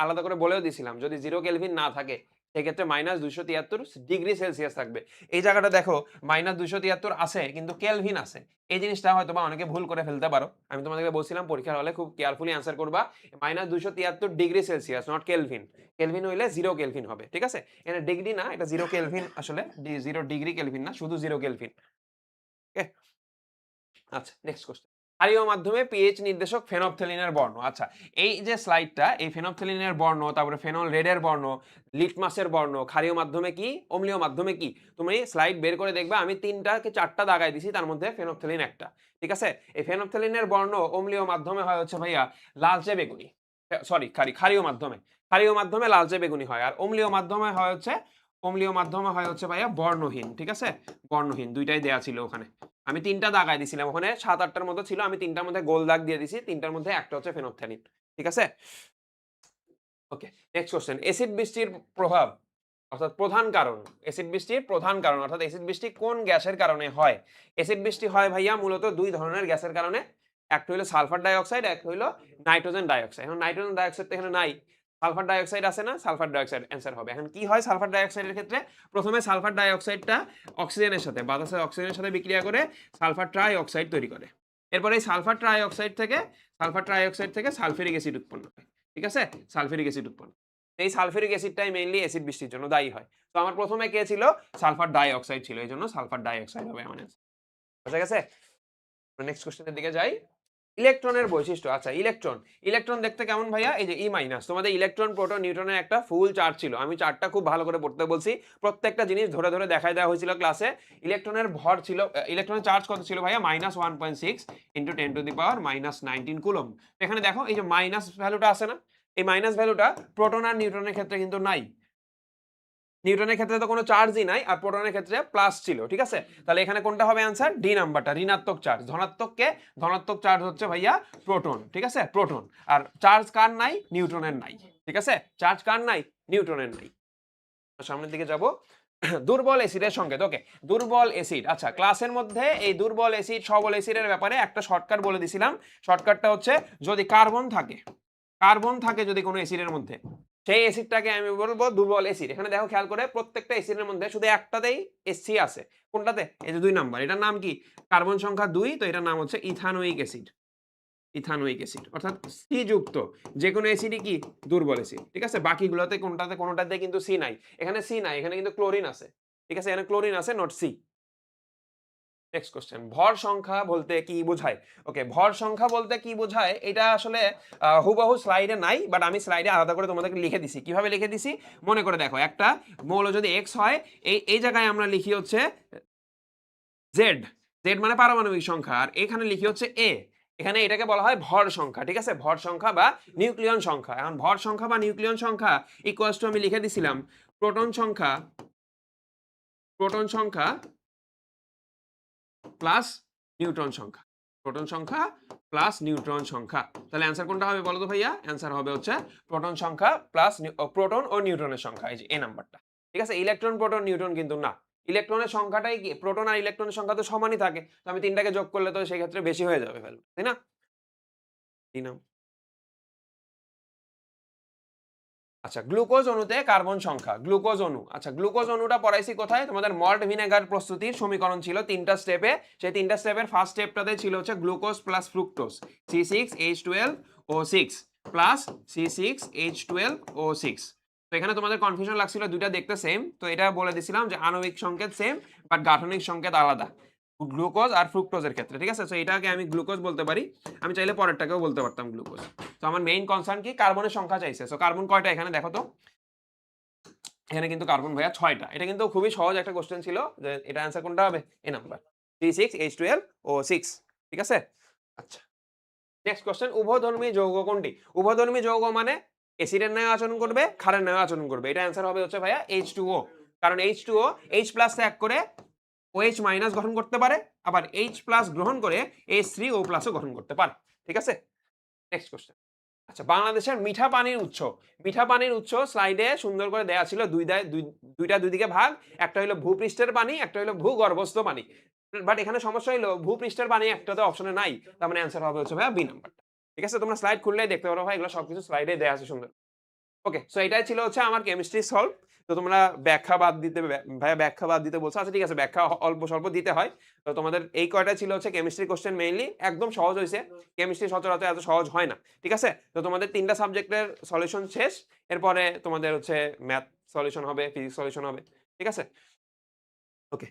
আলাদা করে বলেও দিছিলাম, যদি 0 কেলভিন না থাকে সেক্ষেত্রে -273 ডিগ্রি সেলসিয়াস থাকবে। এই জায়গাটা দেখো -273 আছে কিন্তু কেলভিন আছে, এই জিনিসটা হয়তো বা অনেকে ভুল করে ফেলতে পারো। আমি তোমাদেরকে বলছিলাম পরীক্ষার হলে খুব কেয়ারফুলি অ্যান্সার করবা, -273 degree Celsius, not Kelvin. Kelvin হইলে 0 কেলভিন হবে, ঠিক আছে? এখানে ডিগ্রি না, এটা 0 কেলভিন, আসলে 0 ডিগ্রি কেলভিন না, শুধু 0 কেলভিন। ওকে, আচ্ছা, নেক্সট কোশ্চেন। ক্ষারীয় মাধ্যমে পিএইচ নির্দেশক ফেনফথেলিনের বর্ণ। আচ্ছা, এই যে স্লাইডটা, এই ফেনফথেলিনের বর্ণ, তারপরে ফেনল রেডের বর্ণ, লিটমাসের বর্ণ, ক্ষারীয় মাধ্যমে কি, অম্লীয় মাধ্যমে কি, তুমি স্লাইড বের করে দেখবা আমি 3টা কি 4টা দাগায় দিছি, তার মধ্যে ফেনফথেলিন একটা, ঠিক আছে? এই ফেনফথেলিনের বর্ণ অম্লীয় মাধ্যমে হয় হচ্ছে ভাইয়া লালচে বেগুনি, সরি ক্ষারীয় মাধ্যমে লালচে বেগুনি হয়, আর অম্লীয় মাধ্যমে হয় হচ্ছে ভাইয়া বর্ণহীন, ঠিক আছে? বর্ণহীন, দুইটাই দেয়া ছিল ওখানে। আমি 3টা দাগায় দিছিলাম, ওখানে 7-8টার মতো ছিল, আমি 3টার মধ্যে গোল দাগ দিয়ে দিছি, 3টার মধ্যে একটা হচ্ছে ফেনফথেলিন, ঠিক আছে? ওকে, নেক্সট কোশ্চেন। এসিড বৃষ্টির প্রভাব অর্থাৎ প্রধান কারণ, এসিড বৃষ্টির প্রধান কারণ অর্থাৎ এসিড বৃষ্টি কোন গ্যাসের কারণে হয়? এসিড বৃষ্টি হয় ভাইয়া মূলত 2 ধরনের গ্যাসের কারণে, একটা হলো সালফার ডাই অক্সাইড, একটা হলো নাইট্রোজেন ডাই অক্সাইড। এখন নাইট্রোজেন ডাই অক্সাইড তো এখানে নাই, সালফার ডাই অক্সাইড আছে না, সালফার ডাই অক্সাইড অ্যান্সার হবে। এখন কি হয় সালফার ডাই অক্সাইডের ক্ষেত্রে? প্রথমে সালফার ডাই অক্সাইডটা অক্সিজেনের সাথে, বাতাসের অক্সিজেনের সাথে বিক্রিয়া করে সালফার ট্রাই অক্সাইড তৈরি করে। এরপরে এই সালফার ট্রাই অক্সাইড থেকে সালফিউরিক অ্যাসিড উৎপন্ন হয়, ঠিক আছে? সালফিউরিক অ্যাসিড উৎপন্ন, এই সালফিউরিক অ্যাসিডটাই মেইনলি অ্যাসিড বৃষ্টির জন্য দায়ী হয়। তো আমার প্রথমে কে ছিল? সালফার ডাই অক্সাইড ছিল, এইজন্য সালফার ডাই অক্সাইড হবে আমার অ্যান্সার। বুঝা গেছে? নেক্সট কোশ্চেনের দিকে যাই। ইলেকট্রনের বৈশিষ্ট্য। আচ্ছা, ইলেকট্রন দেখতে কেমন ভাইয়া? এই যে E-, তোমাদের ইলেকট্রন, প্রোটন, নিউট্রনের একটা ফুল চার্ট ছিল, আমি চার্টটা খুব ভালো করে পড়তে বলছি, প্রত্যেকটা জিনিস ধরে ধরে দেখায় দেওয়া হয়েছিল ক্লাসে। ইলেকট্রনের ভর ছিল, ইলেকট্রনের চার্জ কত ছিল ভাইয়া? -1.6 × 10⁻⁹ কুলম্ব। এখানে দেখো এই যে মাইনাস ভ্যালুটা আছে না, এই মাইনাস ভ্যালুটা প্রোটন আর নিউট্রনের ক্ষেত্রে কিন্তু নাই। নিউটনের ক্ষেত্রে তো কোনো চার্জই নাই, আর প্রোটনের ক্ষেত্রে প্লাস ছিল, ঠিক আছে? তাহলে এখানে কোনটা হবে অ্যান্সার? ডি নাম্বারটা, ঋণাত্মক চার্জ। ধনাত্মক চার্জ হচ্ছে ভাইয়া প্রোটন, ঠিক আছে? প্রোটন। আর চার্জ কার নাই? নিউট্রনের নাই, ঠিক আছে? চার্জ কার নাই? নিউট্রনের নাই। সামনের দিকে যাব। দুর্বল অ্যাসিডের সংকেত। ওকে, দুর্বল অ্যাসিড। আচ্ছা, ক্লাসের মধ্যে এই দুর্বল অ্যাসিড, সবল অ্যাসিডের ব্যাপারে একটা শর্টকাট বলে দিছিলাম। শর্টকাটটা হচ্ছে, যদি কার্বন থাকে যদি কোনো অ্যাসিডের মধ্যে, সেই অ্যাসিডটাকে আমি বলবো দুর্বল অ্যাসিড। এখানে দেখো খেয়াল করে, প্রত্যেকটা অ্যাসিডের মধ্যে শুধু একটাতেই এসি আছে। কোনটাতে? এই যে 2 নাম্বার, এটার নাম কি? কার্বন সংখ্যা 2, তো এটার নাম হচ্ছে ইথানোয়িক অ্যাসিড। অর্থাৎ সি যুক্ত যে কোনো অ্যাসিডই কি? দুর্বল অ্যাসিড, ঠিক আছে? বাকিগুলোতে কোনোটাতে কিন্তু সি নাই। এখানে সি নাই, এখানে কিন্তু ক্লোরিন আছে, ঠিক আছে? এখানে ক্লোরিন আছে, নট সি। Next question. ভর সংখ্যা বলতে কি বোঝায়? ওকে, ভর সংখ্যা বলতে কি বোঝায়, এটা আসলে হুবহু স্লাইডে নাই, বাট আমি স্লাইডে আলাদা করে তোমাদেরকে লিখে দিছি। কিভাবে লিখে দিছি মনে করে দেখো। একটা মৌল যদি এক্স হয়, এই জায়গায় আমরা লিখি হচ্ছে জেড মানে পারমাণবিক সংখ্যা, আর এখানে লিখি হচ্ছে এ। এখানে এটাকে বলা হয় ভর সংখ্যা, ঠিক আছে? ভর সংখ্যা বা নিউক্লিয়ন সংখ্যা। এখন ভর সংখ্যা বা নিউক্লিয়ন সংখ্যা ইকুয়ালস টু আমি লিখে দিছিলাম প্রোটন সংখ্যা প্লাস নিউট্রন সংখ্যা, প্রোটন সংখ্যা প্লাস নিউট্রন সংখ্যা। তাহলে অ্যান্সার কোনটা হবে বলো তো ভাইয়া? অ্যান্সার হবে হচ্ছে প্রোটন সংখ্যা প্লাস প্রোটন ও নিউট্রনের সংখ্যা, এই যে এ নাম্বারটা, ঠিক আছে? ইলেকট্রন, প্রোটন, নিউট্রন কিন্তু না। ইলেকট্রনের সংখ্যাটাই কি, প্রোটন আর ইলেকট্রনের সংখ্যা তো সমানই থাকে, তো আমি 3টাকে যোগ করলে তো সেই ক্ষেত্রে বেশি হয়ে যাবে ভ্যালু, তাই না? আচ্ছা, গ্লুকোজ অণুতে কার্বন সংখ্যা। গ্লুকোজ অণু, আচ্ছা গ্লুকোজ অণুটা পড়াইছি কোথায়? তোমাদের মল্ট ভিনেগার প্রস্তুতির সমীকরণ ছিল 3টা স্টেপে। সেই 3টা স্টেপের ফার্স্ট স্টেপটাতে ছিল হচ্ছে glucose plus fructose, C6H12O6 plus C6H12O6। তো এখানে তোমাদের কনফিউশন লাগছিল দুইটা দেখতে সেম, তো এটা বলে দিছিলাম যে আণবিক সংকেত সেম বাট গাঠনিক সংকেত আলাদা, গ্লুকোজ আর ফ্রুক্টোজের ক্ষেত্রে, ঠিক আছে? তো এটাকে আমি গ্লুকোজ বলতে পারি, আমি চাইলে পরেরটাকেও বলতে পারতাম গ্লুকোজ। তো আমার মেইন কনসার্ন কি, কার্বনের সংখ্যা চাইছে। সো কার্বন কয়টা এখানে দেখো তো, এখানে কিন্তু কার্বন ভাইয়া 6টা। এটা কিন্তু খুবই সহজ একটা কোশ্চেন ছিল যে এটা অ্যান্সার কোনটা হবে, এ নাম্বার 3,6H12 ও 6, ঠিক আছে? আচ্ছা, নেক্সট কোশ্চেন, উভধর্মী যৌগ কোনটি? উভধর্মী যৌগ মানে অ্যাসিডের ন্যায় আচরণ করবে, ক্ষারের ন্যায় আচরণ করবে। এটা অ্যান্সার হবে হচ্ছে ভাইয়া H2O, কারণ H2O H+ ত্যাগ করে OH- গঠন করতে পারে, আবার H+ গ্রহণ করে H3O+ ও গঠন করতে পারে, ঠিক আছে? নেক্সট কোশ্চেন, আচ্ছা, বাংলাদেশের মিঠা পানির উৎস। মিঠা পানির উৎস স্লাইডে সুন্দর করে দেয়া ছিল, দুইটা দুই দিকে ভাগ, একটা হলো ভূপৃষ্ঠের পানি, একটা হলো ভূগর্ভস্থ পানি। বাট এখানে সমস্যা হলো ভূপৃষ্ঠের পানি একটাতে অপশনে নাই, তার মানে অ্যান্সার হবে হচ্ছে ভাইয়া বি নাম্বারটা, ঠিক আছে? তোমরা স্লাইড খুললেই দেখতে পারো ভাই, এগুলো সবকিছু স্লাইডে দেয়া আছে সুন্দর। ওকে, সো এটাই ছিল হচ্ছে আমার কেমিস্ট্রি সলভ। তো তোমরা ব্যাখ্যা বাদ দিতে, ভাইয়া ব্যাখ্যা বাদ দিতে বলছো, আচ্ছা ঠিক আছে, ব্যাখ্যা অল্প স্বল্প দিতে হয়। তো তোমাদের এই কয়টা ছিল হচ্ছে কেমিস্ট্রি কোশ্চেন, মেইনলি একদম সহজ হয়েছে, কেমিস্ট্রি সচরাচর এত সহজ হয় না, ঠিক আছে? তো তোমাদের 3টা সাবজেক্টের সলিউশন শেষ, এরপরে তোমাদের হচ্ছে ম্যাথ সলিউশন হবে, ফিজিক্স সলিউশন হবে, ঠিক আছে? ওকে,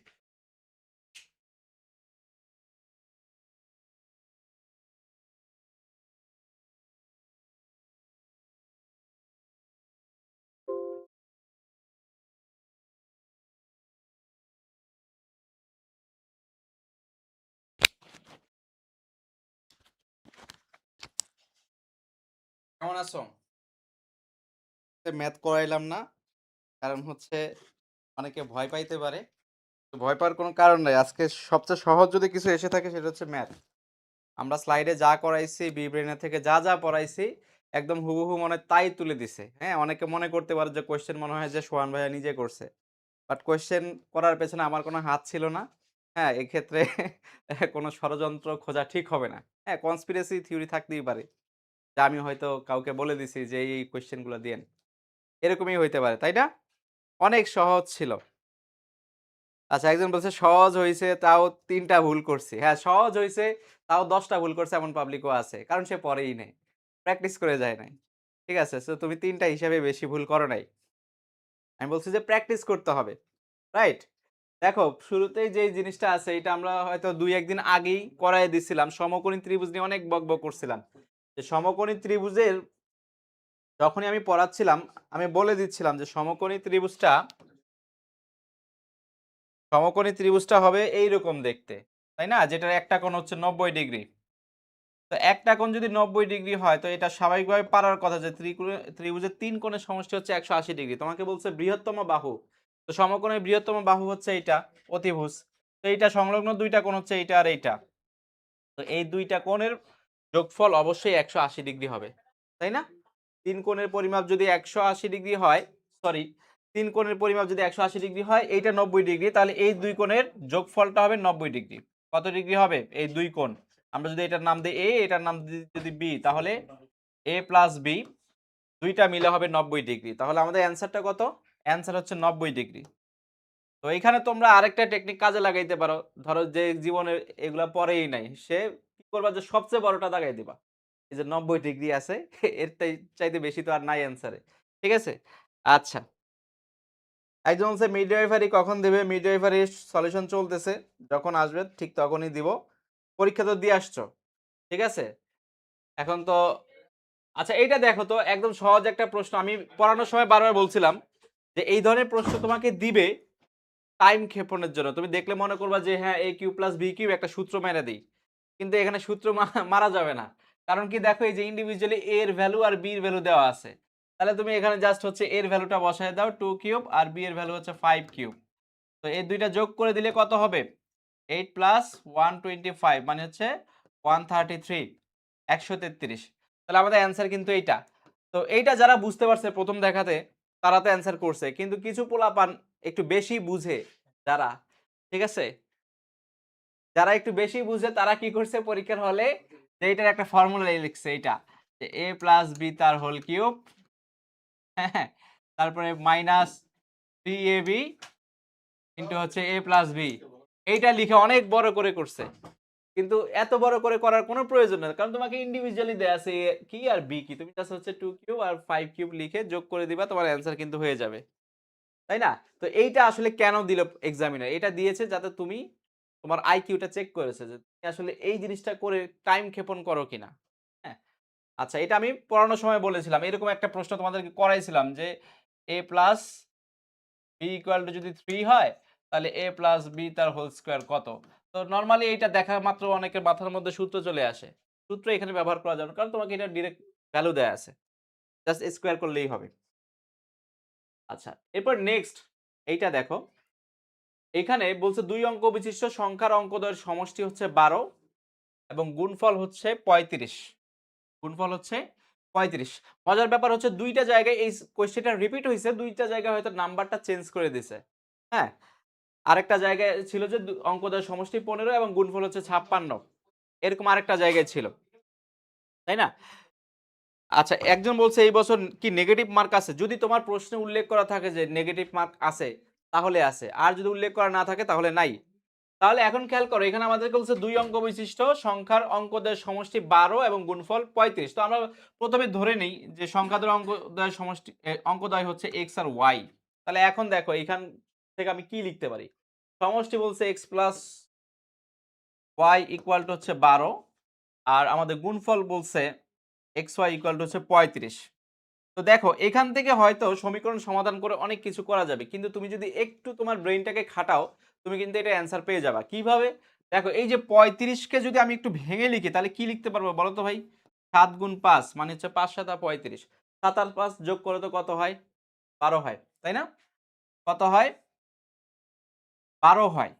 কেমন আছো? ম্যাথ করাইলাম না, কারণ হচ্ছে অনেকে ভয় পাইতে পারে। তো ভয় পাওয়ার কোনো কারণ নাই। আজকে সবচেয়ে সহজ যদি কিছু এসে থাকে সেটা হচ্ছে ম্যাথ। আমরা স্লাইডে যা করাইছি, বি ব্রেনের থেকে যা যা পড়াইছি একদম হুবহু মনে তাই তুলে দিছে। হ্যাঁ, অনেকে মনে করতে পারে যে কোয়েশ্চেন মনে হয় যে সোহান ভাইয়া নিজে করছে, বাট কোয়েশ্চেন করার পেছনে আমার কোনো হাত ছিল না। হ্যাঁ, এক্ষেত্রে কোনো ষড়যন্ত্র খোঁজা ঠিক হবে না। হ্যাঁ, কনস্পিরেসি থিওরি থাকতেই পারে যে আমি হয়তো কাউকে বলে দিছি যে এই কোয়েশ্চেনগুলো দিয়েন, এরকমই হইতে পারে, তাই না? অনেক সহজ ছিল। আচ্ছা, একজন বলছে সহজ হইছে তাও ৩টা ভুল করছি। হ্যাঁ, সহজ হইছে তাও ১০টা ভুল করছে এমন পাবলিকও আছে। কারণ সে পড়েই নাই। প্র্যাকটিস করে যায় নাই। ঠিক আছে? সো তুমি ৩টা হিসাবে বেশি ভুল করো নাই। আমি বলছি যে প্র্যাকটিস করতে হবে। রাইট? দেখো, শুরুতেই যেই জিনিসটা আছে এটা আমরা হয়তো ২-১ দিন আগেই করায় দিছিলাম। সমকোণী ত্রিভুজ নিয়ে অনেক বকবক করছিলাম। যে সমকোণী ত্রিভুজের যখনই আমি পড়াচ্ছিলাম আমি বলে দিচ্ছিলাম যে সমকোণী ত্রিভুজটা হবে এইরকম দেখতে, তাই না? যেটার একটা কোণ হচ্ছে ৯০ ডিগ্রি। তো একটা কোণ যদি ৯০ ডিগ্রি হয় তো এটা স্বাভাবিকভাবে পারার কথা যে ত্রিভুজের ৩ কোণের সমষ্টি হচ্ছে ১৮০ ডিগ্রি। তোমাকে বলছে বৃহত্তম বাহু। তো সমকোণের বৃহত্তম বাহু হচ্ছে এইটা, অতিভুজ। তো এইটা সংলগ্ন ২টা কোণ হচ্ছে এইটা আর এইটা। তো এই ২টা কোণের যোগফল অবশ্যই ১৮০ ডিগ্রি হবে, তাই না? ৩ কোণের পরিমাপ যদি ১৮০ ডিগ্রি হয়, সরি, ৩ কোণের পরিমাপ যদি ১৮০ ডিগ্রি হয়, এইটা ৯০ ডিগ্রি, তাহলে এই ২ কোণের যোগফলটা হবে ৯০ ডিগ্রি। কত ডিগ্রি হবে? এই ২ কোণ। আমরা যদি এটার নাম দেই A, এটার নাম দিই যদি B, তাহলে A প্লাস B ২টা মিলে হবে ৯০ ডিগ্রি। তাহলে আমাদের অ্যান্সারটা কত? অ্যান্সার হচ্ছে ৯০ ডিগ্রি। তো এইখানে তোমরা আরেকটা টেকনিক কাজে লাগাইতে পারো। ধরো যে জীবনে এগুলা পড়েই নাই, সে কি করবা যে সবচেয়ে বড়টা দাগাই দিবা। এই যে ৯০ ডিগ্রি আছে এর চাইতে বেশি তো আর নাই অ্যান্সারে। ঠিক আছে? আচ্ছা। একজন বলছে মিডওয়াইফারি কখন দেবে? মিডওয়াইফারির সলিউশন চলতেছে। যখন আসবে ঠিক তখনই দিব। পরীক্ষা তো দিয়ে আসছো। ঠিক আছে? এখন তো আচ্ছা, এইটা দেখো তো একদম সহজ একটা প্রশ্ন। আমি পড়ানোর সময় বারবার বলছিলাম যে এই ধরনের প্রশ্ন তোমাকে দিবে টাইম ক্ষেপণের জন্য। তুমি দেখলে মনে করবা যে হ্যাঁ, a cube plus b cube একটা সূত্র মেরে দেই। কিন্তু এখানে সূত্র মারা যাবে না। কারণ কি দেখো, এই যে ইন্ডিভিজুয়ালি a এর ভ্যালু আর b এর ভ্যালু দেওয়া আছে। তাহলে তুমি এখানে জাস্ট হচ্ছে a এর ভ্যালুটা বসায় দাও 2 কিউব আর b এর ভ্যালু হচ্ছে 5 কিউব। তো এই দুইটা যোগ করে দিলে কত হবে? 8 প্লাস 125 মানে হচ্ছে 133, 133। তাহলে আমাদের অ্যান্সার কিন্তু এইটা। তো এইটা যারা বুঝতে পারছে প্রথম দেখাতে তারা তো অ্যান্সার করছে। কিন্তু কিছু পোলাপান একটু বেশি বুঝে যারা, ঠিক আছে? যারা একটু বেশি বুঝে তারা কি করছে পরীক্ষার হলে যে এটার একটা ফর্মুলা লিখছে এইটা যে a প্লাস b তার হোল কিউব, হ্যাঁ, তারপরে মাইনাস 3ab ইন্টু হচ্ছে a প্লাস b, এইটা লিখে অনেক বড় করে করছে। কিন্তু এত বড় করে করার কোনো প্রয়োজন নেই, কারণ তোমাকে ইন্ডিভিজুয়ালি দেয়া আছে এ কি আর বি কি, তুমি জাস্ট হচ্ছে 2 কিউব আর 5 কিউব লিখে যোগ করে দিবা, তোমার অ্যান্সার কিন্তু হয়ে যাবে, তাই না? তো এইটা আসলে কেন দিল এক্সামিনার? এটা দিয়েছে যাতে তুমি তোমার আইকিউটা চেক করেছে যে তুমি আসলে এই জিনিসটা করে টাইম ক্ষেপণ করো কিনা। হ্যাঁ, আচ্ছা, এটা আমি পড়ানোর সময় বলেছিলাম, এরকম একটা প্রশ্ন তোমাদেরকে করাইছিলাম যে a plus B equal to যদি 3 হয় তাহলে a প্লাস বি তার হোল স্কোয়ার কত। তো নর্মালি এইটা দেখা মাত্র অনেকের মাথার মধ্যে সূত্র চলে আসে, সূত্র এখানে ব্যবহার করা যাবে না, কারণ তোমাকে এটা ডিরেক্ট ভ্যালু দেয়া আছে, জাস্ট স্কোয়ার করলেই হবে। আচ্ছা, এরপর নেক্সট এইটা দেখো, এখানে বলছে 2 অঙ্ক বিশিষ্ট সংখ্যার অঙ্কদ্বয়ের সমষ্টি হচ্ছে 12 এবং গুণফল হচ্ছে 35। গুণফল হচ্ছে 35। মজার ব্যাপার হচ্ছে দুইটা জায়গায় এই কোয়েশ্চেনটা রিপিট হইছে, দুইটা জায়গায় হয়তো নাম্বারটা চেঞ্জ করে দিছে। হ্যাঁ, আরেকটা জায়গায় ছিল যে অঙ্কদ্বয়ের সমষ্টি 15 এবং গুণফল হচ্ছে 56, এরকম আরেকটা জায়গায় ছিল, তাই না? আচ্ছা, একজন বলছে এই বছর কি নেগেটিভ মার্ক আছে? যদি তোমার প্রশ্নে উল্লেখ করা থাকে যে নেগেটিভ মার্ক আছে তাহলে আছে, আর যদি উল্লেখ করা না থাকে তাহলে নাই। তাহলে এখন খেয়াল করো, এখানে আমাদেরকে বলছে 2 অঙ্ক বিশিষ্ট সংখ্যার অঙ্কদ্বয়ের সমষ্টি 12 এবং গুণফল 35। তো আমরা প্রথমে ধরে নেই যে সংখ্যাদ্বয়ের অঙ্কদ্বয়ের সমষ্টি অঙ্কদ্বয় হচ্ছে x আর y। তাহলে এখন দেখো এখান থেকে আমি কি লিখতে পারি? সমষ্টি বলছে x plus y equal to হচ্ছে 12, আর আমাদের গুণফল বলছে xy ইকুয়াল টু হচ্ছে 35। তো দেখো এখান থেকে হয়তো সমীকরণ সমাধান করে অনেক কিছু করা যাবে, কিন্তু তুমি যদি একটু তোমার ব্রেইনটাকে খাটাও তুমি কিন্তু এটা অ্যান্সার পেয়ে যাবা। কিভাবে? দেখো এই যে 35কে যদি আমি একটু ভেঙে লিখি তাহলে কি লিখতে পারবো বলো তো ভাই? 7 গুণ 5 মানে হচ্ছে 5 7 35, 7 আর 5 যোগ করে তো কত হয়? 12 হয়, তাই না? কত হয়? 12 হয়,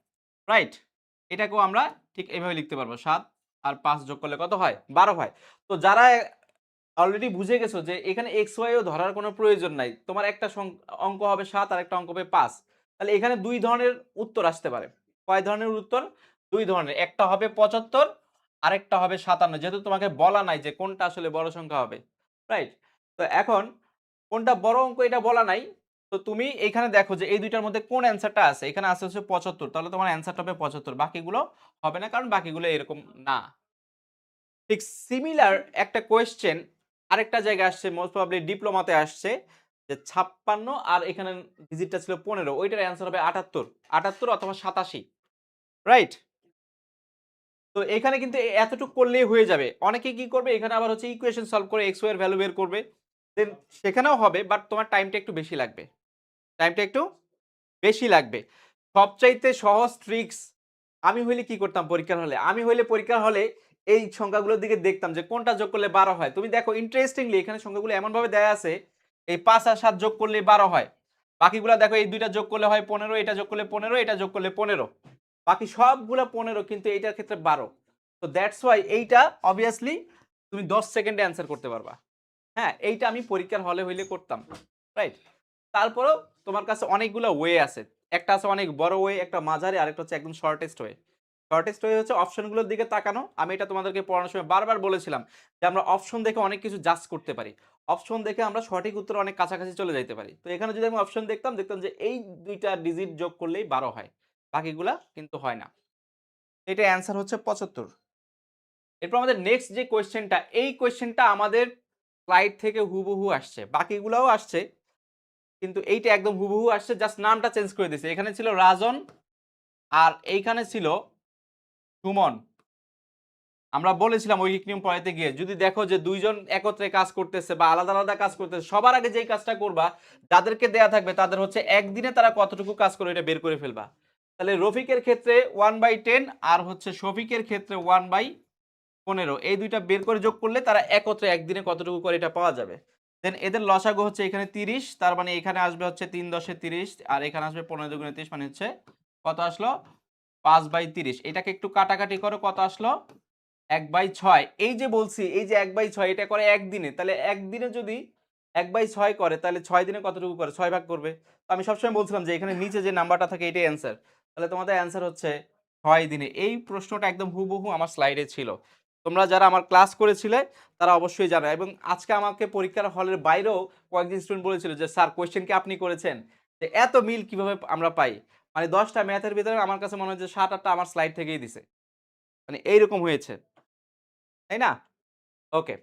রাইট? এটাকেও আমরা ঠিক এইভাবে লিখতে পারবো, 7 আর 5 যোগ করলে কত হয়? 12 হয়। তো যারা অলরেডি বুঝে গেছো যে এখানে এক্স ওয়াই ও ধরার কোনো প্রয়োজন নাই, তোমার একটা অঙ্ক হবে 7 আর একটা অঙ্ক হবে 5, তাহলে এখানে দুই ধরনের উত্তর আসতে পারে। কয় ধরনের উত্তর? দুই ধরনের, একটা হবে 75 আরেকটা হবে 57, যেহেতু তোমাকে বলা নাই যে কোনটা আসলে বড় সংখ্যা হবে, রাইট? তো এখন কোনটা বড় অঙ্ক এটা বলা নাই, তো তুমি এখানে দেখো যে এই দুইটার মধ্যে কোন অ্যান্সারটা আছে, এখানে আছে হচ্ছে 75, তাহলে তোমার অ্যান্সারটা হবে 75, বাকিগুলো হবে না, কারণ বাকিগুলো এরকম না। ঠিক সিমিলার একটা কোয়েশ্চেন আরেকটা জায়গায় আসছে, মোস্ট প্রবাবলি ডিপ্লোমাতে আসছে, যে 56 আর এখানে ডিজিটটা ছিল 15, ওইটার অ্যান্সার হবে 78, 78 অথবা 87, রাইট? তো এখানে কিন্তু এতটুকু করলেই হয়ে যাবে। অনেকে কি করবে, এখানে আবার হচ্ছে ইকুয়েশন সলভ করে এক্স ওয়াই এর ভ্যালু বের করবে, দেন সেখানেও হবে, বাট তোমার টাইমটা একটু বেশি লাগবে, টাইমটা একটু বেশি লাগবে। সবচাইতে সহজ ট্রিক্স আমি হইলে কি করতাম পরীক্ষার হলে? আমি হইলে পরীক্ষার হলে এই সংখ্যাগুলোর দিকে দেখতাম যে কোনটা যোগ করলে 12 হয়। তুমি দেখো ইন্টারেস্টিংলি এখানে সংখ্যাগুলো এমনভাবে দেয়া আছে, এই 5 আর 7 যোগ করলে 12 হয়। বাকিগুলা দেখো এই দুইটা যোগ করলে হয় 15, এটা যোগ করলে 15, এটা যোগ করলে 15। বাকি সবগুলা 15, কিন্তু এইটার ক্ষেত্রে 12। তো দ্যাটস ওয়াই এইটা অবভিয়াসলি তুমি 10 সেকেন্ডে অ্যান্সার করতে পারবা। হ্যাঁ, এইটা আমি পরীক্ষার হলে হইলে করতাম, রাইট? তারপরেও তোমার কাছে অনেকগুলো ওয়ে আছে, একটা আছে অনেক বড় ওয়ে, একটা মাঝারি, আরেকটা হচ্ছে একদম শর্টেস্ট ওয়ে। শর্টেস্ট ওয়ে হচ্ছে অপশনগুলোর দিকে তাকানো। আমি এটা তোমাদেরকে পড়ানোর সময় বারবার বলেছিলাম যে আমরা অপশন দেখে অনেক কিছু জাজ করতে পারি, অপশন দেখে আমরা সঠিক উত্তর অনেক কাছাকাছি চলে যাইতে পারি। তো এখানে যদি আমি অপশন দেখতাম, দেখতাম যে এই দুইটা ডিজিট যোগ করলেই 12 হয়, বাকিগুলা কিন্তু হয় না। এটা অ্যান্সার হচ্ছে 75। এরপর আমাদের নেক্সট যে কোয়েশ্চেনটা, এই কোয়েশ্চেনটা আমাদের স্লাইড থেকে হুবহু আসছে, বাকিগুলাও আসছে, কিন্তু এইটা একদম হুবহু আসছে, জাস্ট নামটা চেঞ্জ করে দিয়েছে। এখানে ছিল রাজন আর এইখানে ছিল সুমন। আমরা বলেছিলাম ঐকিক নিয়ম পড়াইতে গিয়ে, যদি দেখো যে দুইজন একত্রে কাজ করতেছে বা আলাদা আলাদা কাজ করতেছে, সবার আগে যেই কাজটা করবা, যাদেরকে দেয়া থাকবে তাদের হচ্ছে একদিনে তারা কতটুকু কাজ করে এটা বের করে ফেলবা। তাহলে রফিকের ক্ষেত্রে 1/10 আর হচ্ছে শফিকের ক্ষেত্রে 1/15, এই দুইটা বের করে যোগ করলে তারা একত্রে একদিনে কতটুকু করে এটা পাওয়া যাবে। দেন এদের লসাগু হচ্ছে এখানে 30, তার মানে এখানে আসবে হচ্ছে 3 10 30, আর এখানে আসবে 15 2 30, মানে হচ্ছে কত আসলো? 5/30। এটাকে একটু কাটাকাটি করো, কত আসলো? 1/6। এই যে বলছি এই যে 1/6 এটা করে একদিনে, তাহলে একদিনে যদি 1/6 করে তাহলে 6 দিনে কতটুকু করে? 6 ভাগ করবে। তো আমি সবসময় বলছিলাম যে এখানে নিচে যে নাম্বারটা থাকে এটাই অ্যান্সার। তাহলে তোমাদের অ্যান্সার হচ্ছে 6 দিনে। এই প্রশ্নটা একদম হুবহু আমার স্লাইডে ছিল। তোমরা যারা আমার ক্লাস করেছিলে তারা অবশ্যই জানো, এবং আজকে আমাকে পরীক্ষার হলের বাইরেও কয়েকজন স্টুডেন্ট বলেছিল যে স্যার কোয়েশ্চেন কি আপনি করেছেন? যে এত মিল কিভাবে আমরা পাই? মানে 10টা ম্যাথের ভিতরে আমার কাছে মনে হয় যে 7 8টা আমার স্লাইড থেকেই দিছে। মানে এইরকম হয়েছে, তাই না? ওকে,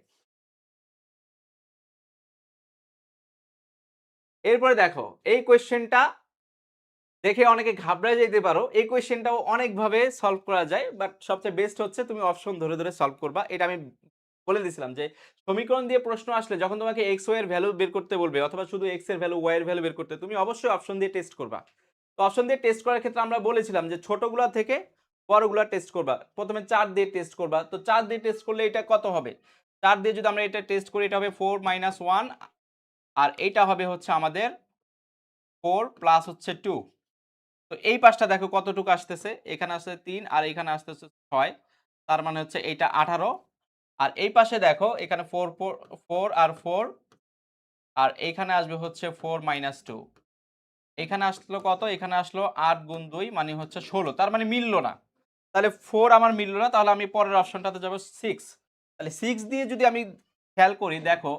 এরপরে দেখো এই কোয়েশ্চেনটা দেখে অনেকে ঘাবড়ায় যেতে পারো। এই কোয়েশ্চেনটাও অনেকভাবে সলভ করা যায়, বাট সবচেয়ে বেস্ট হচ্ছে তুমি অপশন ধরে ধরে সলভ করবা। এটা আমি বলে দিছিলাম যে সমীকরণ দিয়ে প্রশ্ন আসলে যখন তোমাকে এক্স ওয়াই এর ভ্যালু বের করতে বলবে অথবা শুধু এক্স এর ভ্যালু ওয়াই এর ভ্যালু বের করতে, তুমি অবশ্যই অপশন দিয়ে টেস্ট করবা। তো অপশন দিয়ে টেস্ট করার ক্ষেত্রে আমরা বলেছিলাম যে ছোটগুলা থেকে বড়গুলা টেস্ট করবা। প্রথমে 4 দিয়ে টেস্ট করবা। তো 4 দিয়ে টেস্ট করলে এটা কত হবে? 4 দিয়ে যদি আমরা এটা টেস্ট করি, এটা হবে 4 - 1, আর এইটা হবে হচ্ছে আমাদের 4 প্লাস হচ্ছে 2। তো এই পাশটা দেখো কতটুকু আসতেছে, এখানে আসছে 3 আর এখানে আসতেছে 6, তার মানে হচ্ছে এইটা 18। আর এই পাশে দেখো এখানে 4 4 4 আর 4, আর এইখানে আসবে হচ্ছে 4 - 2। এখানে আসলো কত? এখানে আসলো 8 গুণ 2 মানে হচ্ছে 16, তার মানে মিললো না। তাহলে 4 আমার মিললো না, তাহলে আমি পরের অপশনটাতে যাব 6। তাহলে 6 দিয়ে যদি আমি খেয়াল করি, দেখো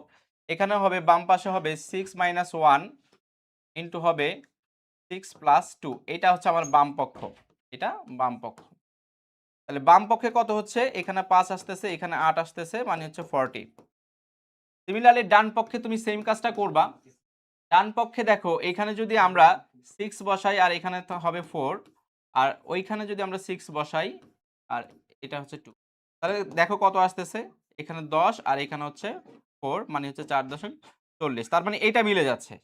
এখানে হবে বাম পাশে হবে 6 - 1 ইন্টু হবে 6 প্লাস 2, এটা হচ্ছে আমার বাম পক্ষ, এটা বাম পক্ষ। তাহলে বাম পক্ষে কত হচ্ছে? এখানে 5 আসতেছে, এখানে 8 আসতেছে, মানে হচ্ছে 40। সিমিলারলি ডান পক্ষে তুমি সেম কাজটা করবা। ডান পক্ষে দেখো এখানে যদি আমরা 6 বসাই আর এখানে তো হবে 4, আর ওইখানে যদি আমরা 6 বসাই আর এটা হচ্ছে 2, তাহলে দেখো কত আসতেছে? এখানে 10 আর এখানে হচ্ছে 4, মানে হচ্ছে 4.40, তার মানে এটা মিলে যাচ্ছে।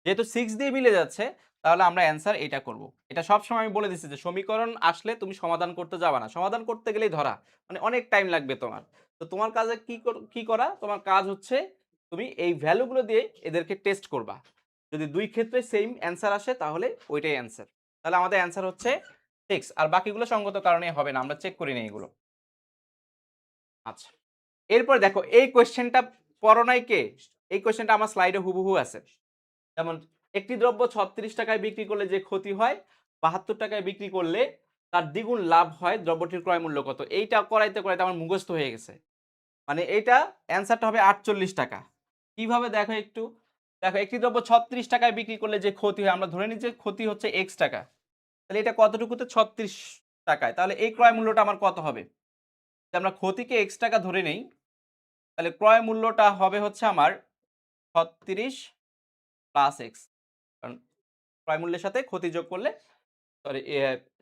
যেহেতু 6 দিয়ে মিলে যাচ্ছে, তাহলে আমরা অ্যান্সার এটা করব। এটা সবসময় আমি বলে দিচ্ছি যে সমীকরণ আসলে তুমি সমাধান করতে যাবা না, সমাধান করতে গেলেই ধরা, মানে অনেক টাইম লাগবে তোমার। তো তোমার কাজে কি করা, তোমার কাজ হচ্ছে তুমি এই ভ্যালুগুলো দিয়ে এদেরকে টেস্ট করবা। যদি দুই ক্ষেত্রে সেম অ্যান্সার আসে তাহলে ওইটাই অ্যান্সার। তাহলে আমাদের অ্যান্সার হচ্ছে 6, আর বাকিগুলো সঙ্গত কারণে হবে না, আমরা চেক করি না এগুলো। আচ্ছা, এরপর দেখো এই কোয়েশ্চেনটা পড়ো নাই কে? এই কোয়েশ্চেনটা আমার স্লাইডে হুবহু আছে। যেমন একটি দ্রব্য 36 টাকায় বিক্রি করলে যে ক্ষতি হয়, 72 টাকায় বিক্রি করলে তার দ্বিগুণ লাভ হয়, দ্রব্যটির ক্রয় মূল্য কত? এইটা করাইতে করাইতে আমার মুখস্থ হয়ে গেছে। মানে এইটা অ্যান্সারটা হবে 48 টাকা। কিভাবে দেখো একটু, দেখো একটি দ্রব্য 36 টাকায় বিক্রি করলে যে ক্ষতি হয়, আমরা ধরে নিই যে ক্ষতি হচ্ছে x টাকা, তাহলে এটা কতটুকুতে? 36 টাকায়। তাহলে এই ক্রয় মূল্যটা আমার কত হবে? যদি আমরা ক্ষতিকে x টাকা ধরে নেই, তাহলে ক্রয় মূল্যটা হবে হচ্ছে আমার 36 প্লাস x, কারণ ক্রয় মূল্যের সাথে ক্ষতি যোগ করলে, সরি,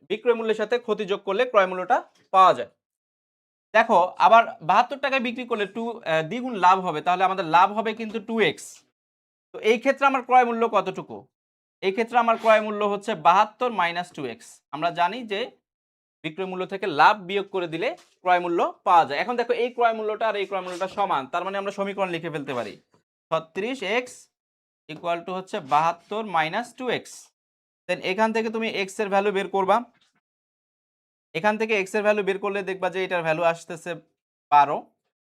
বিক্রয় মূল্যের সাথে ক্ষতি যোগ করলে ক্রয় মূল্যটা পাওয়া যায়। দেখো আবার 72 টাকায় বিক্রি করলে দ্বিগুণ লাভ হবে, তাহলে আমাদের লাভ হবে কিন্তু 2x। তো এই ক্ষেত্রে আমার ক্রয় মূল্য কতটুকু? এই ক্ষেত্রে আমার ক্রয় মূল্য হচ্ছে 72 - 2x। আমরা জানি যে বিক্রয় মূল্য থেকে লাভ বিয়োগ করে দিলে ক্রয় মূল্য পাওয়া যায়। এখন দেখো এই ক্রয় মূল্যটা আর এই ক্রয় মূল্যটা সমান, তার মানে আমরা সমীকরণ লিখে ফেলতে পারি 36x ইকুয়াল টু হচ্ছে 72 - 2x। দেন এখান থেকে তুমি x এর ভ্যালু বের করবা। এখান থেকে x এর ভ্যালু বের করলে দেখবা যে এটার ভ্যালু আসতেছে 12।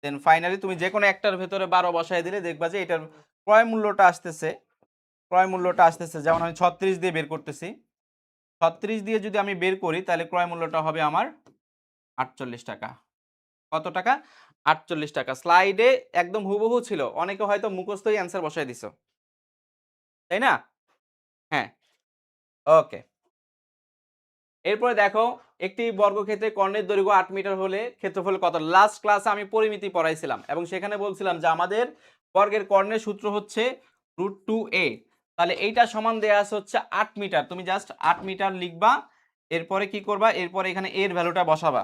দেন ফাইনালি তুমি যে কোনো একটার ভেতরে 12 বসায় দিলে দেখবা যে এটার ক্রয় মূল্যটা আসতেছে, যেমন আমি 36 দিয়ে বের করতেছি। 36 দিয়ে যদি আমি বের করি তাহলে ক্রয় মূল্যটা হবে আমার 48 টাকা। কত টাকা? 48 টাকা। স্লাইডে একদম হুবহু ছিল, অনেকে হয়তো মুখস্থই অ্যান্সার বসায় দিছো, তাই না? হ্যাঁ, ওকে। এরপরে দেখো একটি বর্গক্ষেত্রে কর্ণের দৈর্ঘ্য 8 মিটার হলে ক্ষেত্রফল কত? লাস্ট ক্লাসে আমি পরিমিতি পড়াইছিলাম এবং সেখানে বলছিলাম যে আমাদের বর্গের কর্ণের সূত্র হচ্ছে √2a। তাহলে এইটা সমান দেয়া আছে হচ্ছে 8 মিটার। তুমি জাস্ট 8 মিটার লিখবা, এরপরে কি করবা? এরপরে এখানে এর ভ্যালুটা বসাবা।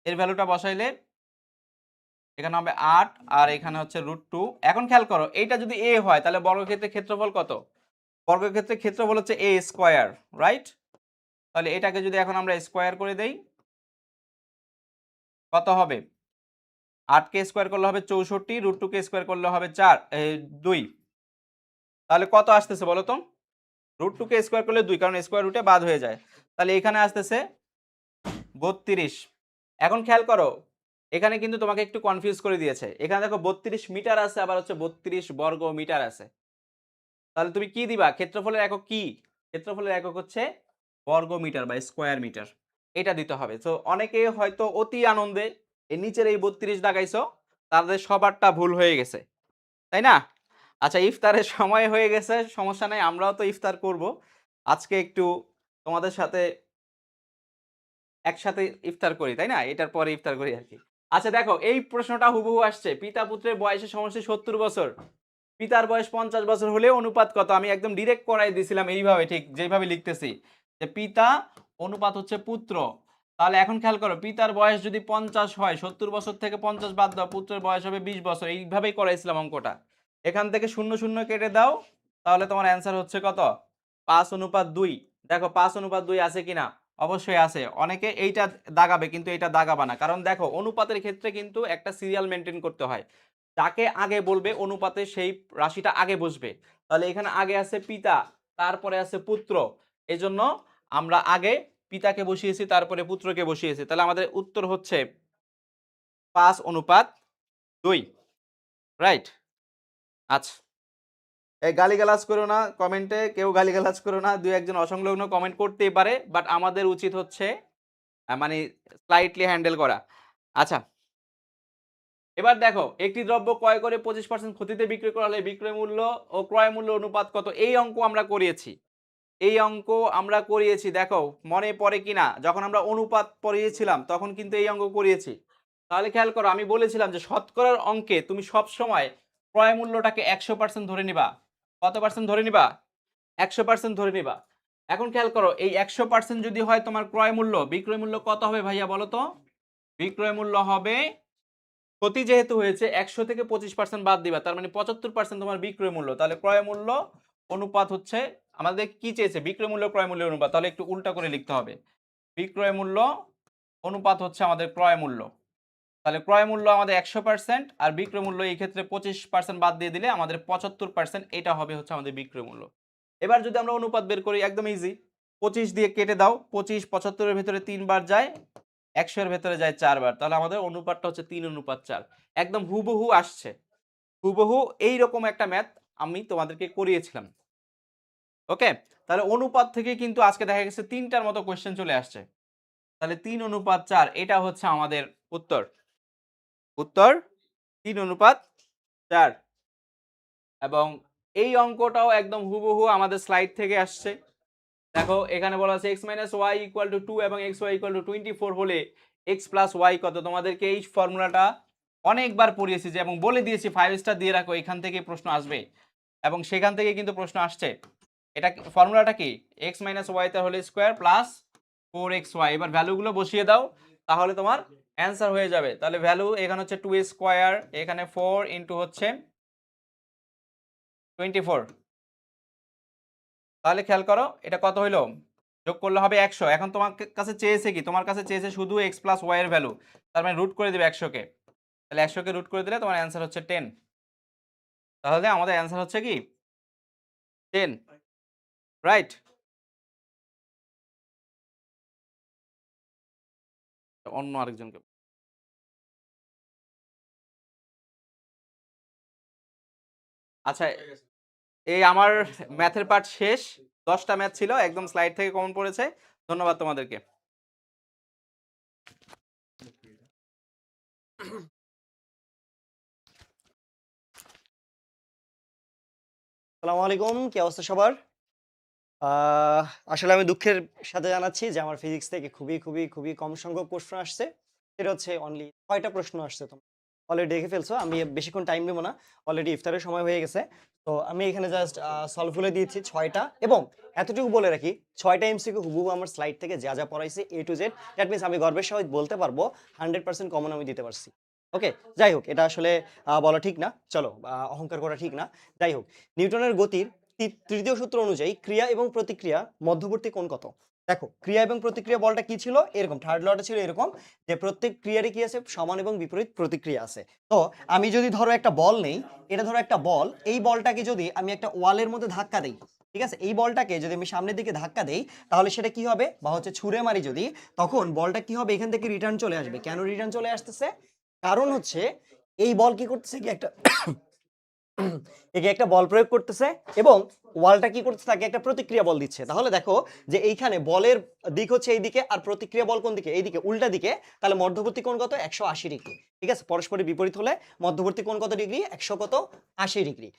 এর ভ্যালুটা বসাইলে এখানে হবে 8 আর এখানে হচ্ছে √2। এখন খেয়াল করো, এইটা যদি a হয় তাহলে বর্গক্ষেত্রের ক্ষেত্রফল কত? বর্গক্ষেত্রের ক্ষেত্রফল হচ্ছে a স্কয়ার, রাইট? তাহলে এটাকে যদি এখন আমরা স্কয়ার করে দেই, কত হবে? 8 কে স্কয়ার করলে হবে 64, √2 কে স্কয়ার করলে হবে 2। তাহলে কত আসতেছে বলো তো? √2 কে স্কয়ার করলে 2, কারণ স্কয়ার রুটে বাদ হয়ে যায়। তাহলে এখানে আসতেছে 32। এখন খেয়াল করো, এখানে কিন্তু তোমাকে একটু কনফিউজ করে দিয়েছে। এখানে দেখো 32 মিটার আছে, আবার হচ্ছে 32 বর্গ মিটার আছে। তাহলে তুমি কি দিবা? ক্ষেত্রফলের একক কি? ক্ষেত্রফলের একক হচ্ছে বর্গ মিটার বা স্কয়ার মিটার, এটা দিতে হবে। তো অনেকে হয়তো অতি আনন্দে এর নিচের এই 32 দাগাইছো, তাদের সবারটা ভুল হয়ে গেছে, তাই না? আচ্ছা, ইফতারের সময় হয়ে গেছে, সমস্যা নাই, আমরাও তো ইফতার করব। আজকে একটু তোমাদের সাথে একসাথে ইফতার করি, তাই না? এটার পরে ইফতার করি আর কি। আচ্ছা দেখো, এই প্রশ্নটা হুবহু আসছে, পিতা পুত্রের বয়সের সমষ্টি 70 বছর, পিতার বয়স 50 বছর হলে অনুপাত কত? আমি একদম ডিরেক্ট করাই দিছিলাম এইভাবে, ঠিক যেভাবে লিখতেছি, যে পিতা অনুপাত হচ্ছে পুত্র। তাহলে এখন খেয়াল করো, পিতার বয়স যদি 50 হয়, 70 বছর থেকে 50 বাদ দাও, পুত্রের বয়স হবে 20 বছর। এইভাবেই করাইছিলাম অঙ্কটা। এখান থেকে 0 0 কেটে দাও, তাহলে তোমার অ্যান্সার হচ্ছে কত? 5:2। দেখো 5:2 আছে কিনা? অবশ্যই আছে। অনেকে এইটা দাগাবে, কিন্তু এটা দাগাবা না, কারণ দেখো অনুপাতের ক্ষেত্রে কিন্তু একটা সিরিয়াল মেনটেন করতে হয়। যাকে আগে বলবে অনুপাতে সেই রাশিটা আগে বসবে। তাহলে এখানে আগে আছে পিতা, তারপরে আছে পুত্র, এজন্য আমরা আগে পিতাকে বসিয়েছি, তারপরে পুত্রকে বসিয়েছি। তাহলে আমাদের উত্তর হচ্ছে 5:2। রাইট। আচ্ছা, এই গালিগালাজ করো না কমেন্টে, কেউ গালিগালাজ করো না, দুই একজন অসংলগ্ন কমেন্ট করতেই পারে, বাট আমাদের উচিত হচ্ছে মানে স্লাইটলি হ্যান্ডেল করা। আচ্ছা, এবার দেখো, একটি দ্রব্য ক্রয় করে 25% ক্ষতিতে বিক্রি করা হলে বিক্রয় মূল্য ও ক্রয় মূল্য অনুপাত কত? এই অঙ্ক আমরা করিয়েছি, এই অঙ্ক আমরা করিয়েছি। দেখো মনে পড়ে কিনা, যখন আমরা অনুপাত পড়িয়েছিলাম তখন কিন্তু এই অঙ্ক করিয়েছি। তাহলে খেয়াল করো, আমি বলেছিলাম যে শতকরার অঙ্কে তুমি সব সময় ক্রয় মূল্যটাকে 100% ধরে নিবা। কত পার্সেন্ট ধরে নিবা? 100% ধরে নিবা। এখন খেয়াল করো, এই 100% যদি হয় তোমার ক্রয় মূল্য, বিক্রয় মূল্য কত হবে ভাইয়া বলো তো? বিক্রয় মূল্য হবে, ক্ষতি যেহেতু হয়েছে 100 থেকে 25% বাদ দিবা, তার মানে 75% তোমার বিক্রয় মূল্য। তাহলে ক্রয় মূল্য অনুপাত হচ্ছে, আমাদের কি চেয়েছে? বিক্রয় মূল্য ক্রয় মূল্যের অনুপাত। তাহলে একটু উল্টা করে লিখতে হবে, বিক্রয় মূল্য অনুপাত হচ্ছে আমাদের ক্রয় মূল্য। তাহলে ক্রয় মূল্য আমাদের 100% আর বিক্রয় মূল্য এই ক্ষেত্রে 25% বাদ দিয়ে দিলে আমাদের 75%, এটা হবে হচ্ছে আমাদের বিক্রয় মূল্য। এবার যদি আমরা অনুপাত বের করি, একদম ইজি, 25 দিয়ে কেটে দাও, 25 75-এর ভেতরে 3 বার যায়, 100 এর ভেতরে যায় 4 বার, তাহলে আমাদের অনুপাতটা হচ্ছে 3:4। একদম হুবহু আসছে, হুবহু এইরকম একটা ম্যাথ আমি তোমাদেরকে করিয়েছিলাম। ওকে, তাহলে অনুপাত থেকে কিন্তু আজকে দেখা গেছে 3টার মতো কোয়েশ্চেন চলে আসছে। তাহলে 3:4 এটা হচ্ছে আমাদের উত্তর। উত্তর 3:4। এবং এই অঙ্কটাও একদম হুবহু আমাদের স্লাইড থেকে আসছে। দেখো এখানে বলা আছে x - y = 2 এবং xy = 24 হলে x + y কত? তোমাদেরকে এই ফর্মুলাটা অনেকবার পড়িয়েছি যে, এবং বলে দিয়েছি 5 স্টার দিয়ে রাখো, এখান থেকে প্রশ্ন আসবে, এবং সেখান থেকে কিন্তু প্রশ্ন আসছে। এটা ফর্মুলাটা কি? x - y তার হোল স্কয়ার প্লাস 4xy। এবার ভ্যালুগুলো বসিয়ে দাও, তাহলে তোমার অ্যান্সার হয়ে যাবে। তাহলে ভ্যালু এখানে হচ্ছে 2 স্কয়ার, এখানে 4 ইনটু হচ্ছে 24। তাহলে খেয়াল করো এটা কত হইলো, যোগ করলে হবে 100। এখন তোমার কাছে চেয়েছে কি? তোমার কাছে চেয়েছে শুধু x + y এর ভ্যালু, তার মানে রুট করে দিবে 100 কে। তাহলে 100 কে রুট করে দিলে তোমার অ্যান্সার হচ্ছে 10। তাহলে আমাদের অ্যান্সার হচ্ছে কি 10, রাইট? অন্য আরেকজনকে, আচ্ছা এই আমার ম্যাথের পার্ট শেষ। 10টা ম্যাথ ছিল, একদম স্লাইড থেকে কমন পড়েছে। ধন্যবাদ তোমাদেরকে। আসসালামু আলাইকুম, কি অবস্থা সবার? আসলে আমি দুঃখের সাথে জানাচ্ছি যে আমার ফিজিক্স থেকে খুবই খুবই খুবই কম সংখ্যক প্রশ্ন আসছে। সেটা হচ্ছে অনলি 6টা প্রশ্ন আসছে। তোমরা অলরেডি দেখে ফেলছো, আমি বেশিক্ষণ টাইম নেবো না, অলরেডি ইফতারের সময় হয়ে গেছে। তো আমি এখানে জাস্ট সলভ করে দিয়েছি 6টা, এবং এতটুকু বলে রাখি 6টা এমসিকিউ হুবহু আমার স্লাইড থেকে যা যা পড়াইছি A to Z, that means আমি গর্বের সহিত বলতে পারবো 100% কমন আমি দিতে পারছি। ওকে, যাই হোক, এটা আসলে বলা ঠিক না, চলো অহংকার করা ঠিক না। যাই হোক, নিউটনের গতির তৃতীয় সূত্র অনুযায়ী ক্রিয়া এবং প্রতিক্রিয়া মধ্যবর্তী কোণ কত? দেখো, ক্রিয়া এবং প্রতিক্রিয়া বলটা কি ছিল? এরকম থার্ড লটা ছিল এরকম, যে প্রত্যেক ক্রিয়ারই কি আছে? সমান এবং বিপরীত প্রতিক্রিয়া আছে। তো আমি যদি ধরো একটা বল নেই, এটা ধরো একটা বল, এই বলটাকে যদি আমি একটা ওয়ালের মধ্যে ধাক্কা দেই, ঠিক আছে, এই বলটাকে যদি আমি সামনের দিকে ধাক্কা দেই, তাহলে সেটা কি হবে? বা হচ্ছে ছুঁড়ে মারি যদি, তখন বলটা কি হবে? এখান থেকে রিটার্ন চলে আসবে। কেন রিটার্ন চলে আসতেছে? কারণ হচ্ছে এই বল কি করতেছে কি একটা একে একটা বল প্রয়োগ করতেছে, এবং ওয়ালটা কি করতে থাকে, একটা প্রতিক্রিয়া বল দিচ্ছে। তাহলে দেখো যে এইখানে বলের দিক হচ্ছে এইদিকে আর প্রতিক্রিয়া বল কোন দিকে, এইদিকে, উল্টা দিকে। তাহলে মধ্যবর্তী কোণ কত, 180 ডিগ্রি। ঠিক আছে, পরস্পরের বিপরীত হলে মধ্যবর্তী কোণ কত ডিগ্রি, 180 ডিগ্রি।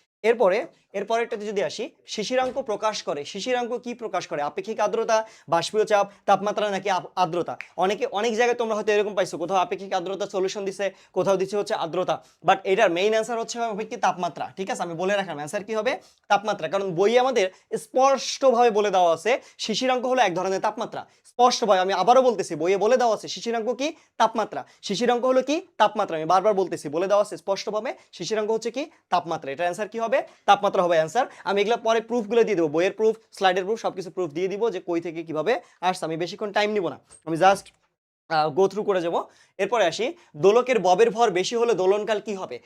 এরপরেরটাতে যদি আসি, শিশিরাঙ্ক প্রকাশ করে। শিশিরাঙ্ক কি প্রকাশ করে, আপেক্ষিক আর্দ্রতা, বাষ্পীয় চাপ, তাপমাত্রা নাকি আর্দ্রতা? অনেক জায়গায় তোমরা হয়তো এরকম পাইছো, কোথাও আপেক্ষিক আর্দ্রতা সলিউশন দিছে, কোথাও দিচ্ছে হচ্ছে আর্দ্রতা, বাট এটার মেইন অ্যান্সার হচ্ছে হবে কি তাপমাত্রা। ঠিক আছে, আমি বলে রাখলাম অ্যান্সার কি হবে, তাপমাত্রা। কারণ বইয়ে আমাদের স্পষ্টভাবে বলে দেওয়া আছে শিশিরাঙ্ক হলো এক ধরনের তাপমাত্রা। স্পষ্টভাবে আমি আবারও বলতেছি, বইয়ে বলে দেওয়া আছে শিশিরাঙ্ক কি, তাপমাত্রা। শিশিরাঙ্ক হলো কি, তাপমাত্রা। আমি বারবার বলতেছি, বলে দেওয়া আছে স্পষ্টভাবে শিশিরাঙ্ক হচ্ছে কি, তাপমাত্রা। এটা অ্যান্সার কি হবে, তাপমাত্রা হবে অ্যান্সার। আমি এগুলো পরে প্রুফগুলো দিয়ে দেবো, বইয়ের প্রুফ, স্লাইডের প্রুফ, সবকিছু প্রুফ দিয়ে দিব যে কই থেকে কিভাবে আসছে। আমি বেশিক্ষণ টাইম নিব না, আমি জাস্ট গো থ্রু করে যাব। এরপরে আসি, দোলকের ববের ভর বেশি হলে দোলনকাল কি হবে?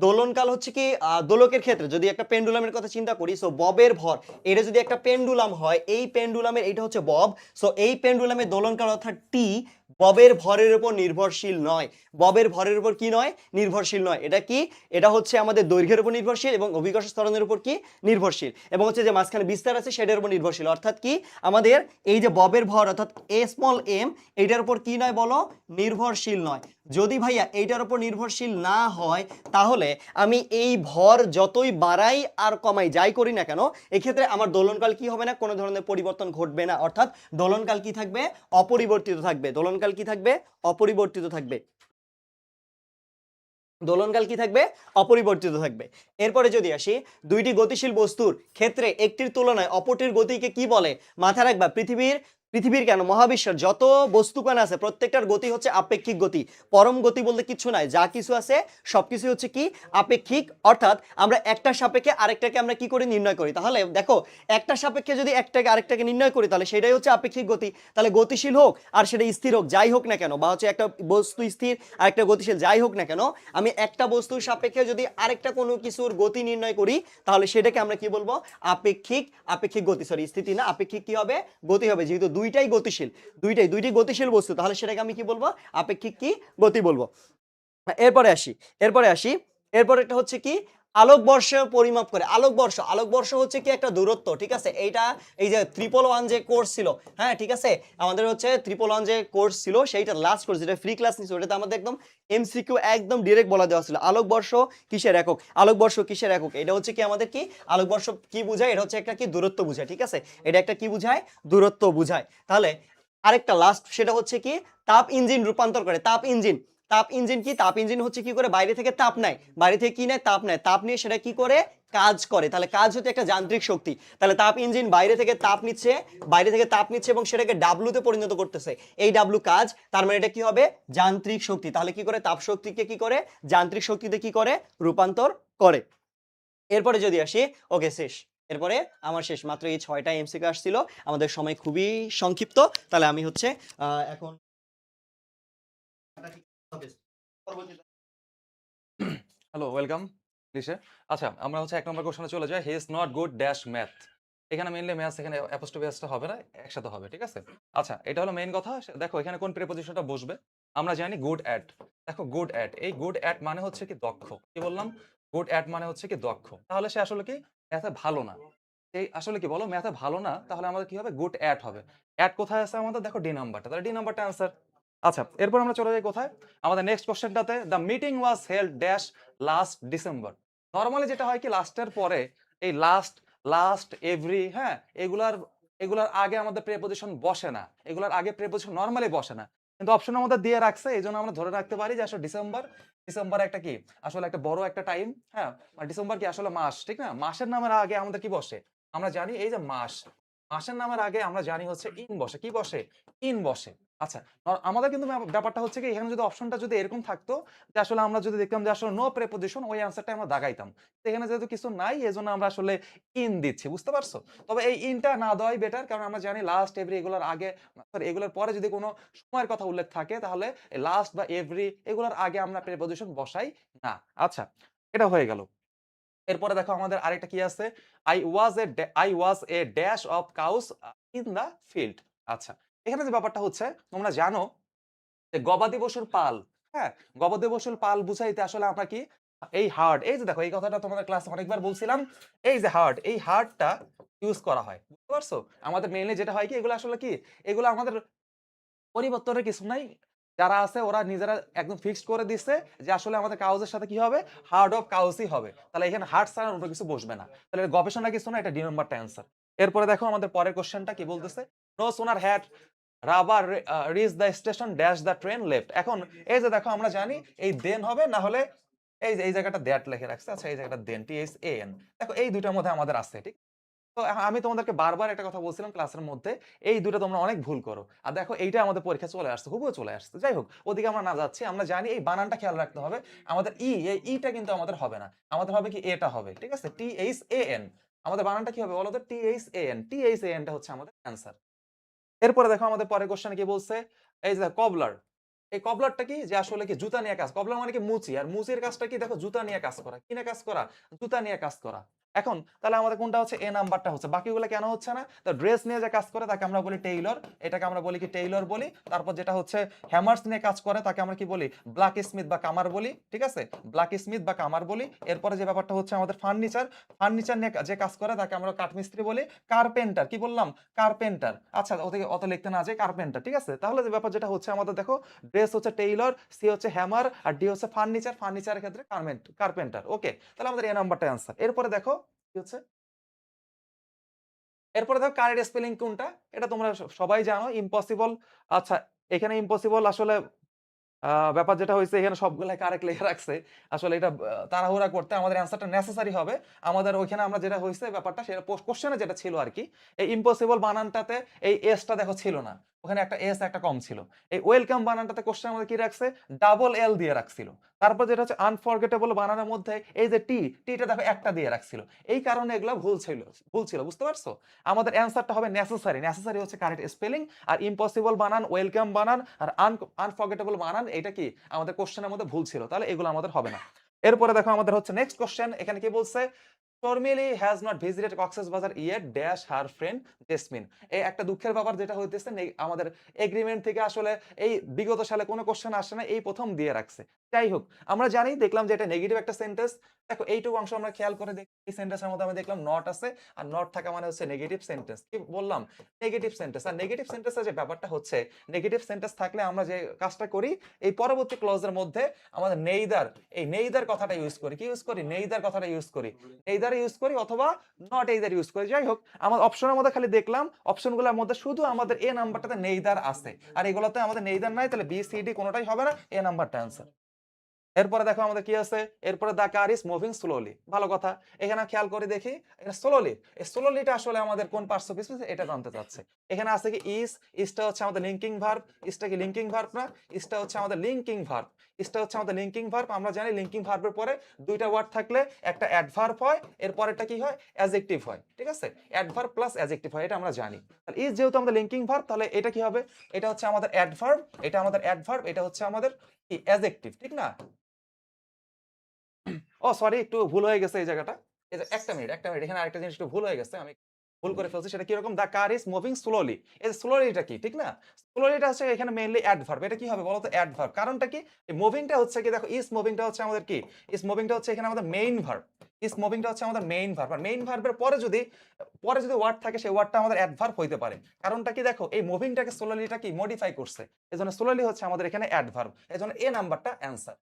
দোলনকাল হচ্ছে কি, দোলকের ক্ষেত্রে যদি একটা পেন্ডুলামের কথা চিন্তা করি, সো ববের ভর, এটা যদি একটা পেন্ডুলাম হয়, এই পেন্ডুলামের এইটা হচ্ছে বব, সো এই পেন্ডুলামের দোলনকাল অর্থাৎ টি ববের ভরের উপর নির্ভরশীল নয়। ববের ভরের উপর কি নয়, নির্ভরশীল নয়। এটা কি, এটা হচ্ছে আমাদের দৈর্ঘ্যের উপর নির্ভরশীল এবং অভিকর্ষ ত্বরণের উপর কি, নির্ভরশীল, এবং হচ্ছে যে মাঝখানে বিস্তার আছে সেটার উপর নির্ভরশীল। অর্থাৎ কি, আমাদের এই যে ববের ভর অর্থাৎ এ স্মল এম, এইটার উপর কি নয় বলো, নির্ভরশীল নয়। যদি ভাইয়া এইটার উপর নির্ভরশীল না হয়, তাহলে আমি এই ভর যতই বাড়াই আর কমাই, যাই করি না কেন, এক্ষেত্রে আমার দোলনকাল কি হবে না, কোনো ধরনের পরিবর্তন ঘটবে না। অর্থাৎ দোলনকাল কি থাকবে, অপরিবর্তিত থাকবে। দোলনকাল কি থাকবে, অপরিবর্তিত থাকবে। দোলনকাল কি থাকবে, অপরিবর্তিত থাকবে। এরপরে যদি আসি, দুইটি গতিশীল বস্তুর ক্ষেত্রে একটির তুলনায় অপরটির গতিকে কি বলে? মাথায় রাখবা, পৃথিবীর কেন, মহাবিশ্বের যত বস্তুকণা আছে প্রত্যেকটার গতি হচ্ছে আপেক্ষিক গতি। পরম গতি বলতে কিছু নাই, যা কিছু আছে সবকিছু হচ্ছে কি, আপেক্ষিক। অর্থাৎ আমরা একটা সাপেক্ষে আরেকটাকে আমরা কি করে নির্ণয় করি? তাহলে দেখো, একটা সাপেক্ষে যদি একটাকে আরেকটাকে নির্ণয় করি, তাহলে সেটাই হচ্ছে আপেক্ষিক গতি। তাহলে গতিশীল হোক আর সেটা স্থির হোক, যাই হোক না কেন, বা হচ্ছে একটা বস্তু স্থির আর একটা গতিশীল, যাই হোক না কেন, আমি একটা বস্তুর সাপেক্ষে যদি আরেকটা কোনো কিছুর গতি নির্ণয় করি, তাহলে সেটাকে আমরা কি বলবো, আপেক্ষিক গতি। সরি, স্থিতি না, আপেক্ষিক কি হবে, গতি হবে। যেহেতু দুইটাই গতিশীল, দুইটি গতিশীল বস্তু, তাহলে সেটাকে আমি কি বলবো, আপেক্ষিক কি গতি বলবো। এরপরে আসি এরপর একটা হচ্ছে কি, আলোকবর্ষ পরিমাপ করে। আলোকবর্ষ হচ্ছে কি একটা দূরত্ব। ঠিক আছে, এইটা এই যে 111 যে কোর্স ছিল, হ্যাঁ ঠিক আছে, আমাদের হচ্ছে 111 যে কোর্স ছিল, সেইটা লাস্ট কোর্স, যেটা ফ্রি ক্লাস নিছিল, ওটাতে আমাদের একদম এমসিকিউ একদম ডিরেক্ট বলা দেওয়া ছিল, আলোকবর্ষ কিসের একক, এটা হচ্ছে কি আমাদের কি, আলোকবর্ষ কি বোঝায়, এটা হচ্ছে একটা কি, দূরত্ব বোঝায়। ঠিক আছে, এটা একটা কি বোঝায়, দূরত্ব বোঝায়। তাহলে আরেকটা লাস্ট, সেটা হচ্ছে কি, তাপ ইঞ্জিন রূপান্তর করে। তাপ ইঞ্জিন কি, তাপ ইঞ্জিন হচ্ছে কি করে, বাইরে থেকে তাপ নেয়, বাইরে থেকে কি নেয়, তাপ নেয়, তাপ নিয়ে সেটা কি করে, কাজ করে। তাহলে কাজ হচ্ছে একটা যান্ত্রিক শক্তি। তাহলে তাপ ইঞ্জিন বাইরে থেকে তাপ নিচ্ছে এবং সেটাকে ডাব্লুতে পরিণত করতেছে, এই ডাব্লু কাজ, তার মানে এটা কি হবে, যান্ত্রিক শক্তি। তাহলে কি করে, তাপ শক্তিকে কি করে, যান্ত্রিক শক্তিতে কি করে, রূপান্তর করে। এরপরে যদি আসি, ওকে শেষ, এরপরে আমার শেষ, মাত্র এই 6টা এমসিকিউ আসছিল, আমাদের সময় খুবই সংক্ষিপ্ত। তাহলে আমি হচ্ছে এখন হ্যালো, ওয়েলকাম লিসে। আচ্ছা, আমরা হচ্ছে 1 নম্বর কোশ্চেনে চলে যাই। He is not good dash math. এখানে মেইনলি ম্যাথস, এখানে অ্যাপোস্ট্রোফি এসটা হবে না, একসাথে হবে। ঠিক আছে? আচ্ছা, এটা হলো মেইন কথা। দেখো এখানে কোন প্রিপোজিশনটা বসবে? আমরা জানি গুড অ্যাট। দেখো গুড অ্যাট, এই গুড অ্যাট মানে হচ্ছে কি দক্ষ। কি বললাম? গুড অ্যাট মানে হচ্ছে কি দক্ষ। তাহলে সে আসলে কি ম্যাথে ভালো না। এই আসলে কি বলো, ম্যাথে ভালো না, তাহলে আমাদের কি হবে, গুড অ্যাট হবে। অ্যাট কোথায় আছে আমাদের? দেখো ডি নাম্বারটা, তাহলে ডি নাম্বারটা অ্যান্সার। আচ্ছা, এরপর আমরা চলে যাই কোথায়? আমাদের নেক্সট কোশ্চেনটাতে, the meeting was held dash last December. Normally যেটা হয় কি, লাস্টের পরে এই লাস্ট এভরি, হ্যাঁ, এগুলার আগে আমাদের প্রিপোজিশন বসে না, এগুলার আগে প্রিপোজিশন নরমালি বসে না, কিন্তু অপশন আমাদের দিয়ে রাখছে, এই জন্য আমরা ধরে রাখতে পারি যে আসলে ডিসেম্বর একটা কি, আসলে একটা বড় একটা টাইম, হ্যাঁ, ডিসেম্বর কি আসলে মাস, ঠিক না? মাসের নামের আগে আমাদের কি বসে, আমরা জানি এই যে মাসের নামের আগে আমরা জানি হচ্ছে ইন বসে। কি বসে? ইন বসে। আচ্ছা, আমাদের কিন্তু ব্যাপারটা হচ্ছে কি, এখানে যদি অপশনটা যদি এরকম থাকতো যে আসলে আমরা যদি দেখতাম যে আসলে নো প্রিপোজিশন, ওই অ্যান্সারটা আমরা দাগাইতাম। তো এখানে যেহেতু কিছু নাই, এজন্য আমরা আসলে ইন দিচ্ছি, বুঝতে পারছো? তবে এই ইনটা না দেওয়াই বেটার, কারণ আমরা জানি লাস্ট এভরি এগুলোর আগে, সরি, এগুলোর পরে যদি কোনো সময়ের কথা উল্লেখ থাকে, তাহলে লাস্ট বা এভরি এগুলোর আগে আমরা প্রিপোজিশন বসাই না। আচ্ছা, এটা হয়ে গেল। এরপরে দেখো আমাদের আরেকটা কি আছে, I was a dash of cows in the field. আচ্ছা, এখানে যে ব্যাপারটা হচ্ছে, তোমরা জানো যে গবাদি পশুর পাল, হ্যাঁ, গবাদি পশুর পাল বুঝাইতে আসলে আমরা কি এই হার্ড, এই যে দেখো এই কথাটা তোমাদের ক্লাসে অনেকবার বলছিলাম। এই যে হার্ড, এই হার্ডটা ইউজ করা হয়। বুঝতে পারছো? আমাদের মেইনলি যেটা হয় কি, এগুলো আসলে কি, এগুলো আমাদের পরিবর্তনের কিছু নাই। যারা আছে ওরা নিজেরা একদম ফিক্সড করে দিচ্ছে যে আসলে আমাদের কাউজের সাথে কি হবে, হার্ড অফ কাউসই হবে। তাহলে এখানে হার্ড ছাড়া অন্য কিছু বসবে না। তাহলে এর গবেষণা কিছু না, এটা ডি নাম্বারটা অ্যান্সার। এরপরে দেখো আমাদের পরের কোশ্চেনটা কি বলতেছে, no sooner had rubber reach the station dash the train left. এখন এই যে দেখো আমরা জানি এই দেন হবে, না হলে এই যে এই জায়গাটা দ্যাট লিখে রাখছে। আচ্ছা এই জায়গাটা দেন, টি এইচ এ এন। দেখো এই দুইটার মধ্যে আমাদের আছে, ঠিক? তো আমি তোমাদেরকে বারবার একটা কথা বলছিলাম ক্লাসের মধ্যে, এই দুটো তোমরা অনেক ভুল করো। আর দেখো এইটা আমাদের পরীক্ষায় চলে আসছে, হুবহু চলে আসছে। যাই হোক, ওদিকে আমরা না যাচ্ছি, আমরা জানি এই বানানটা খেয়াল রাখতে হবে। আমাদের এই ইটা কিন্তু আমাদের হবে না, আমাদের হবে কি, এটা হবে। ঠিক আছে, টি এইচ এ এন। আমাদের বানানটা কি হবে বলো তো, T H A N. T H A এনটা হচ্ছে আমাদের অ্যান্সার। এরপরে দেখো আমাদের পরের কোশ্চেনে কি বলছে, এই যে কবলার। এই কবলারটা কি, যে আসলে কি জুতা নিয়ে কাজ। কবলার মানে কি মুচি, আর মুচির কাজটা কি দেখো, জুতা নিয়ে কাজ করা। কি নিয়ে কাজ করা? জুতা নিয়ে কাজ করা। এখন তাহলে আমাদের কোনটা হচ্ছে, এ নাম্বারটা হচ্ছে, বাকিগুলো কেন হচ্ছে না? তো ড্রেস নিয়ে যে কাজ করে তাকে আমরা বলি টেইলর, এটাকে আমরা বলি কি, টেইলর বলি। তারপর যেটা হচ্ছে হ্যামার্স নিয়ে কাজ করে তাকে আমরা কি বলি, ব্ল্যাক স্মিথ বা কামার বলি। ঠিক আছে, ব্ল্যাক স্মিথ বা কামার বলি। এরপরে যে ব্যাপারটা হচ্ছে আমাদের ফার্নিচার, ফার্নিচার নিয়ে যে কাজ করে তাকে আমরা কাঠমিস্ত্রি বলি। কার্পেন্টার, কি বললাম, কার্পেন্টার। আচ্ছা ওদিকে অত লিখতে না যে কার্পেন্টার। ঠিক আছে, তাহলে যে ব্যাপার যেটা হচ্ছে আমাদের দেখো, ড্রেস হচ্ছে টেইলর, সি হচ্ছে হ্যামার, আর ডি হচ্ছে ফার্নিচার। ফার্নিচারের ক্ষেত্রে কার্পেন্টার। ওকে, তাহলে আমাদের এ নাম্বারটা অ্যান্সার। এরপরে দেখো কি হচ্ছে, এরপরে দেখো কারেক্ট স্পেলিং কোনটা, এটা তোমরা সবাই জানো, ইম্পসিবল। আচ্ছা এখানে ইম্পসিবল আসলে ব্যাপার যেটা হইছে, এখানে সবগুলাই কারেক্ট লিখে রাখছে। আসলে এটা তাড়াহুড়া করতে আমাদের অ্যান্সারটা নেসেসারি হবে। আমাদের ওইখানে আমরা যেটা হইছে ব্যাপারটা, সেটা কোশ্চেনে যেটা ছিল আরকি, এই ইম্পসিবল বানানটাতে এই এসটা দেখো ছিল না। ওখানে একটা এস একটা কম ছিল। এই ওয়েলকাম বানানটাতে কোশ্চেন আমাদের কি রাখছে, ডাবল এল দিয়ে রাখছিল। তারপর যেটা হচ্ছে আনফরগেটেবল বানানের মধ্যে এই যে টিটা দেখো একটা দিয়ে রাখছিল। এই কারণে এগুলা ভুল ছিল, বুঝতে পারছো? আমাদের অ্যান্সারটা হবে নেসেসারি। নেসেসারি হচ্ছে কারেক্ট স্পেলিং, আর ইম্পসিবল বানান, ওয়েলকাম বানান, আর আনফরগেটেবল বানান, এটা কি আমাদের কোশ্চেনের মধ্যে ভুল ছিল। তাহলে এগুলো আমাদের হবে না। এরপরে দেখো আমাদের হচ্ছে নেক্সট কোশ্চেন, এখানে কি বলছে, Sharmili has not visited Cox's Bazar yet dash her friend jasmine. এই একটা দুঃখের ব্যাপার যেটা হইতেছে, আমাদের এগ্রিমেন্ট থেকে আসলে এই বিগত সালে কোনো কোশ্চেন আসে না, এই প্রথম দিয়ে রাখছে। যাই হোক, আমরা জানি, দেখলাম যে এটা নেগেটিভ একটা সেন্টেন্স। দেখো এইটুকু অংশ আমরা খেয়াল করে দেখি, এই সেন্টেন্সের মধ্যে আমরা দেখলাম নট আছে, আর নট থাকা মানে হচ্ছে নেগেটিভ সেন্টেন্স। কি বললাম, নেগেটিভ সেন্টেন্স। আর নেগেটিভ সেন্টেন্সের যে ব্যাপারটা হচ্ছে, নেগেটিভ সেন্টেন্স থাকলে আমরা যে কাজটা করি, এই পরবর্তী ক্লজের মধ্যে আমাদের নেইদার, এই নেইদার কথাটা ইউজ করি। কি ইউজ করি? নেইদার কথাটা ইউজ করি। নেইদার ইউজ করি অথবা নট এইদার ইউজ করি। যাই হোক, আমার অপশনের মধ্যে খালি দেখলাম, অপশনগুলোর মধ্যে শুধু আমাদের এ নাম্বারটাতে নেইদার আছে, আর এগুলোতে আমাদের নেইদার নাই। তাহলে বি সি ডি কোনোটাই হবে না, এ নাম্বারটা অ্যান্সার। এরপরে দেখো আমাদের কি আছে, এরপরে দা কার ইজ মুভিং স্লোলি। ভালো কথা, এখানে খেয়াল করে দেখি, এখানে স্লোলি, এই স্লোলিটা আসলে আমাদের কোন পার্টস অফ স্পিচ এটা জানতে চাচ্ছে। এখানে আছে কি ইজটা হচ্ছে আমাদের লিঙ্কিং ভার্ব। ইজটা কি লিঙ্কিং ভার্ব না? ইজটা হচ্ছে আমাদের লিঙ্কিং ভার্ব। ইজটা হচ্ছে আমাদের লিঙ্কিং ভার্ব। আমরা জানি লিঙ্কিং ভার্বের পরে দুইটা ওয়ার্ড থাকলে একটা অ্যাডভার্ব হয়, এরপরেরটা কি হয়, অ্যাডজেক্টিভ হয়। ঠিক আছে, অ্যাডভার্ব প্লাস অ্যাডজেক্টিভ হয়, এটা আমরা জানি। তাহলে ইজ যেহেতু আমাদের লিঙ্কিং ভার্ব, তাহলে এটা কি হবে, এটা হচ্ছে আমাদের অ্যাডভার্ব, এটা আমাদের অ্যাডভার্ব, এটা হচ্ছে আমাদের কি, অ্যাডজেক্টিভ। ঠিক না? ও সরি, একটু ভুল হয়ে গেছে এই জায়গাটা। এই যে একটা মিনিট, এখানে আরেকটা জিনিস একটু ভুল হয়ে গেছে, আমি ভুল করে ফেলছি। সেটা কিরকম, দা কার ইজ মুভিং স্লোলি। এই যে স্লোলিটা কি, ঠিক না? স্লোলিটা হচ্ছে এখানে মেইনলি অ্যাডভার্ব। এটা কি হবে বলো তো, অ্যাডভার্ব। কারণটা কি, এই মুভিংটা হচ্ছে কি, দেখো ইজ মুভিংটা হচ্ছে আমাদের কি, ইজ মুভিংটা হচ্ছে এখানে আমাদের মেইন ভার্ব। ইজ মুভিংটা হচ্ছে আমাদের মেইন ভার্ব। আর মেইন ভার্বের পরে যদি ওয়ার্ড থাকে, সেই ওয়ার্ডটা আমাদের অ্যাডভার্ব হইতে পারে। কারণটা কি, দেখো এই মুভিংটাকে স্লোলিটা কি মডিফাই করছে, এজন্য স্লোলি হচ্ছে আমাদের এখানে অ্যাডভার্ব, এজন্য এ নাম্বারটা অ্যান্সার।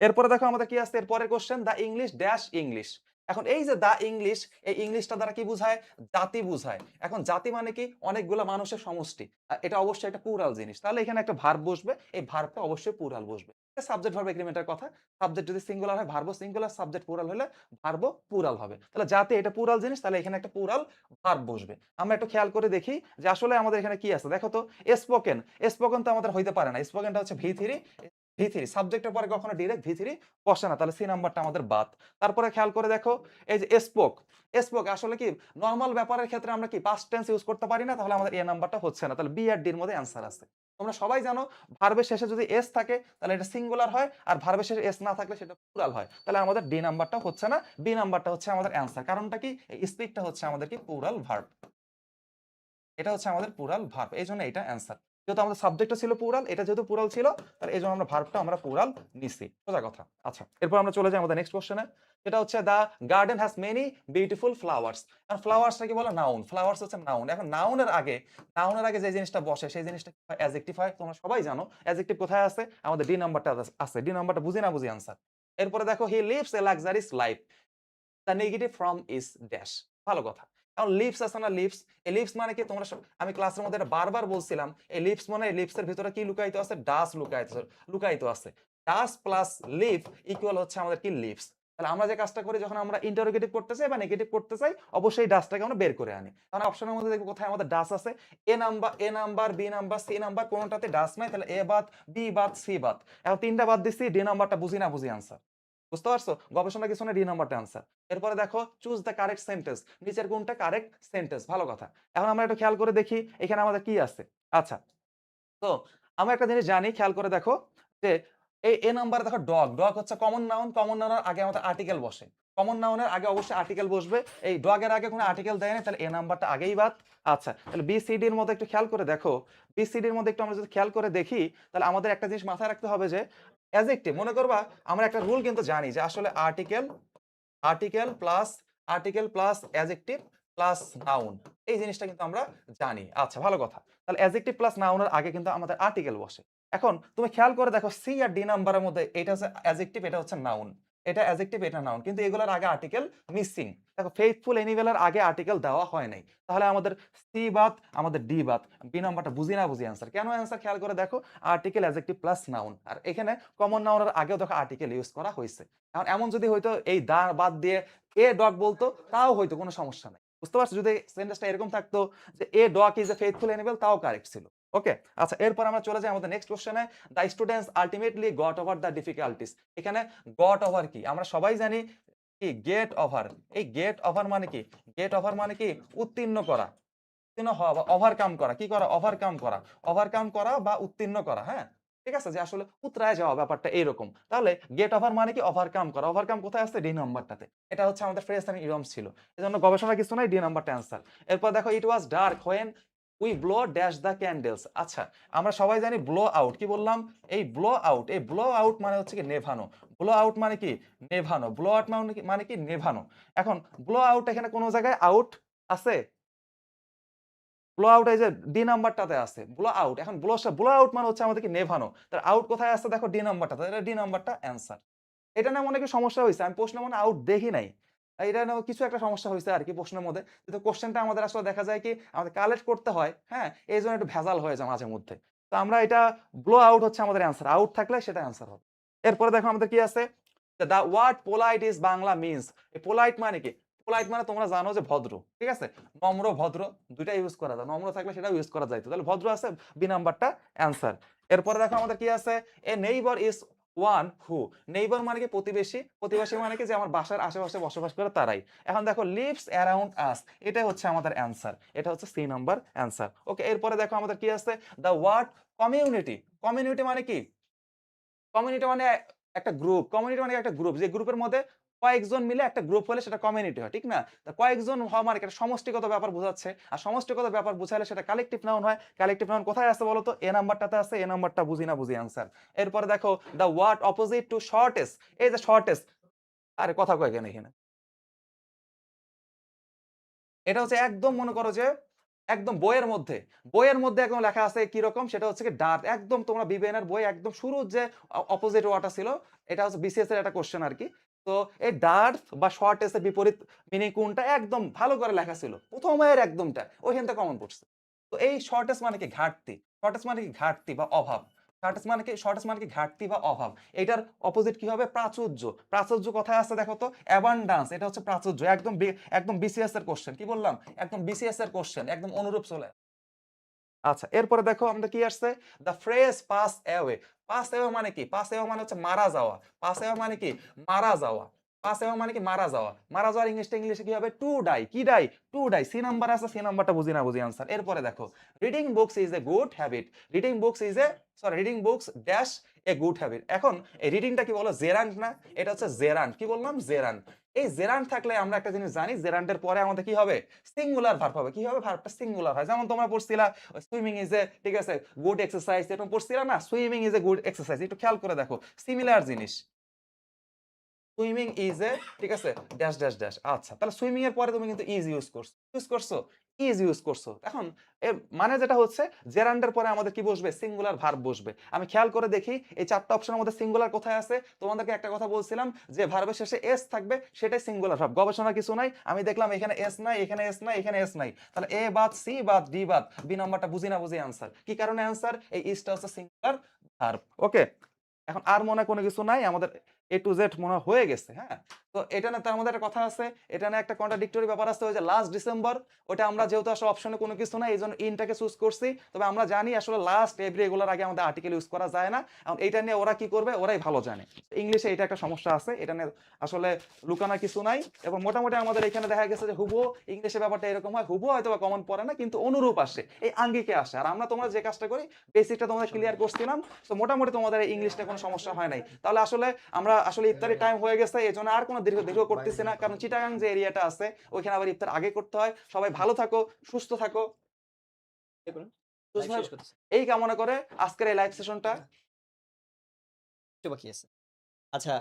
এরপরে দেখো আমাদের কি আছে, এরপরের question, the English dash English. এখন এই যে দা ইংলিশ, এই ইংলিশটা দ্বারা কি বুঝায়, জাতি বুঝায়। এখন জাতি মানে কি, অনেকগুলো মানুষের সমষ্টি। এটা অবশ্যই একটা প্লুরাল জিনিস। তাহলে এখানে একটা ভার্ব বসবে, এই ভার্বটা অবশ্যই প্লুরাল বসবে। সাবজেক্ট ভার্ব এগ্রিমেন্টের কথা, সাবজেক্ট যদি সিঙ্গুলার হয় ভার্ব সিঙ্গুলার, সাবজেক্ট প্লুরাল হলে ভার্ব প্লুরাল হবে। তাহলে জাতি এটা প্লুরাল জিনিস, তাহলে এখানে একটা প্লুরাল ভার্ব বসবে। আমরা একটু খেয়াল করে দেখি যে আসলে আমাদের এখানে কি আছে। দেখো তো, স্পোকেন, স্পোকেন তো আমাদের হইতে পারে না। স্পোকেনটা হচ্ছে ভি থ্রি, সাবজেক্টের পরে কখনো ডিরেক্ট ভি3 বসে না, তাহলে সি নাম্বারটা আমাদের বাদ। তারপরে খেয়াল করে দেখো, এই যে স্পোক আসলে কি, নরমাল ব্যাপারের ক্ষেত্রে আমরা কি পাস্ট টেন্স ইউজ করতে পারি না, তাহলে আমাদের এ নাম্বারটা হচ্ছে না। তাহলে বি আর ডির মধ্যে অ্যান্সার আছে। তোমরা সবাই জানো, ভার্বের শেষে যদি এস থাকে তাহলে এটা সিঙ্গুলার হয়, আর ভার্বের শেষে এস না থাকলে সেটা প্লুরাল হয়। তাহলে আমাদের ডি নাম্বারটা হচ্ছে না, বি নাম্বারটা হচ্ছে আমাদের অ্যান্সার। কারণটা কি, স্পিকটা হচ্ছে আমাদের কি প্লুরাল ভার্ব, এটা হচ্ছে আমাদের প্লুরাল ভার্ব, এই জন্য এটা অ্যান্সার। যেহেতু আমাদের সাবজেক্টটা ছিল প্লুরাল, এটা যেহেতু প্লুরাল ছিল তাহলে এই জন্য আমরা ভার্বটা আমরা প্লুরাল নিছি, সোজা কথা। আচ্ছা, এরপর আমরা চলে যাই আমাদের নেক্সট কোশ্চেনে, যেটা হচ্ছে the garden has many beautiful flowers. এখন ফ্লাওয়ার্সটা কি বলে? নাউন। ফ্লাওয়ার্স হচ্ছে নাউন। এখন নাউনের আগে যে জিনিসটা বসে সেই জিনিসটা অ্যাডজেক্টিভ হয়, তোমরা সবাই জানো। অ্যাডজেক্টিভ কোথায় আছে? আমাদের ডি নাম্বারটা আছে। ডি নাম্বারটা বুঝি না বুঝি আনসার। এরপরে দেখো he lives A luxurious life, the negative from is dash. ভালো কথা। এখন লিভস আছে না, লিভস, এই লিভস মানে কি? তোমরা আমি ক্লাসের মধ্যে এটা বারবার বলছিলাম, এই লিভস মানে লিভসের ভিতরে কি লুকায়িত আছে? ডাস লুকায়িত আছে। ডাস প্লাস লিভ ইকুয়াল হচ্ছে আমাদের কি? লিভস। তাহলে আমরা যে কাজটা করি যখন আমরা ইন্টারোগেটিভ করতে চাই বা নেগেটিভ করতে চাই, অবশ্যই ডাসটাকে আমরা বের করে আনি। কারণ অপশনের মধ্যে দেখবো কোথায় আমাদের ডাস আছে। A number, B number, C number, কোনটাতে ডাস নাই, তাহলে এ বাদ, বি বাদ, সি বাদ। এখন তিনটা বাদ দিচ্ছি, ডি নাম্বারটা বুঝি না বুঝি আনসার। বুঝতে পারছো? গবেষণা কিছু না, ডি নাম্বারটা আনসার। এরপরে দেখো চুজ দ্য কারেক্ট সেন্টেন্স, নিচের কোনটা কারেক্ট সেন্টেন্স। ভালো কথা। এখন আমরা একটু খেয়াল করে দেখি এখানে আমাদের কি আছে। আচ্ছা, তো আমরা একটা জিনিস জানি, খেয়াল করে দেখো যে এই এ নাম্বারে দেখো ডগ হচ্ছে কমন নাউন। কমন নাউনের আগে আমাদের আর্টিকেল বসে। কমন নাউনের আগে অবশ্যই আর্টিকেল বসবে। এই ডগের আগে কোনো আর্টিকেল দেয় না, তাহলে এ নাম্বারটা আগেই বাদ। আচ্ছা, তাহলে বি সি ডি এর মধ্যে একটু খেয়াল করে দেখো। বি সি ডি এর মধ্যে একটু আমরা যদি খেয়াল করে দেখি, তাহলে আমাদের একটা জিনিস মাথায় রাখতে হবে যে অ্যাডজেক্টিভ, মনে করবা আমরা একটা রুল কিন্তু জানি যে আসলে article plus adjective plus noun, এই জিনিসটা কিন্তু আমরা জানি। আচ্ছা, ভালো কথা। তাহলে অ্যাডজেক্টিভ প্লাস নাউনের আগে কিন্তু আমাদের আর্টিকেল বসে। এখন তুমি খেয়াল করে দেখো সি আর ডি নাম্বারের মধ্যে এটা হচ্ছে অ্যাডজেক্টিভ, এটা হচ্ছে নাউন। এটা অ্যাডজেক্টিভ, এটা নাউন, কিন্তু এগুলোর আগে আর্টিকেল মিসিং। দেখো ফেইথফুল এনিমেলের আগে আর্টিকেল দেওয়া হয় নাই, তাহলে আমাদের সি বাদ, আমাদের ডি বাদ। বি নাম্বারটা বুঝি না বুঝি আনসার। কেন আনসার? খেয়াল করে দেখো, আর্টিকেল, অ্যাডজেক্টিভ প্লাস নাউন, আর এখানে কমন নাউনের আগেও দেখো আর্টিকেল ইউজ করা হয়েছে। এখন এমন যদি হইতো এই দা বাদ দিয়ে এ ডগ বলতো, তাও হয়তো কোনো সমস্যা নাই। বুঝতে পারছো? যদি সেন্টেন্সটা এরকম থাকতো যে a dog is a faithful animal, তাও কারেক্ট ছিল। ওকে, আচ্ছা, এরপর আমরা চলে যাই আমাদের নেক্সট কোশ্চেনে। The students ultimately got over the difficulties. এখানে গট ওভার কি? আমরা সবাই জানি কি গেট ওভার। এই গেট ওভার মানে কি? গেট ওভার মানে কি? উত্তীর্ণ করা, উত্তীর্ণ হওয়া বা ওভারকাম করা। কি করা? ওভারকাম করা বা উত্তীর্ণ করা। হ্যাঁ, ঠিক আছে, যে আসলে উতরায় যাওয়া, ব্যাপারটা এইরকম। তাহলে গেট ওভার মানে কি? ওভারকাম করা। ওভারকাম কোথায় আছে? ডি নাম্বারটাতে। এটা হচ্ছে আমাদের ফ্রেজ এন্ড ইডিয়মস ছিল, এজন্য গবেষণা কিছু নাই, ডি নাম্বারটা অ্যান্সার। এরপর দেখো it was dark when we blow dash the candles. আচ্ছা, আমরা সবাই জানি ব্লো আউট। কি বললাম? এই ব্লো আউট মানে হচ্ছে কি? নেভানো। ব্লো আউট মানে কি? নেভানো। ব্লো আউট মানে কি? নেভানো। এখন ব্লো আউট এখানে কোন জায়গায় আউট আছে? ব্লো আউট এই যে ডি নাম্বারটাতে আছে ব্লো আউট। এখন ব্লো আউট মানে হচ্ছে আমাদের কি? নেভানো। তার আউট কোথায় আছে? দেখো ডি নাম্বারটাতে। এটা ডি নাম্বারটা অ্যান্সার। এটা না মনে কি সমস্যা হইছে? আমি প্রশ্নের মনে আউট দেখি নাই। এটা না কিছু একটা সমস্যা হইছে আরকি প্রশ্নের মধ্যে। কিন্তু কোশ্চেনটা আমাদের আসলে দেখা যায় কি আমাদের কালেক্ট করতে হয়, হ্যাঁ? এইজন্য একটু ভেজাল হয়ে যায় মাঝে মধ্যে। তো আমরা এটা ব্লো আউট হচ্ছে আমাদের অ্যান্সার। আউট থাকলে সেটা অ্যান্সার হবে। এরপরে দেখো আমাদের কি আছে? The word polite is Bangla means. এই পোলাইট মানে কি? পোলাইট মানে তোমরা জানো যে ভদ্র। ঠিক আছে? নম্র, ভদ্র দুইটা ইউজ করা যায়। নম্র থাকলে সেটাও ইউজ করা যাইত। তাহলে ভদ্র আছে, বি নাম্বারটা অ্যান্সার। এরপরে দেখো আমাদের কি আছে? A neighbour is one who. Neighbour মানে কি? প্রতিবেশী। প্রতিবেশী মানে কি? যে আমার বাসার আশেপাশে বসবাস করে তারাই। এখন দেখো লিভস অ্যারাউন্ড আস, এটাই হচ্ছে আমাদের অ্যান্সার। এটা হচ্ছে সি নাম্বার অ্যান্সার। ওকে, এরপরে দেখো আমাদের কি আছে? The word community. কমিউনিটি মানে কি? কমিউনিটি মানে একটা গ্রুপ। কমিউনিটি মানে একটা গ্রুপ, যে গ্রুপের মধ্যে কয়েকজন মিলে একটা গ্রুপ হলে সেটা কমিউনিটি হয়, ঠিক না? তা কয়েকজন হওয়া মানে একটা সমষ্টিগত ব্যাপার বোঝাচ্ছে। আর সমষ্টিগত ব্যাপার বোঝাইলে সেটা কালেকটিভ নাউন হয়। কালেকটিভ নাউন কোথায় আছে বলো তো? এ নাম্বারটাতে আছে। এ নাম্বারটা বুঝি না বুঝি আনসার। এরপরে দেখো the word opposite to shortest. এই যে শর্টেস্ট, আরে কথা কয় কেন এখানে? এটা হচ্ছে একদম মনে করো যে একদম বইয়ের মধ্যে একদম লেখা আছে কি রকম? সেটা হচ্ছে কি ডার্থ। একদম তোমরা বিবিএন এর বই একদম শুরুর যে অপোজিট ওয়ার্ডটা ছিল, এটা হচ্ছে বিসিএস এর একটা কোশ্চেন আরকি। তো এই ডার্থ বা শর্টেস্ট এর বিপরীত মিনিং কোনটা? একদম ভালো করে লেখা ছিল। প্রথমের একদমটা ওইখান থেকে কমন পড়ছে। তো এই শর্টেস্ট মানে কি? ঘাটতি। শর্টেস্ট মানে কি? ঘাটতি বা অভাব। শর্টেস্ট মানে কি? ঘাটতি বা অভাব। এটার অপোজিট কি হবে? প্রাচুর্য। প্রাচুর্য কোথায় আছে দেখো তো? অ্যাবান্ডান্স। এটা হচ্ছে প্রাচুর্য। একদম বিসিএস এর কোশ্চেন। কি বললাম? একদম বিসিএস এর কোশ্চেন, একদম অনুরূপ চলে। আচ্ছা, এরপরে দেখো আমাদের কি আসছে? The phrase pass away. Pass away মানে কি? পাস অ্যাওয়ে মানে হচ্ছে মারা যাওয়া। পাস অ্যাওয়ে মানে কি? মারা যাওয়া। পাস অ্যাওয়ে মানে কি? মারা যাওয়া। মারা যাওয়ার ইংলিশে কি হবে? To die. কি die? To die. C number আছে। সি নাম্বারটা বুঝি না বুঝি আনসার। এরপরে দেখো reading books is a good habit. Reading books dash a good habit. এখন এই রিডিংটা কি বলো? জেরান্ট না? এটা হচ্ছে জেরান্ট। কি বললাম? জেরান্ট। এই জেরান্ড থাকলে আমরা একটা জিনিস জানি, জেরান্ডের পরে আমাদের কি হবে? সিঙ্গুলার ভার্ব হবে। কি হবে? ভার্বটা সিঙ্গুলার হয়। যেমন তোমরা পড়ছিলা সুইমিং ইজ এ, ঠিক আছে, গুড এক্সারসাইজ, এরকম পড়ছিলা না? Swimming is a good exercise. একটু খেয়াল করে দেখো। সিমিলার জিনিস। সুইমিং ইজ এ, ঠিক আছে, ড্যাশ ড্যাশ ড্যাশ। আচ্ছা, তাহলে সুইমিং এর পরে তুমি কিন্তু ইজ ইউজ করছো। ইউজ করছো? ইজ ইউজ করছো। এখন এর মানে যেটা হচ্ছে জেরান্ডের পরে আমাদের কি বসবে? সিঙ্গুলার ভার্ব বসবে। আমি খেয়াল করে দেখি এই ৪ টা অপশনের মধ্যে সিঙ্গুলার কোথায় আছে? তোমাদেরকে একটা কথা বলছিলাম যে ভার্বের শেষে এস থাকবে, সেটাই সিঙ্গুলার ভার্ব। গবেষণার কিছু নাই। আমি দেখলাম এখানে এস নাই, এখানে এস নাই, এখানে এস নাই। তাহলে এ বাদ, সি বাদ, ডি বাদ, বি নাম্বারটা বুঝি না বুঝি আনসার। কি কারণে আনসার? এই ইজটা হচ্ছে সিঙ্গুলার ভার্ব। ওকে? এখন আর মনে কোনো কিছু নাই, আমাদের এ টু জেড মনে হয় হয়ে গেছে। হ্যাঁ, তো এটা না, তার মধ্যে একটা কথা আছে, এটা না একটা কন্ট্রাডিক্টরি ব্যাপার আছে, ওই যে লাস্ট ডিসেম্বর, ওটা আমরা যেহেতু আসলে অপশনে কোনো কিছু নাই, এই জন্য ইনটাকে চুজ করছি। তবে আমরা জানি আসলে লাস্ট এভরি এগুলোর আগে আমাদের আর্টিকেল ইউজ করা যায় না। এখন এইটা নিয়ে ওরা কি করবে, ওরাই ভালো জানে। ইংলিশে এটা একটা সমস্যা আছে, এটা নিয়ে আসলে লুকানোর কিছু নাই। এবং মোটামুটি আমাদের এখানে দেখা গেছে যে হুবহু ইংলিশে ব্যাপারটা এরকম হয়, হুবহু হয়তো বা কমন পড়ে না, কিন্তু অনুরূপ আসে, এই আঙ্গিকে আসে। আর আমরা তোমরা যে কাজটা করি, বেসিকটা তোমাদের ক্লিয়ার করছিলাম, তো মোটামুটি তোমাদের ইংলিশটা কোনো সমস্যা হয় নাই। তাহলে আসলে আমরা আসলে ইফতারি টাইম হয়ে গেছে, এই জন্য আর কোনো দীর্ঘ দীর্ঘ করতেছি না, কারণ চিটাগাং যে এরিয়াটা আছে ওইখানে আবার ইফতার আগে করতে হয়। সবাই ভালো থাকো, সুস্থ থাকো, সুস্থ লাইভ শেষ থাকো। করতেছি। এই কামনা করে আজকের এই লাইভ সেশনটা একটু বাকি আছে। আচ্ছা,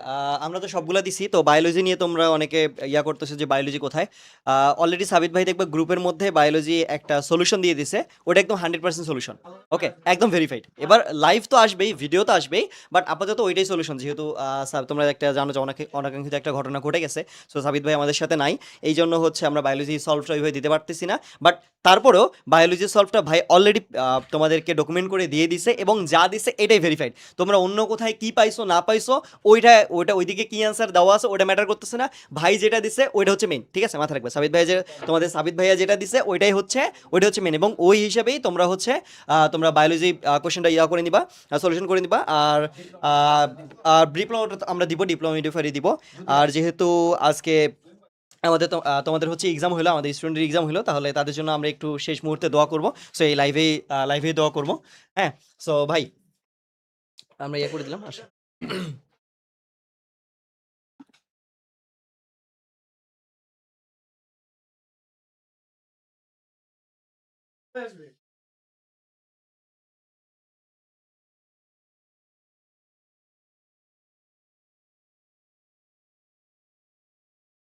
আমরা তো সবগুলা দিছি। তো বায়োলজি নিয়ে তোমরা অনেকে ইয়া করতেছো যে বায়োলজি কোথায়? অলরেডি সাবিত ভাই দেখবে গ্রুপের মধ্যে বায়োলজি একটা সলিউশন দিয়ে দিছে। ওটা একদম 100% সলিউশন। ওকে? একদম ভেরিফাইড। এবার লাইভ তো আসবেই, ভিডিও তো আসবেই। বাট আপাতত ওইটাই সলিউশন। যেহেতু তোমরা একটা জানো যে অনাকাঙ্ক্ষিত একটা ঘটনা ঘটে গেছে। সো সাবিত ভাই আমাদের সাথে নাই। এইজন্য হচ্ছে আমরা বায়োলজি সলভটা ওইভাবে দিতে পারতেছি না। বাট তারপরেও বায়োলজি সলভটা ভাই অলরেডি তোমাদেরকে ডকুমেন্ট করে দিয়ে দিছে, এবং যা দিছে এটাই ভেরিফাইড। তোমরা অন্য কোথায় কি পাইছো না পাইছো, ওইটা ওইদিকে কি অ্যান্সার দেওয়া আছে ওটা ম্যাটার করতেছে না। ভাই যেটা দিছে ওইটা হচ্ছে মেইন। ঠিক আছে? মাথায় রাখবে। সাবিত ভাইয়া যেটা দিছে ওইটা হচ্ছে মেইন, এবং ওই হিসাবেই তোমরা হচ্ছে তোমরা বায়োলজি কোশ্চেনটা ইয়া করে নিবা, সলিউশন করে নিবা। আর ডিপ্লোমাটা আমরা দিব, ডিপ্লোমা মিডিফারি দিব। আর যেহেতু আজকে তোমাদের হচ্ছে এক্সাম হলো, আমাদের স্টুডেন্টের এক্সাম হলো, তাহলে তাদের জন্য আমরা একটু শেষ মুহূর্তে দোয়া করব। সো এই লাইভেই দোয়া করব। হ্যাঁ, সো ভাই আমরা ইয়ে করে দিলাম। আসো।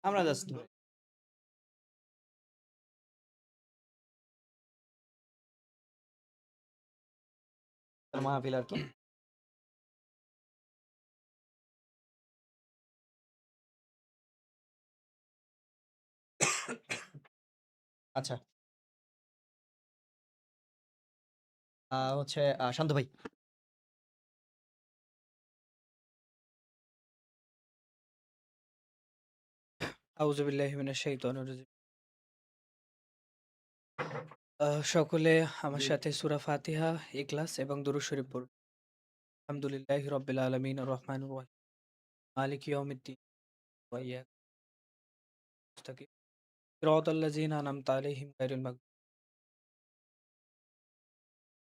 আমরা জাস্ট মাহফিল আর কি। আচ্ছা, হচ্ছে শান্ত ভাই। আউযুবিল্লাহি মিনাশ শাইতানির রাজিম। সকলে আমার সাথে সূরা ফাতিহা, ইখলাস এবং দুরূদ শরীফ পড়ুন। আলহামদুলিল্লাহি রাব্বিল আলামিন আর রহমানির রহিম মালিকি ইয়াউমিদ্দিন ওয়া ইয়্যাকা নাস্তাকিন সিরাতাল লাযিনা আন'আমতা আলাইহিম গায়রিল মাগদুবি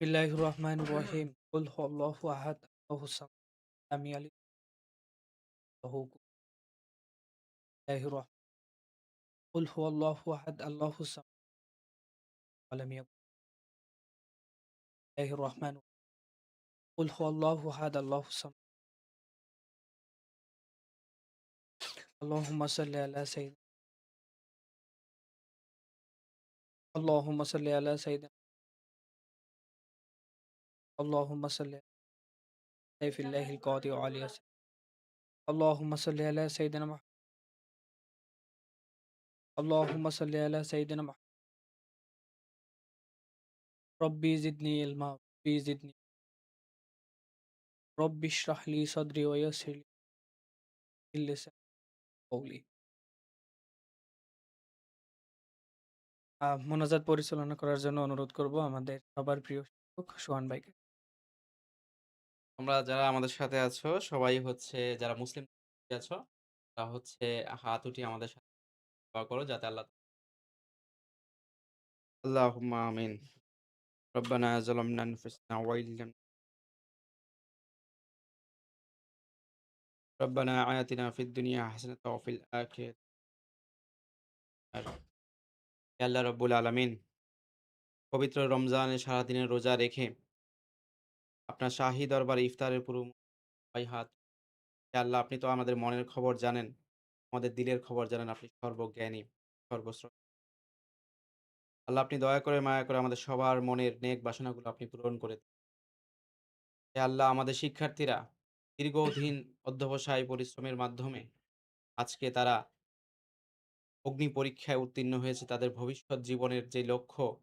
বিসমিল্লাহির রহমানির রহিম কুল হুয়াল্লাহু আহাদ আল্লাহুস সামাদ লাম ইয়ালিদ লাহু কুফুওয়ান বিসমিল্লাহির রহমানির কুল হুয়াল্লাহু আহাদ আল্লাহুস সামাদ ওয়া লাম ইয়াকুন বিসমিল্লাহির রহমানির কুল হুয়াল্লাহু আহাদ আল্লাহুস সামাদ আল্লাহুম্মা সাল্লি আলা সাইয়্যিদিনা اللهم صل على سيدنا اللهم صل على سيف الله القاضي وعلي ياسين اللهم صل على سيدنا محمد اللهم صل على سيدنا محمد ربي زدني علما ربي زدني ربي اشرح لي صدري ويسر لي لساني قولي মোনাজাত পরিচালনা করার জন্য অনুরোধ করব আমাদের সবার প্রিয় শিক্ষক সোহান ভাইকে। তোমরা যারা আমাদের সাথে আছো সবাই হচ্ছে যারা মুসলিম আছো তারা হচ্ছে হাত উঠিয়ে আমাদের সাথে দোয়া করো যাতে আল্লাহুম্মা আমিন। রব্বানা যালামনা আনফুসানা ওয়া ইল্লাম রব্বানা আতিনা ফিদ দুনিয়া হাসানাতাও ওয়া ফিল আখিরাতি হে আল্লাহ রব্বুল আলামিন, পবিত্র রমজানে সারাদিনের রোজা রেখে আপনার শাহী দরবারে ইফতারের পুরো হাত। হে আল্লাহ, আপনি তো আমাদের মনের খবর জানেন, আমাদের দিলের খবর জানেন। আপনি সর্বজ্ঞানী, সর্বশ্রোতা। আল্লাহ, আপনি দয়া করে মায়া করে আমাদের সবার মনের নেক বাসনাগুলো আপনি পূরণ করে দিন। হে আল্লাহ, আমাদের শিক্ষার্থীরা দীর্ঘদিন অধ্যবসায় পরিশ্রমের মাধ্যমে আজকে তারা অগ্নি পরীক্ষায় উত্তীর্ণ হয়েছে। তাদের ভবিষ্যৎ জীবনের যে লক্ষ্য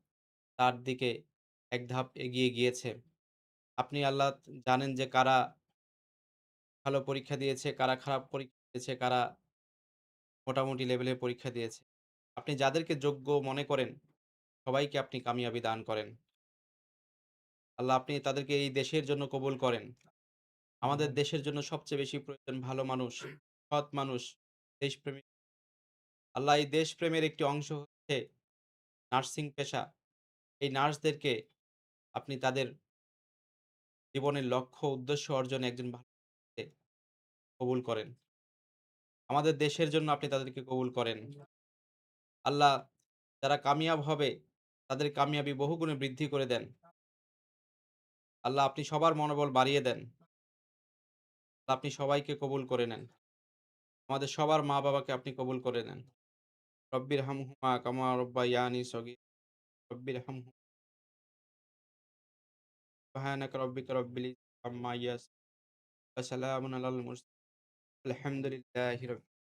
তার দিকে এক ধাপ এগিয়ে গিয়েছে। আপনি আল্লাহ জানেন যে কারা ভালো পরীক্ষা দিয়েছে, কারা খারাপ পরীক্ষা দিয়েছে, কারা মোটামুটি লেভেলের পরীক্ষা দিয়েছে। আপনি যাদেরকে যোগ্য মনে করেন সবাইকে আপনি কামিয়াবি দান করেন। আল্লাহ, আপনি তাদেরকে এই দেশের জন্য কবুল করেন। আমাদের দেশের জন্য সবচেয়ে বেশি প্রয়োজন ভালো মানুষ, সৎ মানুষ, দেশপ্রেমিক। আল্লাহ, এই দেশপ্রেমের একটি অংশ হচ্ছে নার্সিং পেশা। এই নার্সদেরকে আপনি তাদের জীবনের লক্ষ্য উদ্দেশ্য অর্জনে একজন ভালো মানুষকে কবুল করেন। আমাদের দেশের জন্য আপনি তাদেরকে কবুল করেন। আল্লাহ, যারা কামিয়াব হবে তাদের কামিয়াবি বহুগুণে বৃদ্ধি করে দেন। আল্লাহ, আপনি সবার মনোবল বাড়িয়ে দেন। আল্লাহ, আপনি সবাইকে কবুল করে নেন। আমাদের সবার মা-বাবাকে আপনি কবুল করে নেন। রব্বির হামহুমা কামা রব্বায়ানি সগীর। রব্বির হামহুমা সুবহানাকা রব্বিকা রব্বিল ইজ্জাতি আম্মা ইয়াসিফুন ওয়া সালামুন আলাল মুরসালিন। আলহামদুলিল্লাহি রাব্বিল